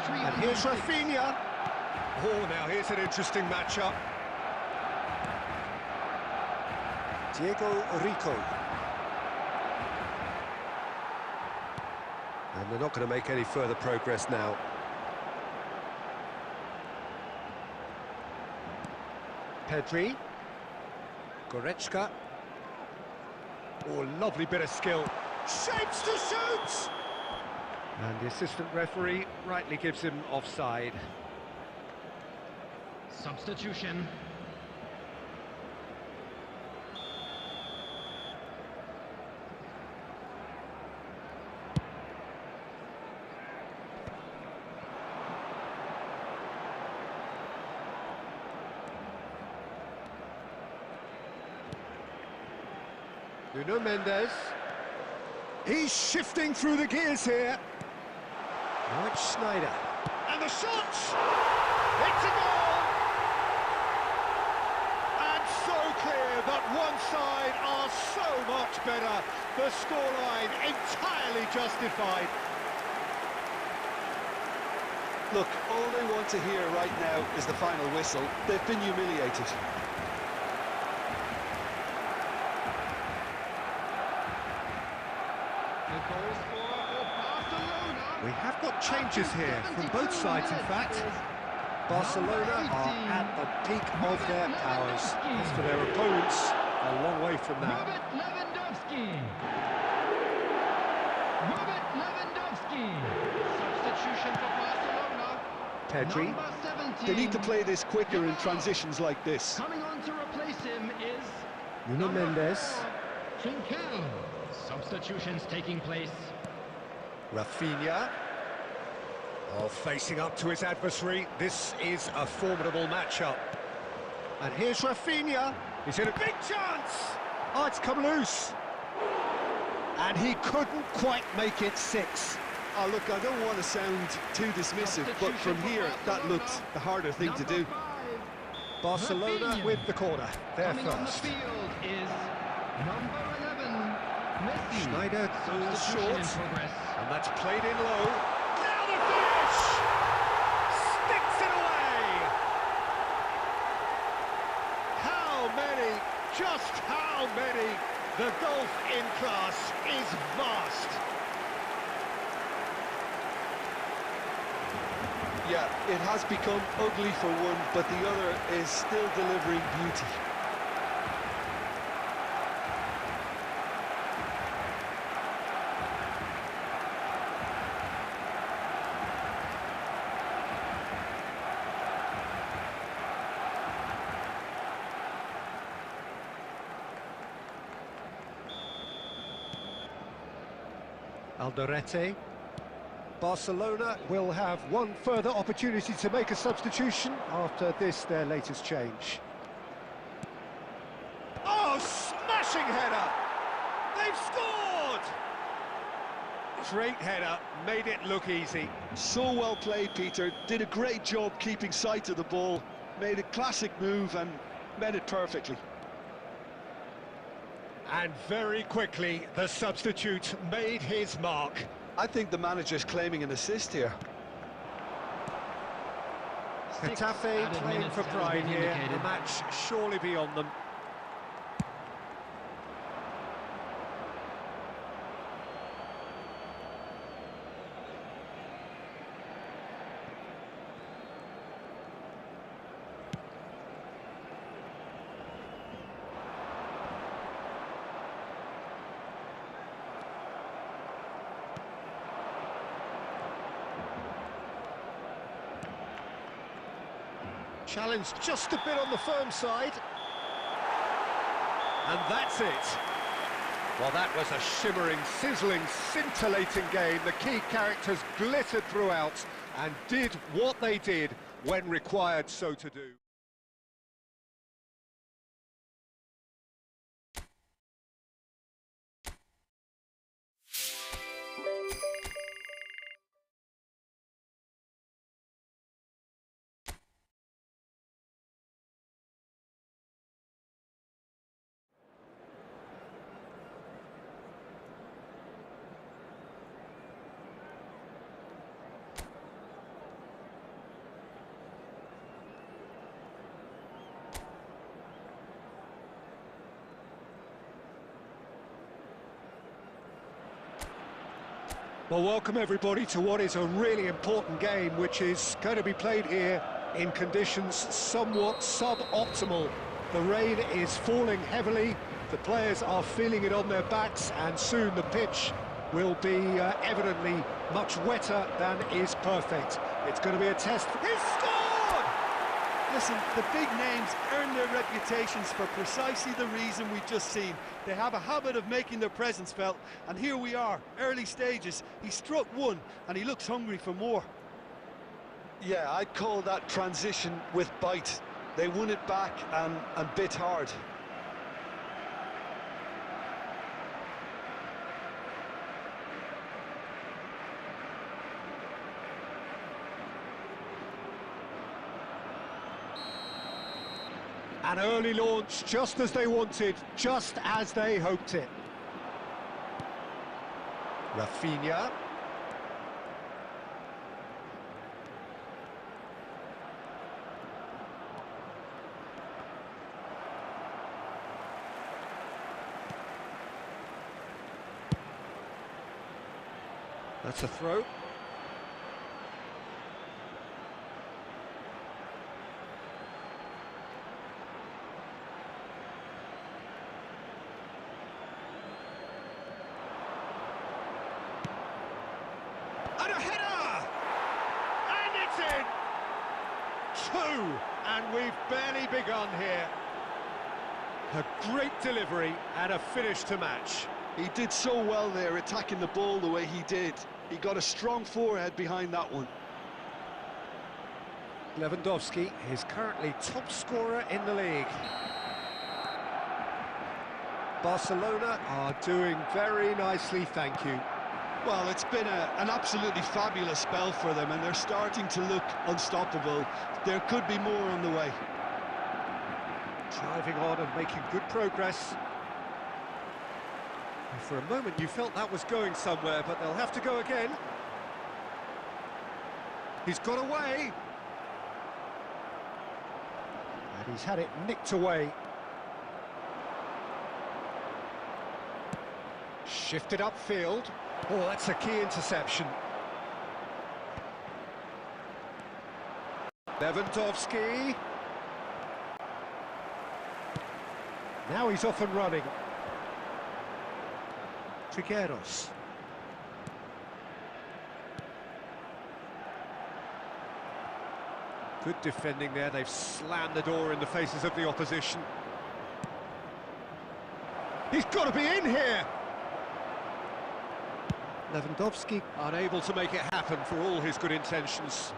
[SPEAKER 1] And here's Rafinha. Oh, now here's an interesting matchup. Diego Rico. And they're not going to make any further progress now. Pedri. Goretzka. Oh, lovely bit of skill. Shapes to shoot! And the assistant referee rightly gives him offside.
[SPEAKER 3] Substitution.
[SPEAKER 1] Nuno Mendes. He's shifting through the gears here. Now it's Sneijder. And the shot! It's a goal! And so clear that one side are so much better. The scoreline entirely justified.
[SPEAKER 5] Look, all they want to hear right now is the final whistle. They've been humiliated.
[SPEAKER 1] We have got changes here from both sides, in fact. Barcelona are at the peak of their powers. As for their opponents, a long way from that.
[SPEAKER 3] Robert Lewandowski. Substitution for Barcelona.
[SPEAKER 1] Pedri.
[SPEAKER 3] Number 17.
[SPEAKER 5] They need to play this quicker in transitions like this.
[SPEAKER 3] Coming on to replace him is
[SPEAKER 1] Nuno Mendes.
[SPEAKER 3] Trinkel. Substitutions taking place.
[SPEAKER 1] Rafinha. Oh, facing up to his adversary. This is a formidable matchup. And here's Rafinha. He's in a big chance. Oh, it's come loose. And he couldn't quite make it 6.
[SPEAKER 5] Oh, look, I don't want to sound too dismissive, but from here, that looked the harder thing to do.
[SPEAKER 1] Barcelona
[SPEAKER 3] Rafinha.
[SPEAKER 1] with the corner. They're
[SPEAKER 3] Coming on the
[SPEAKER 1] first.
[SPEAKER 3] field is number 11, Messi.
[SPEAKER 1] Sneijder falls
[SPEAKER 3] Substitution in
[SPEAKER 1] short.
[SPEAKER 3] progress.
[SPEAKER 1] And that's played in low. Now the finish! Sticks it away! How many, just how many? The gulf in class is vast.
[SPEAKER 5] Yeah, it has become ugly for one, but the other is still delivering beauty.
[SPEAKER 1] Alderete. Barcelona will have one further opportunity to make a substitution after this, their latest change. Oh, smashing header! They've scored! Great header, made it look easy.
[SPEAKER 5] So well played, Peter. Did a great job keeping sight of the ball. Made a classic move and met it perfectly.
[SPEAKER 1] And very quickly, the substitute made his mark.
[SPEAKER 2] I think the manager's claiming an assist here.
[SPEAKER 1] Getafe playing for pride here. The match surely beyond them. Challenge just a bit on the firm side. And that's it. Well, that was a shimmering, sizzling, scintillating game. The key characters glittered throughout and did what they did when required so to do. Well, welcome everybody to what is a really important game, which is going to be played here in conditions somewhat suboptimal. The rain is falling heavily, the players are feeling it on their backs, and soon the pitch will be evidently much wetter than is perfect. It's going to be a test. He's scored!
[SPEAKER 5] Listen, the big names earn their reputations for precisely the reason we've just seen. They have a habit of making their presence felt, and here we are, early stages. He struck one, and he looks hungry for more.
[SPEAKER 2] Yeah, I'd call that transition with bite. They won it back and bit hard.
[SPEAKER 1] An early launch, just as they wanted, just as they hoped it. Rafinha. That's a throw. And a header! And it's in! Two! And we've barely begun here. A great delivery and a finish to match.
[SPEAKER 5] He did so well there, attacking the ball the way he did. He got a strong forehead behind that one.
[SPEAKER 1] Lewandowski is currently top scorer in the league. Barcelona are doing very nicely, thank you.
[SPEAKER 5] Well, it's been an absolutely fabulous spell for them, and they're starting to look unstoppable. There could be more on the way.
[SPEAKER 1] Driving on and making good progress. And for a moment you felt that was going somewhere, but they'll have to go again. He's got away. And he's had it nicked away. Shifted upfield. Oh, that's a key interception. Lewandowski. Now he's off and running. Trigueros. Good defending there. They've slammed the door in the faces of the opposition. He's got to be in here. Lewandowski unable to make it happen for all his good intentions.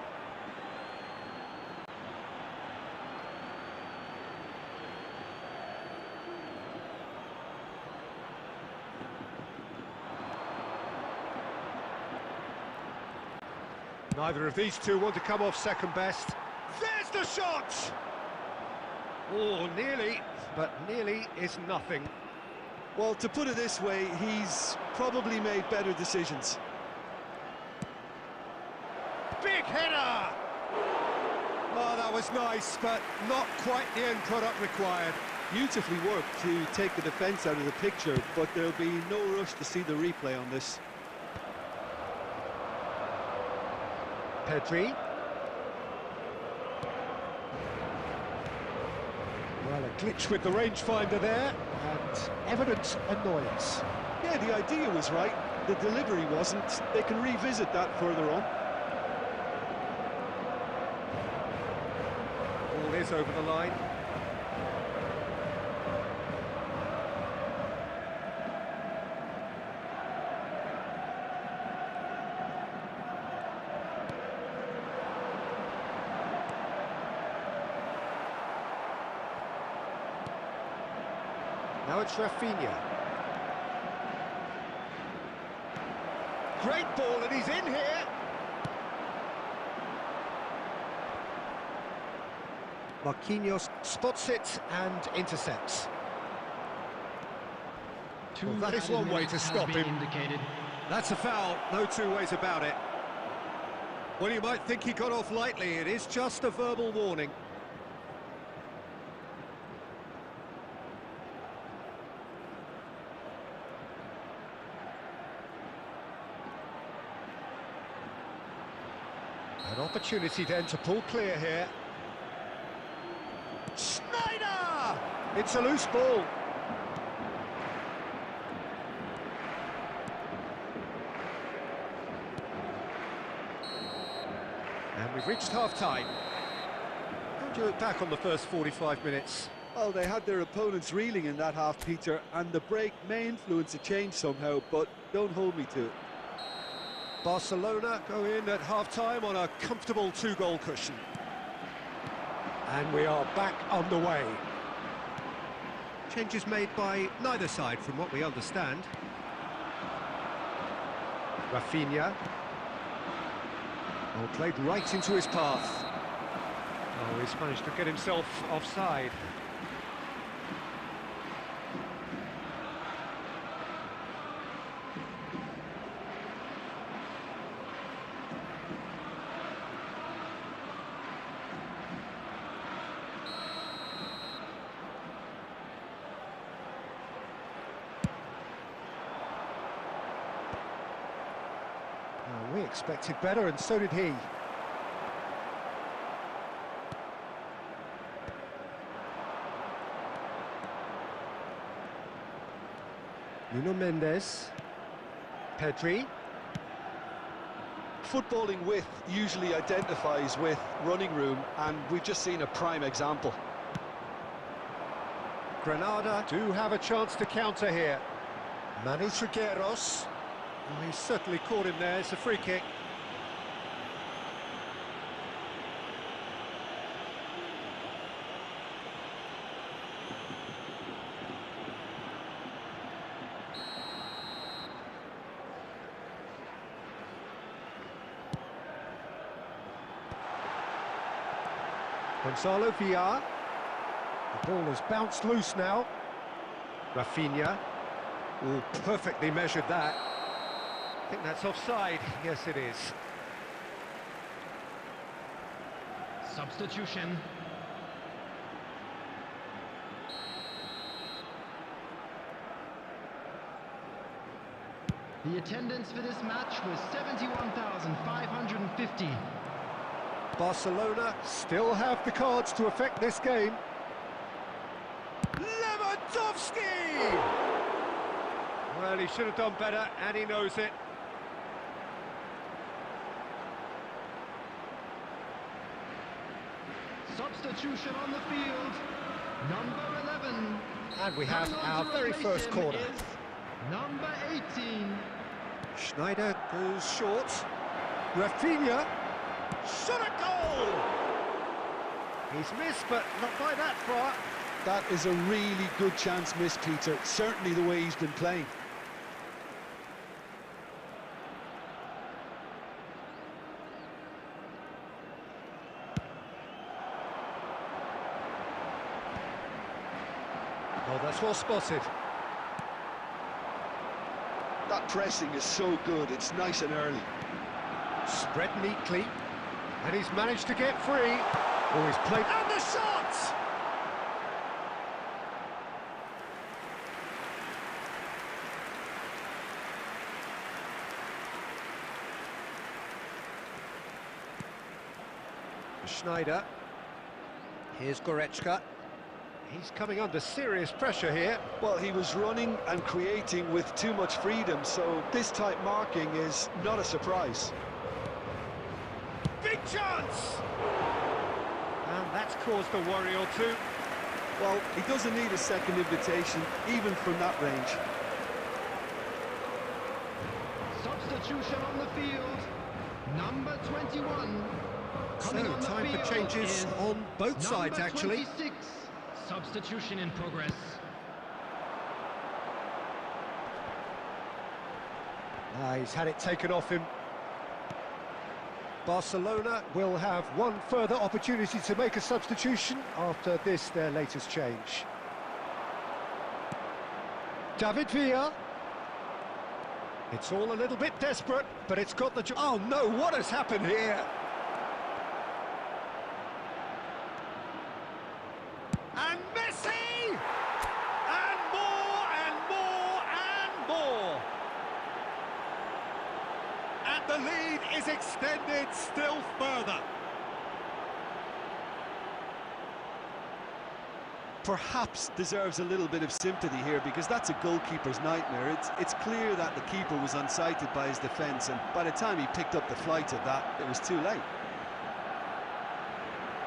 [SPEAKER 1] Neither of these two want to come off second best. There's the shot! Oh, nearly, but nearly is nothing.
[SPEAKER 5] Well, to put it this way, he's probably made better decisions.
[SPEAKER 1] Big header! Oh, that was nice, but not quite the end product required.
[SPEAKER 5] Beautifully worked to take the defence out of the picture, but there'll be no rush to see the replay on this.
[SPEAKER 1] Pedri. Well, a glitch with the rangefinder there, and evident annoyance.
[SPEAKER 5] Yeah, the idea was right, the delivery wasn't. They can revisit that further on.
[SPEAKER 1] Ball is over the line. Now it's Rafinha. Great ball, and he's in here. Marquinhos spots it and intercepts. Well, that is one way to stop him.
[SPEAKER 3] Indicated.
[SPEAKER 1] That's a foul, no two ways about it. Well, you might think he got off lightly. It is just a verbal warning. An opportunity then to pull clear here. Schneider! It's a loose ball. And we've reached half-time. How do you look back on the first 45 minutes?
[SPEAKER 5] Well, they had their opponents reeling in that half, Peter, and the break may influence a change somehow, but don't hold me to it.
[SPEAKER 1] Barcelona go in at half-time on a comfortable two-goal cushion. And we are back on the way. Changes made by neither side, from what we understand. Rafinha. Oh, played right into his path. Oh, he's managed to get himself offside. We expected better, and so did he. Nuno Mendes. Pedri.
[SPEAKER 2] Footballing width usually identifies with running room, and we've just seen a prime example.
[SPEAKER 1] Granada do have a chance to counter here. Manny Trigueros. Oh, he's certainly caught him there. It's a free kick. Gonzalo Villar. The ball has bounced loose now. Rafinha. Oh, perfectly measured that. I think that's offside. Yes, it is.
[SPEAKER 3] Substitution. The attendance for this match was 71,550.
[SPEAKER 1] Barcelona still have the cards to affect this game. Lewandowski! Well, he should have done better, and he knows it.
[SPEAKER 3] Substitution on the field. Number 11.
[SPEAKER 1] And we have our very first corner.
[SPEAKER 3] Number 18.
[SPEAKER 1] Schneider goes short. Rafinha, shot a goal! He's missed, but not by that far.
[SPEAKER 5] That is a really good chance missed, Peter. Certainly the way he's been playing.
[SPEAKER 1] Oh, that's well spotted.
[SPEAKER 5] That pressing is so good, it's nice and early.
[SPEAKER 1] Spread neatly, and he's managed to get free. Oh, he's played... And the shot! Schneider. Here's Goretzka. He's coming under serious pressure here.
[SPEAKER 2] Well, he was running and creating with too much freedom, so this type marking is not a surprise.
[SPEAKER 1] Big chance! And that's caused a worry or two.
[SPEAKER 5] Well, he doesn't need a second invitation, even from that range.
[SPEAKER 3] Substitution on the field. Number 21.
[SPEAKER 1] So,
[SPEAKER 3] Coming on the
[SPEAKER 1] time for
[SPEAKER 3] field
[SPEAKER 1] changes
[SPEAKER 3] is
[SPEAKER 1] on both sides,
[SPEAKER 3] number
[SPEAKER 1] actually.
[SPEAKER 3] 26. Substitution in progress.
[SPEAKER 1] He's had it taken off him. Barcelona will have one further opportunity to make a substitution after this, their latest change. David Villa. It's all a little bit desperate, but it's got the... Oh no, what has happened here? And Messi! And more, and more, and more! And the lead is extended still further.
[SPEAKER 5] Perhaps deserves a little bit of sympathy here, because that's a goalkeeper's nightmare. It's clear that the keeper was unsighted by his defence, and by the time he picked up the flight of that, it was too late.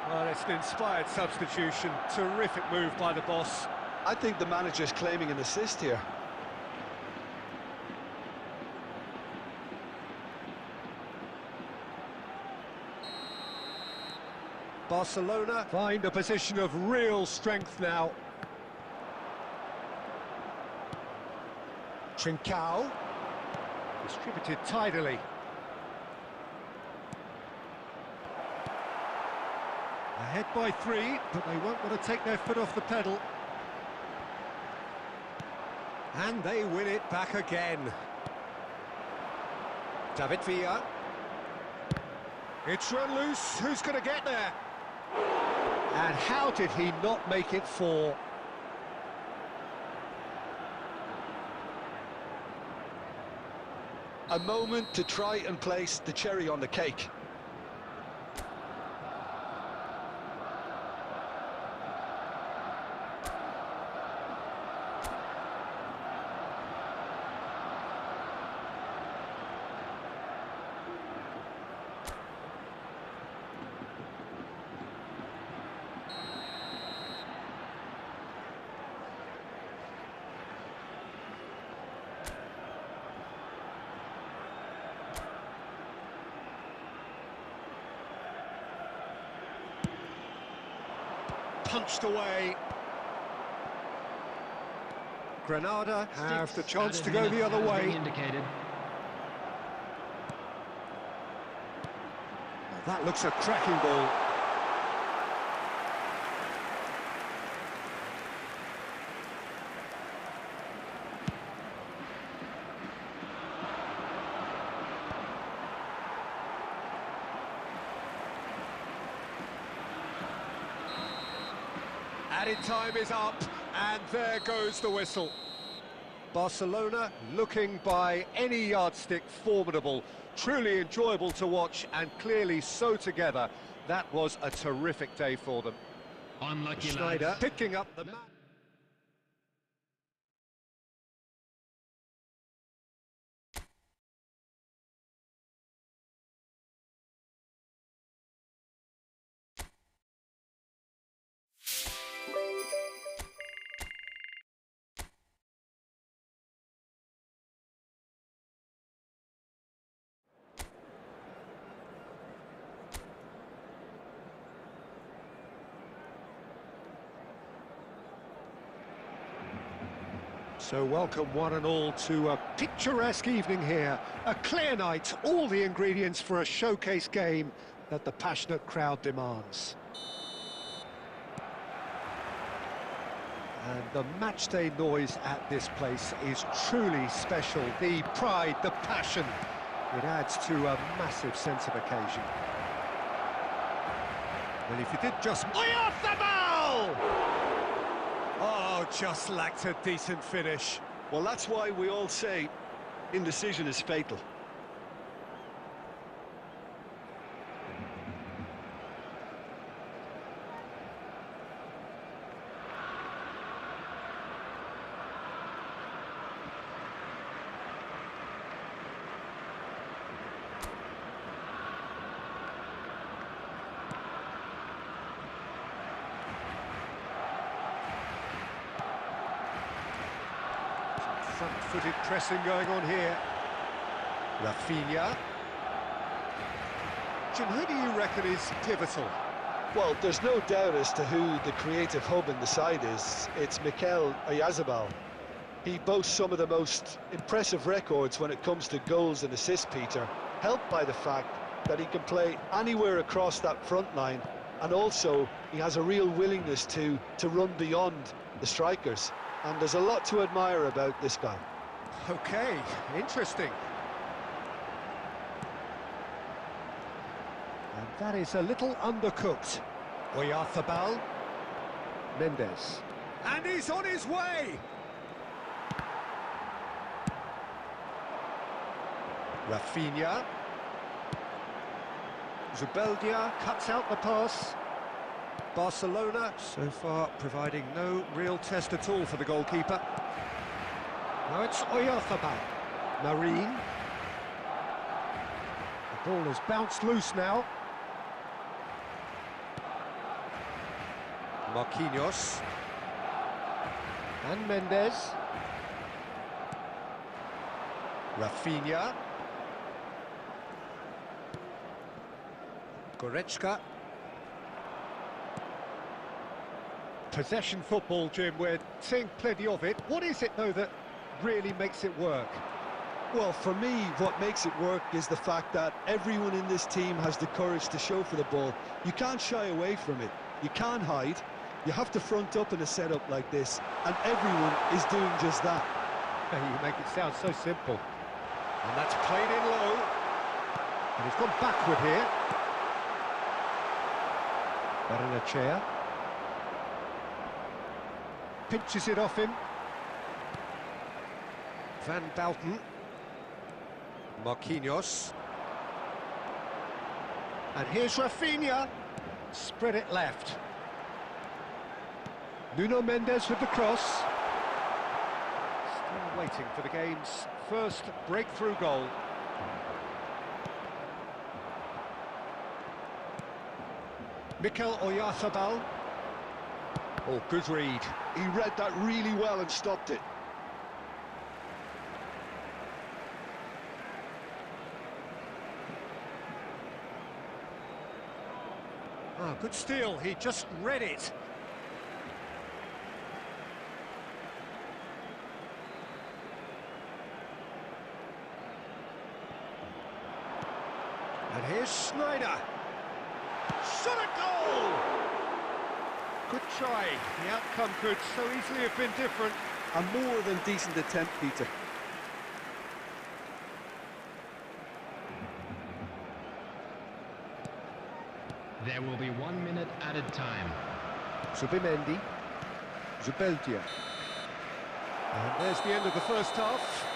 [SPEAKER 1] Well, it's an inspired substitution. Terrific move by the boss.
[SPEAKER 2] I think the manager's claiming an assist here.
[SPEAKER 1] Barcelona find a position of real strength now. Trincao. Distributed tidily. Ahead by 3, but they won't want to take their foot off the pedal. And they win it back again. David Villa. It's run loose. Who's going to get there? And how did he not make it 4?
[SPEAKER 2] A moment to try and place the cherry on the cake.
[SPEAKER 1] Punched away. Granada have the chance to go the other way.
[SPEAKER 3] Indicated.
[SPEAKER 1] That looks a cracking ball. Added time is up, and there goes the whistle. Barcelona looking by any yardstick formidable, truly enjoyable to watch, and clearly so together. That was a terrific day for them.
[SPEAKER 3] Unlucky
[SPEAKER 1] Schneider
[SPEAKER 3] lads.
[SPEAKER 1] picking up the match. So welcome one and all to a picturesque evening here. A clear night, all the ingredients for a showcase game that the passionate crowd demands. And the matchday noise at this place is truly special. The pride, the passion, it adds to a massive sense of occasion. Well, if you did just... off the ball! Oh, just lacked a decent finish.
[SPEAKER 5] Well, that's why we all say indecision is fatal.
[SPEAKER 1] Front-footed pressing going on here. Rafinha. Jim, who do you reckon is pivotal?
[SPEAKER 2] Well, there's no doubt as to who the creative hub in the side is. It's Mikel Oyarzabal. He boasts some of the most impressive records when it comes to goals and assists, Peter, helped by the fact that he can play anywhere across that front line, and also he has a real willingness to run beyond the strikers. And there's a lot to admire about this guy.
[SPEAKER 1] Okay, interesting. And that is a little undercooked. Oyarzabal. Mendes. And he's on his way! Rafinha. Zubeldia cuts out the pass. Barcelona, so far, providing no real test at all for the goalkeeper. Now it's Oyarzabal. Marine. The ball has bounced loose now. Marquinhos. And Mendes. Rafinha. Goretzka. Possession football, Jim, we're seeing plenty of it. What is it, though, that really makes it work?
[SPEAKER 5] Well, for me, what makes it work is the fact that everyone in this team has the courage to show for the ball. You can't shy away from it. You can't hide. You have to front up in a setup like this, and everyone is doing just that.
[SPEAKER 1] You make it sound so simple. And that's played in low. And he's gone backward here. Barrenechea. Pinches it off him. Van Bouten. Marquinhos. And here's Rafinha. Spread it left. Nuno Mendes with the cross. Still waiting for the game's first breakthrough goal. Mikel Oyarzabal. Oh, good read.
[SPEAKER 5] He read that really well and stopped it.
[SPEAKER 1] Ah, good steal. He just read it. And here's Schneider. Shot a goal! Good try. The outcome could so easily have been different.
[SPEAKER 5] A more than decent attempt, Peter.
[SPEAKER 3] There will be 1 minute added time.
[SPEAKER 1] Zubimendi. Zubeldia. And there's the end of the first half.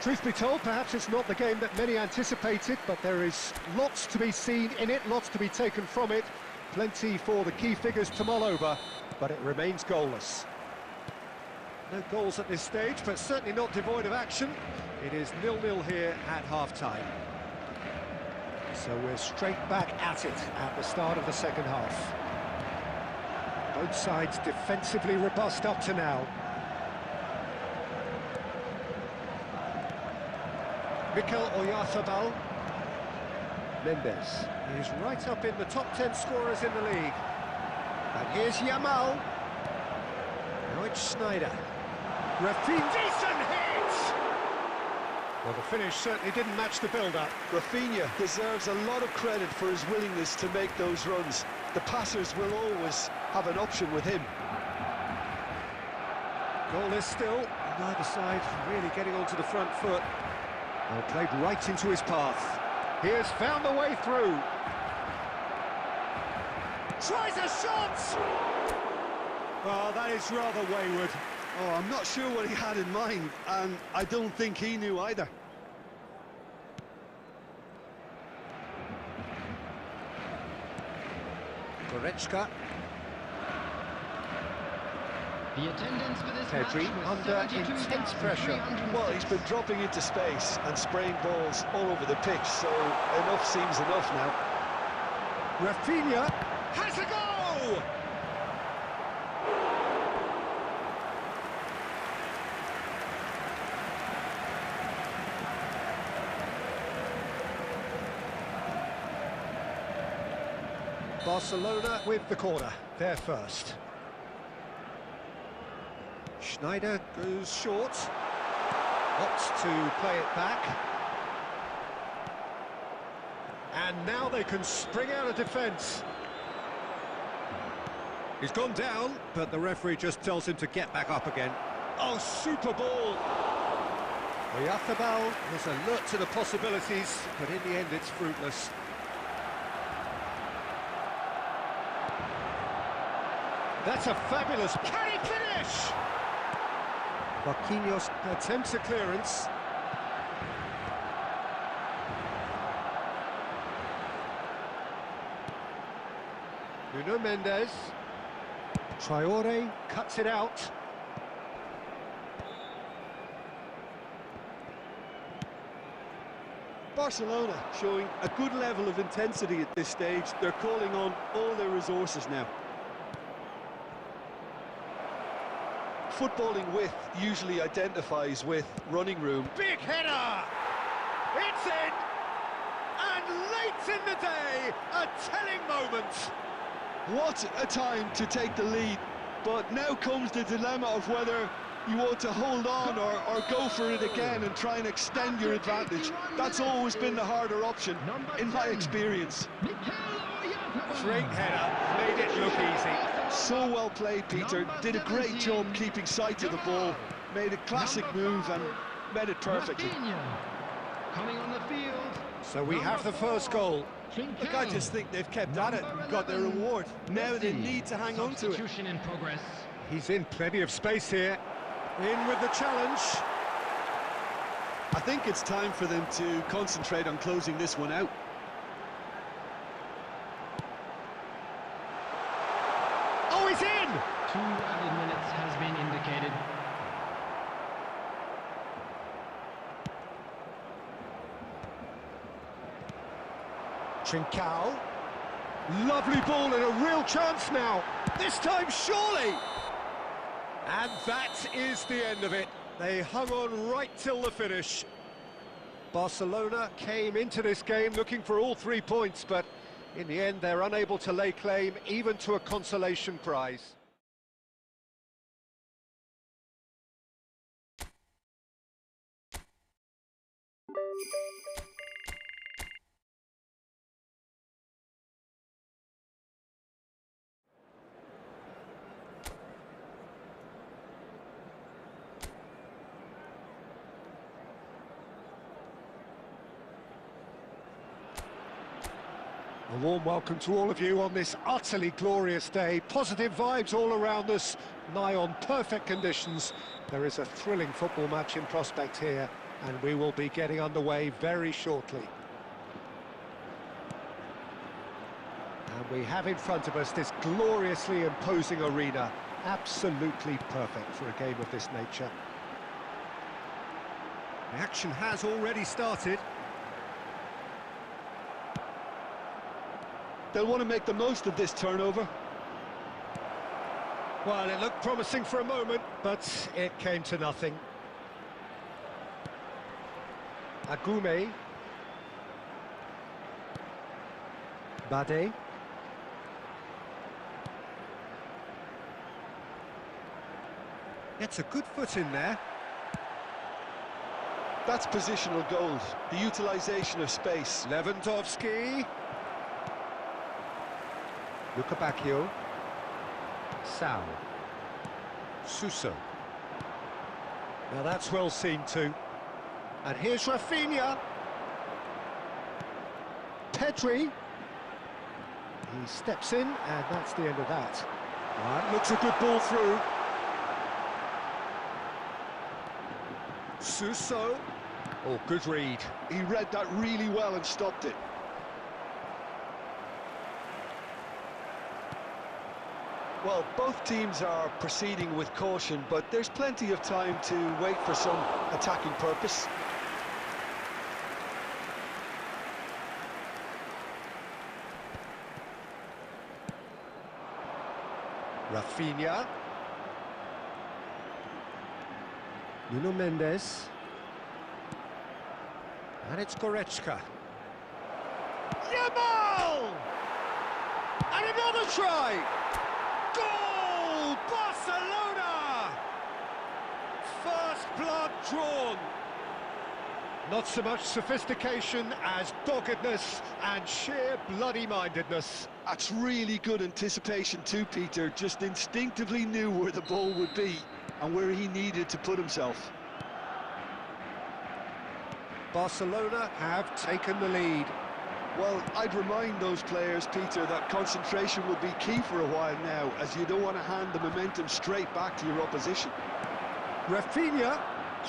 [SPEAKER 1] Truth be told, perhaps it's not the game that many anticipated, but there is lots to be seen in it, lots to be taken from it. Plenty for the key figures to mull over, but it remains goalless. No goals at this stage, but certainly not devoid of action. It is 0-0 here at half-time. So we're straight back at it at the start of the second half. Both sides defensively robust up to now. Mikel Oyarzabal. Mendes is right up in the top 10 scorers in the league. And here's Yamal. Now it's Schneider. Rafinha, decent hit! Well, the finish certainly didn't match the build-up.
[SPEAKER 2] Rafinha deserves a lot of credit for his willingness to make those runs. The passers will always have an option with him.
[SPEAKER 1] Goalless still, neither side really getting onto the front foot. Well, played right into his path. He has found the way through. Tries a shot! Well, that is rather wayward.
[SPEAKER 5] Oh, I'm not sure what he had in mind, and I don't think he knew either.
[SPEAKER 1] Goretzka.
[SPEAKER 3] The attendance for this
[SPEAKER 1] Pedri
[SPEAKER 3] match was
[SPEAKER 1] under intense pressure.
[SPEAKER 2] Well, he's been dropping into space and spraying balls all over the pitch, so enough seems enough now.
[SPEAKER 1] Rafinha has a goal! Barcelona with the corner, they're first. Schneider goes short, opts to play it back. And now they can spring out of defence. He's gone down, but the referee just tells him to get back up again. Oh, super ball! Oyarzábal was alert to the possibilities, but in the end it's fruitless. That's a fabulous... Can he finish? Marquinhos attempts a clearance. Nuno Mendes. Traore cuts it out.
[SPEAKER 5] Barcelona showing a good level of intensity at this stage. They're calling on all their resources now.
[SPEAKER 2] Footballing width usually identifies with running room.
[SPEAKER 1] Big header! It's in! And late in the day, a telling moment.
[SPEAKER 5] What a time to take the lead, but now comes the dilemma of whether you want to hold on or go for it again and try and extend your advantage. That's always been the harder option, in my experience.
[SPEAKER 1] Great header, made it look easy.
[SPEAKER 5] So well played, Peter. Did a great job keeping sight of the ball. Made a classic move and made it perfectly.
[SPEAKER 3] Coming on the field.
[SPEAKER 1] So we have the first goal.
[SPEAKER 5] Look, I just think they've kept at it and got their reward. Now they need to hang on to it.
[SPEAKER 3] Substitution in progress.
[SPEAKER 1] He's in plenty of space here. In with the challenge.
[SPEAKER 5] I think it's time for them to concentrate on closing this one out.
[SPEAKER 1] Oh, he's in!
[SPEAKER 3] 2 added minutes has been indicated.
[SPEAKER 1] Trincao. Lovely ball and a real chance now. This time, surely! And that is the end of it. They hung on right till the finish. Barcelona came into this game looking for all 3 points, but in the end, they're unable to lay claim even to a consolation prize. A warm welcome to all of you on this utterly glorious day. Positive vibes all around us, nigh on perfect conditions. There is a thrilling football match in prospect here, and we will be getting underway very shortly. And we have in front of us this gloriously imposing arena. Absolutely perfect for a game of this nature. The action has already started.
[SPEAKER 5] They'll want to make the most of this turnover.
[SPEAKER 1] Well, it looked promising for a moment, but it came to nothing. Agume. Bade. Gets a good foot in there.
[SPEAKER 2] That's positional gold, the utilisation of space.
[SPEAKER 1] Lewandowski. Luka Bacchio. Sal. Suso. Now that's well seen too. And here's Rafinha. Pedri. He steps in, and that's the end of that. Right, looks a good ball through. Suso. Oh, good read.
[SPEAKER 5] He read that really well and stopped it.
[SPEAKER 2] Well, both teams are proceeding with caution, but there's plenty of time to wait for some attacking purpose.
[SPEAKER 1] Rafinha. Nuno Mendes. And it's Goretzka. Yamal! And another try! Goal! Barcelona! First blood drawn. Not so much sophistication as doggedness and sheer bloody-mindedness.
[SPEAKER 5] That's really good anticipation too, Peter. Just instinctively knew where the ball would be and where he needed to put himself.
[SPEAKER 1] Barcelona have taken the lead.
[SPEAKER 5] Well, I'd remind those players, Peter, that concentration will be key for a while now, as you don't want to hand the momentum straight back to your opposition.
[SPEAKER 1] Rafinha.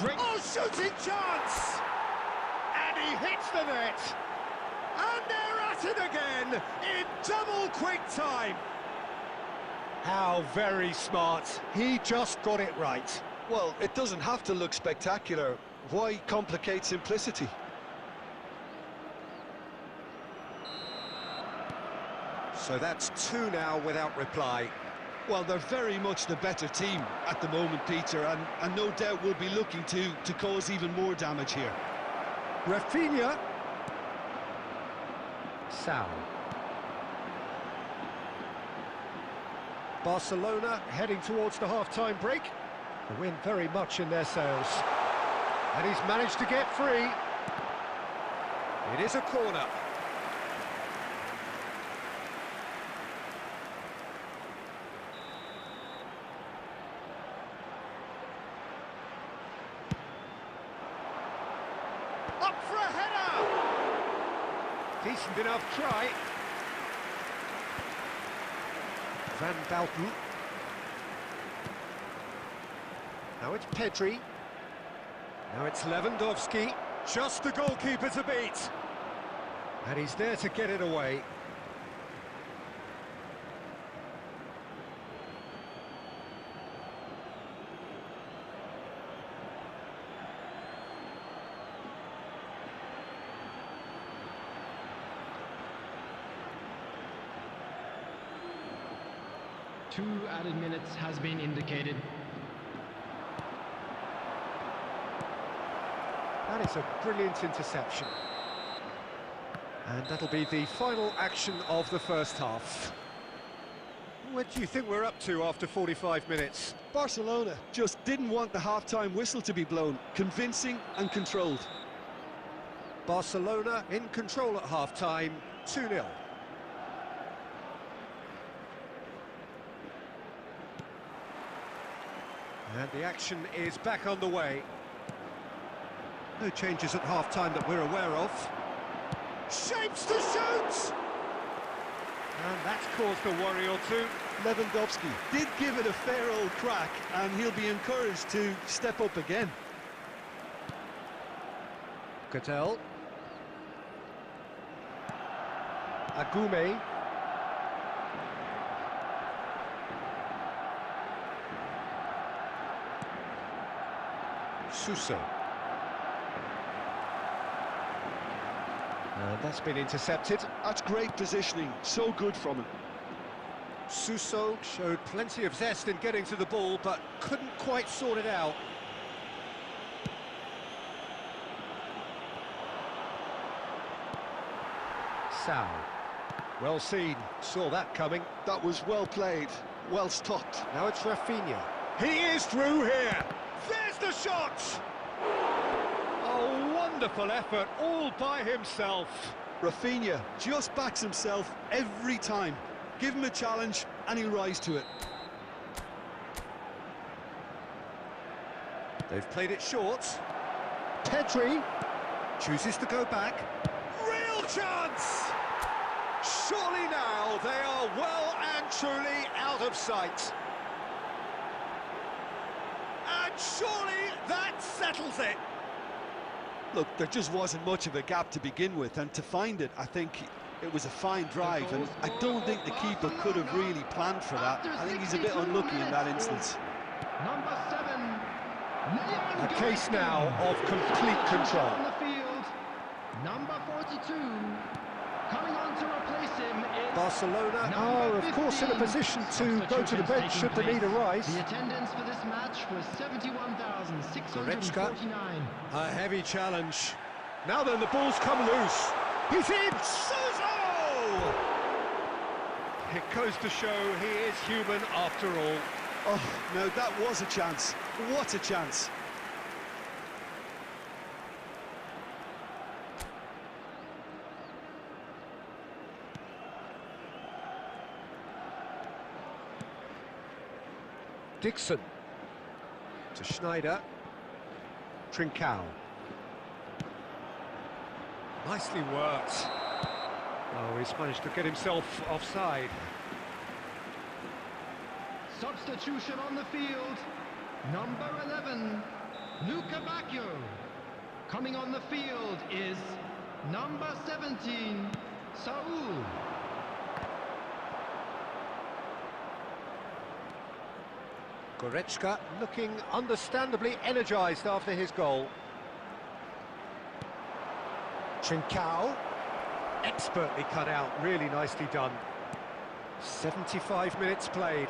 [SPEAKER 1] Great. Oh, shooting chance! And he hits the net. And they're at it again in double quick time. How very smart. He just got it right.
[SPEAKER 2] Well, it doesn't have to look spectacular. Why complicate simplicity?
[SPEAKER 1] So that's two now without reply.
[SPEAKER 5] Well, they're very much the better team at the moment, Peter, and no doubt will be looking to cause even more damage here.
[SPEAKER 1] Rafinha. Sal. Barcelona heading towards the half-time break. The wind very much in their sails. And he's managed to get free. It is a corner. Up for a header! Decent enough try. Van Bauten. Now it's Pedri. Now it's Lewandowski. Just the goalkeeper to beat. And he's there to get it away.
[SPEAKER 3] Two added minutes has been indicated.
[SPEAKER 1] That is a brilliant interception. And that'll be the final action of the first half. What do you think we're up to after 45 minutes?
[SPEAKER 5] Barcelona just didn't want the half-time whistle to be blown. Convincing and controlled.
[SPEAKER 1] Barcelona in control at half-time, 2-0. And the action is back on the way. No changes at half-time that we're aware of. Shapes to shoot! And that's caused a worry or two.
[SPEAKER 5] Lewandowski did give it a fair old crack, and he'll be encouraged to step up again.
[SPEAKER 1] Cattell. Agume. Suso. And that's been intercepted.
[SPEAKER 5] That's great positioning, so good from him.
[SPEAKER 1] Suso showed plenty of zest in getting to the ball, but couldn't quite sort it out. Sal. Well seen, saw that coming.
[SPEAKER 5] That was well played, well stopped.
[SPEAKER 1] Now it's Rafinha. He is through here. There's the shot! A wonderful effort, all by himself.
[SPEAKER 5] Rafinha just backs himself every time. Give him a challenge and he'll rise to it.
[SPEAKER 1] They've played it short. Pedri chooses to go back. Real chance! Surely now they are well and truly out of sight. And surely that settles it.
[SPEAKER 5] Look, there just wasn't much of a gap to begin with, and to find it, I think it was a fine drive, and I don't think the keeper could have really planned for that. I think he's a bit unlucky in that instance.
[SPEAKER 3] Number 7.
[SPEAKER 1] A case now of complete control.
[SPEAKER 3] On the field. Number 42. Coming on to replace him is
[SPEAKER 1] Barcelona are, of course, in a position to go to the bench should the need arise.
[SPEAKER 3] The attendance for this match was 71,649.
[SPEAKER 1] A heavy challenge. Now then, the ball's come loose. He's in! Suso! It goes to show he is human after all.
[SPEAKER 5] Oh, no, that was a chance. What a chance.
[SPEAKER 1] Dixon to Schneider. Trincao. Nicely worked. Oh, he's managed to get himself offside.
[SPEAKER 3] Substitution on the field. Number 11, Luca Bacchio. Coming on the field is number 17, Saul.
[SPEAKER 1] Goretzka looking understandably energised after his goal. Trincao, expertly cut out, really nicely done. 75 minutes played.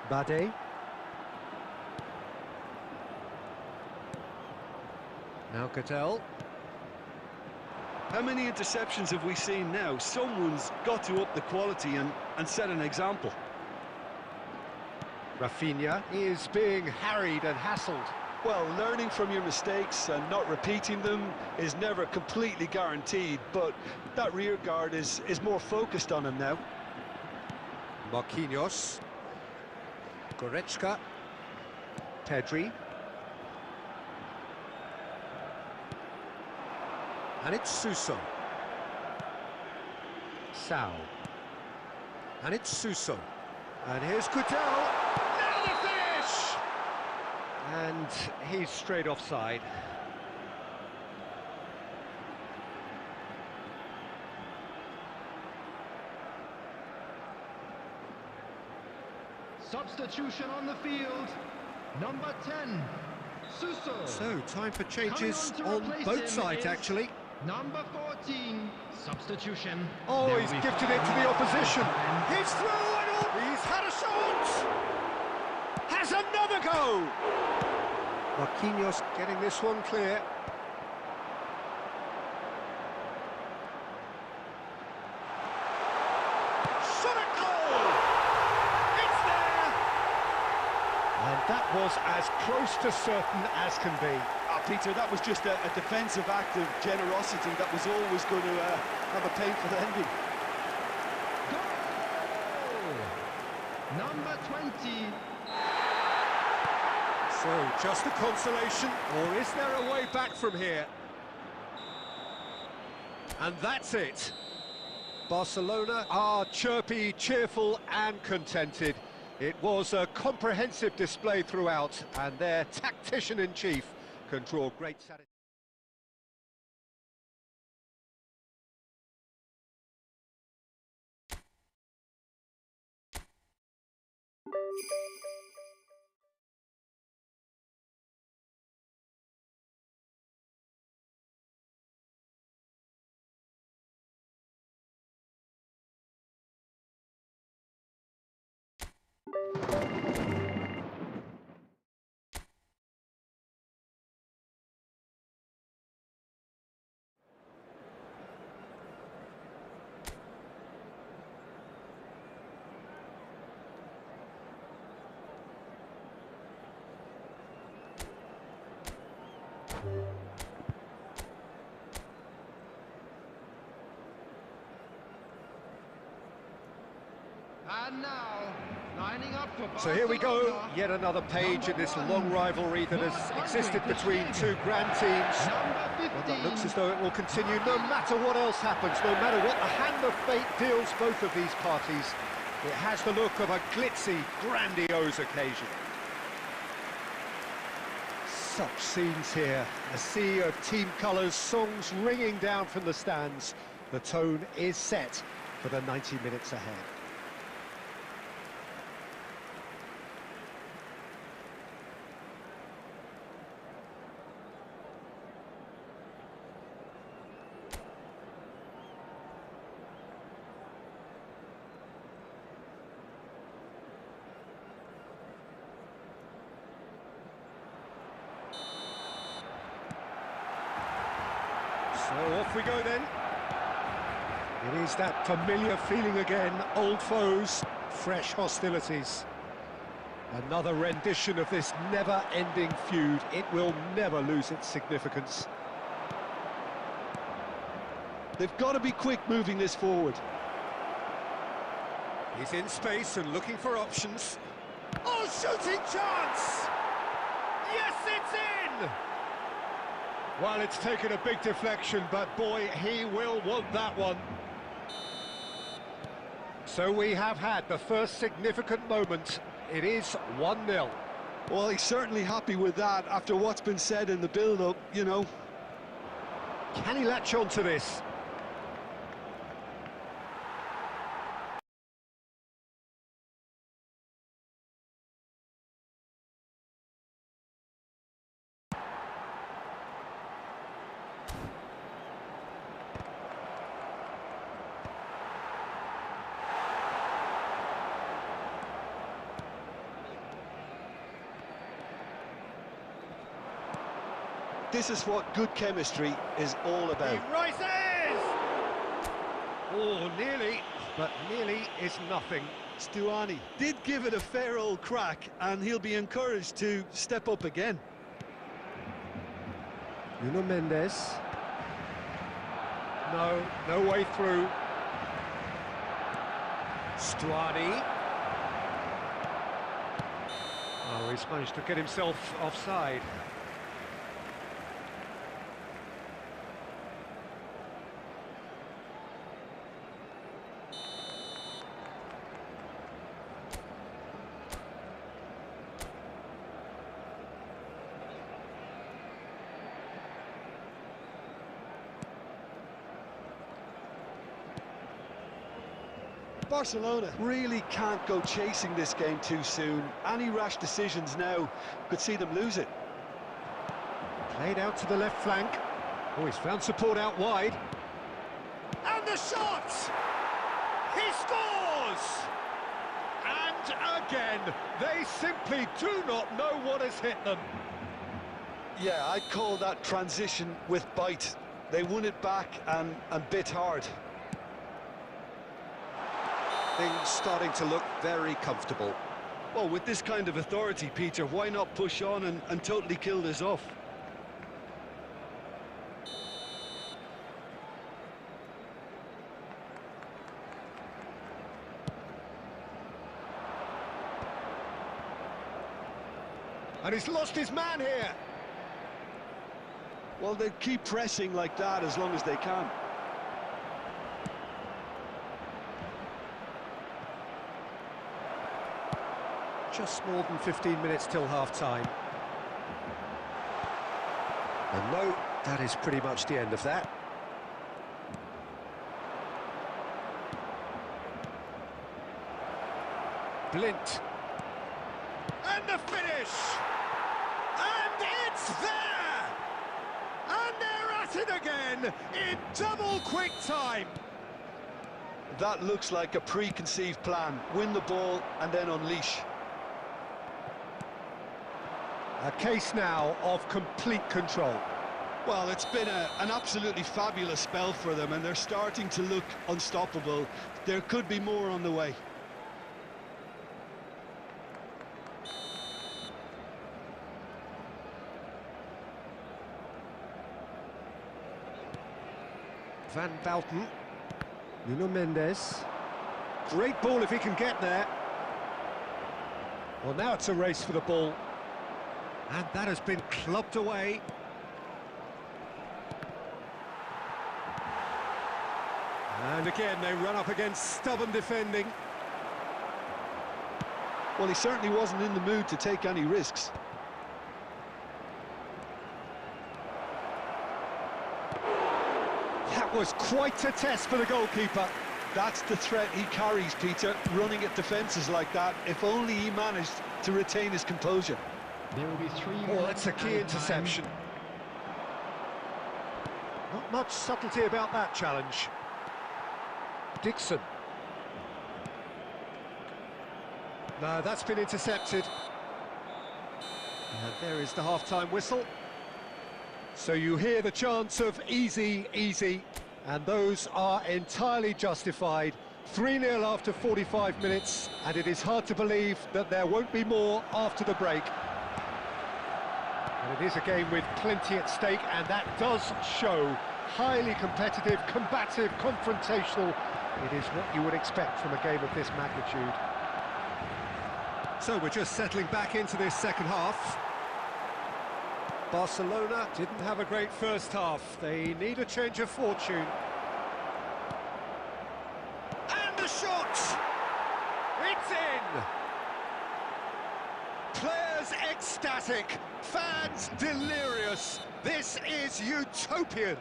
[SPEAKER 1] Bade. Now Cattell.
[SPEAKER 5] How many interceptions have we seen now? Someone's got to up the quality and set an example.
[SPEAKER 1] Rafinha is being harried and hassled.
[SPEAKER 5] Well, learning from your mistakes and not repeating them is never completely guaranteed, but that rear guard is more focused on him now.
[SPEAKER 1] Marquinhos. Goretzka. Pedri. And it's Suso. Sao. And it's Suso. And here's Cattell. Now the finish! And he's straight offside.
[SPEAKER 3] Substitution on the field. Number 10, Suso.
[SPEAKER 1] So, time for changes
[SPEAKER 3] Coming on to
[SPEAKER 1] on
[SPEAKER 3] replace
[SPEAKER 1] both
[SPEAKER 3] him
[SPEAKER 1] sides,
[SPEAKER 3] is
[SPEAKER 1] actually.
[SPEAKER 3] Number 14, substitution.
[SPEAKER 1] Oh,
[SPEAKER 3] There
[SPEAKER 1] he's
[SPEAKER 3] we
[SPEAKER 1] gifted
[SPEAKER 3] go.
[SPEAKER 1] it to the opposition. He's through and all. He's had a shot. Has another go. Marquinhos getting this one clear. Shot at goal. It's there. And that was as close to certain as can be.
[SPEAKER 5] Peter, that was just a defensive act of generosity that was always going to have a painful ending.
[SPEAKER 3] Goal! Number 20.
[SPEAKER 1] So, just a consolation, or is there a way back from here? And that's it. Barcelona are chirpy, cheerful and contented. It was a comprehensive display throughout, and their tactician-in-chief can draw great satisfaction.
[SPEAKER 3] And now, lining up for Barcelona.
[SPEAKER 1] So here we go, yet another page in this long rivalry that has existed between two grand teams. Well, that looks as though it will continue no matter what else happens, no matter what the hand of fate deals both of these parties. It has the look of a glitzy, grandiose occasion. Such scenes here, a sea of team colours, songs ringing down from the stands. The tone is set for the 90 minutes ahead. So off we go then. It is that familiar feeling again, old foes, fresh hostilities. Another rendition of this never-ending feud. It will never lose its significance.
[SPEAKER 5] They've got to be quick moving this forward.
[SPEAKER 1] He's in space and looking for options. Oh, shooting chance! Yes, it's in! Well, it's taken a big deflection, but boy, he will want that one. So we have had the first significant moment. It is 1-0.
[SPEAKER 5] Well, he's certainly happy with that after what's been said in the build-up, you know.
[SPEAKER 1] Can he latch on to this?
[SPEAKER 5] This is what good chemistry is all about.
[SPEAKER 1] He rises! Oh, nearly, but nearly is nothing.
[SPEAKER 5] Stuani did give it a fair old crack, and he'll be encouraged to step up again.
[SPEAKER 1] Nuno Mendes. No way through. Stuani. Oh, he's managed to get himself offside.
[SPEAKER 5] Barcelona really can't go chasing this game too soon. Any rash decisions now could see them lose it.
[SPEAKER 1] Played out to the left flank. Oh, he's found support out wide. And the shot! He scores! And again, they simply do not know what has hit them.
[SPEAKER 5] Yeah, I'd call that transition with bite. They won it back and bit hard.
[SPEAKER 1] Things starting to look very comfortable.
[SPEAKER 5] Well, with this kind of authority, Peter, why not push on and totally kill this off?
[SPEAKER 1] And he's lost his man here.
[SPEAKER 5] Well, they keep pressing like that as long as they can.
[SPEAKER 1] Just more than 15 minutes till half-time. And no, that is pretty much the end of that. Blint. And the finish! And it's there! And they're at it again in double quick time.
[SPEAKER 5] That looks like a preconceived plan. Win the ball and then unleash.
[SPEAKER 1] A case now of complete control.
[SPEAKER 5] Well, it's been an absolutely fabulous spell for them, and they're starting to look unstoppable. There could be more on the way.
[SPEAKER 1] Van Bouten. Nuno Mendes. Great ball if he can get there. Well, now it's a race for the ball. And that has been clubbed away. And again, they run up against stubborn defending.
[SPEAKER 2] Well, he certainly wasn't in the mood to take any risks.
[SPEAKER 1] That was quite a test for the goalkeeper.
[SPEAKER 2] That's the threat he carries, Peter, running at defences like that. If only he managed to retain his composure.
[SPEAKER 3] There will be 3
[SPEAKER 1] Oh,
[SPEAKER 3] minutes
[SPEAKER 1] that's a key
[SPEAKER 3] added
[SPEAKER 1] interception.
[SPEAKER 3] time.
[SPEAKER 1] Not much subtlety about that challenge. Dixon. No, that's been intercepted. And there is the half-time whistle. So you hear the chants of easy, easy, and those are entirely justified. 3-0 after 45 minutes, and it is hard to believe that there won't be more after the break. And it is a game with plenty at stake, and that does show. Highly competitive, combative, confrontational. It is what you would expect from a game of this magnitude. So we're just settling back into this second half. Barcelona didn't have a great first half. They need a change of fortune. And the shot! It's in! Players ecstatic, fans delirious. This is utopian.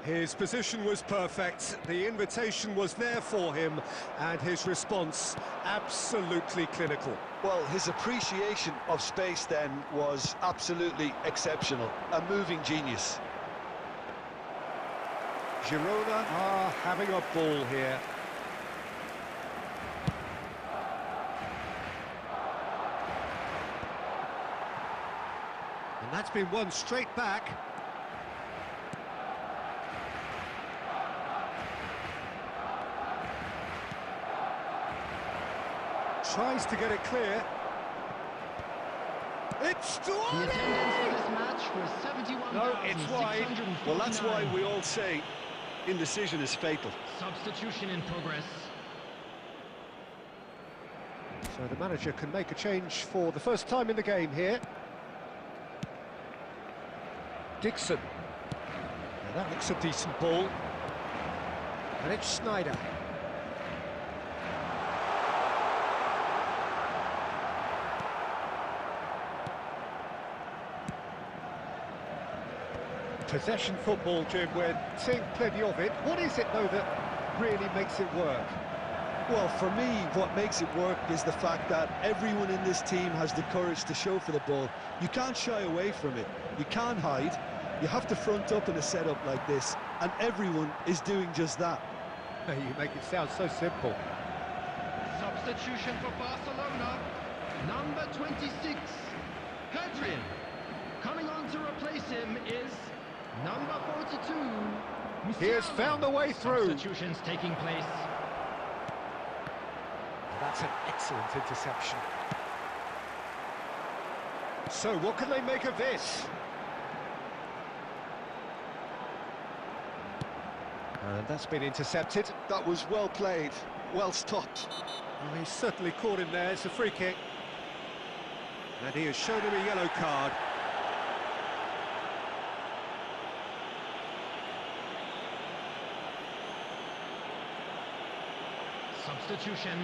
[SPEAKER 1] His position was perfect, the invitation was there for him, and his response absolutely clinical.
[SPEAKER 2] Well, his appreciation of space then was absolutely exceptional. A moving genius.
[SPEAKER 1] Girona are having a ball here. And that's been won straight back. Tries to get it clear. It's
[SPEAKER 3] The
[SPEAKER 1] Duarte!
[SPEAKER 3] attendance for this match was 71,649.
[SPEAKER 1] No, it's wide.
[SPEAKER 2] Well, that's why we all say indecision is fatal.
[SPEAKER 3] Substitution in progress.
[SPEAKER 1] So the manager can make a change for the first time in the game here. Dixon. Now that looks a decent ball. And it's Snyder. Possession football, Jim, we're seeing plenty of it. What is it, though, that really makes it work?
[SPEAKER 2] Well, for me, what makes it work is the fact that everyone in this team has the courage to show for the ball. You can't shy away from it. You can't hide. You have to front up in a setup like this, and everyone is doing just that.
[SPEAKER 1] You make it sound so simple.
[SPEAKER 3] Substitution for Barcelona. Number 26, Hadrian. Coming on to replace him is number 42.
[SPEAKER 1] He has found a way through.
[SPEAKER 3] Substitutions taking place.
[SPEAKER 1] That's an excellent interception. So what can they make of this? And that's been intercepted.
[SPEAKER 2] That was well played, well stopped.
[SPEAKER 1] Well, he's certainly caught him there. It's a free kick. And he has shown him a yellow card.
[SPEAKER 3] Substitution.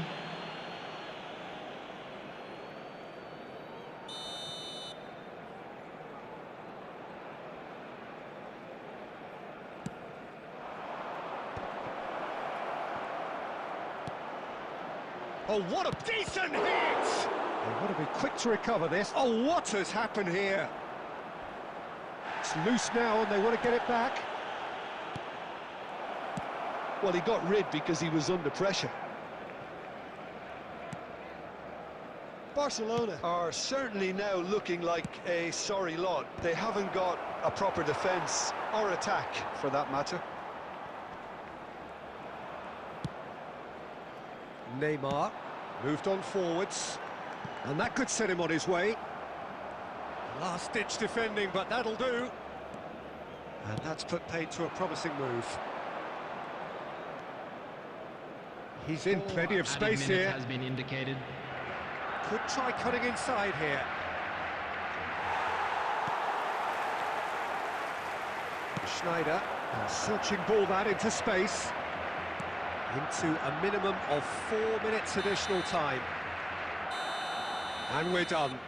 [SPEAKER 1] Oh, what a decent hit! They've got to be quick to recover this. Oh, what has happened here? It's loose now and they want to get it back.
[SPEAKER 2] Well, he got rid because he was under pressure. Barcelona are certainly now looking like a sorry lot. They haven't got a proper defence or attack, for that matter.
[SPEAKER 1] Neymar moved on forwards, and that could set him on his way. Last-ditch defending, but that'll do. And that's put paid to a promising move. He's in plenty of space here.
[SPEAKER 3] Has been indicated.
[SPEAKER 1] Could try cutting inside here. Schneider, searching ball that into space. Into a minimum of 4 minutes additional time. And we're done.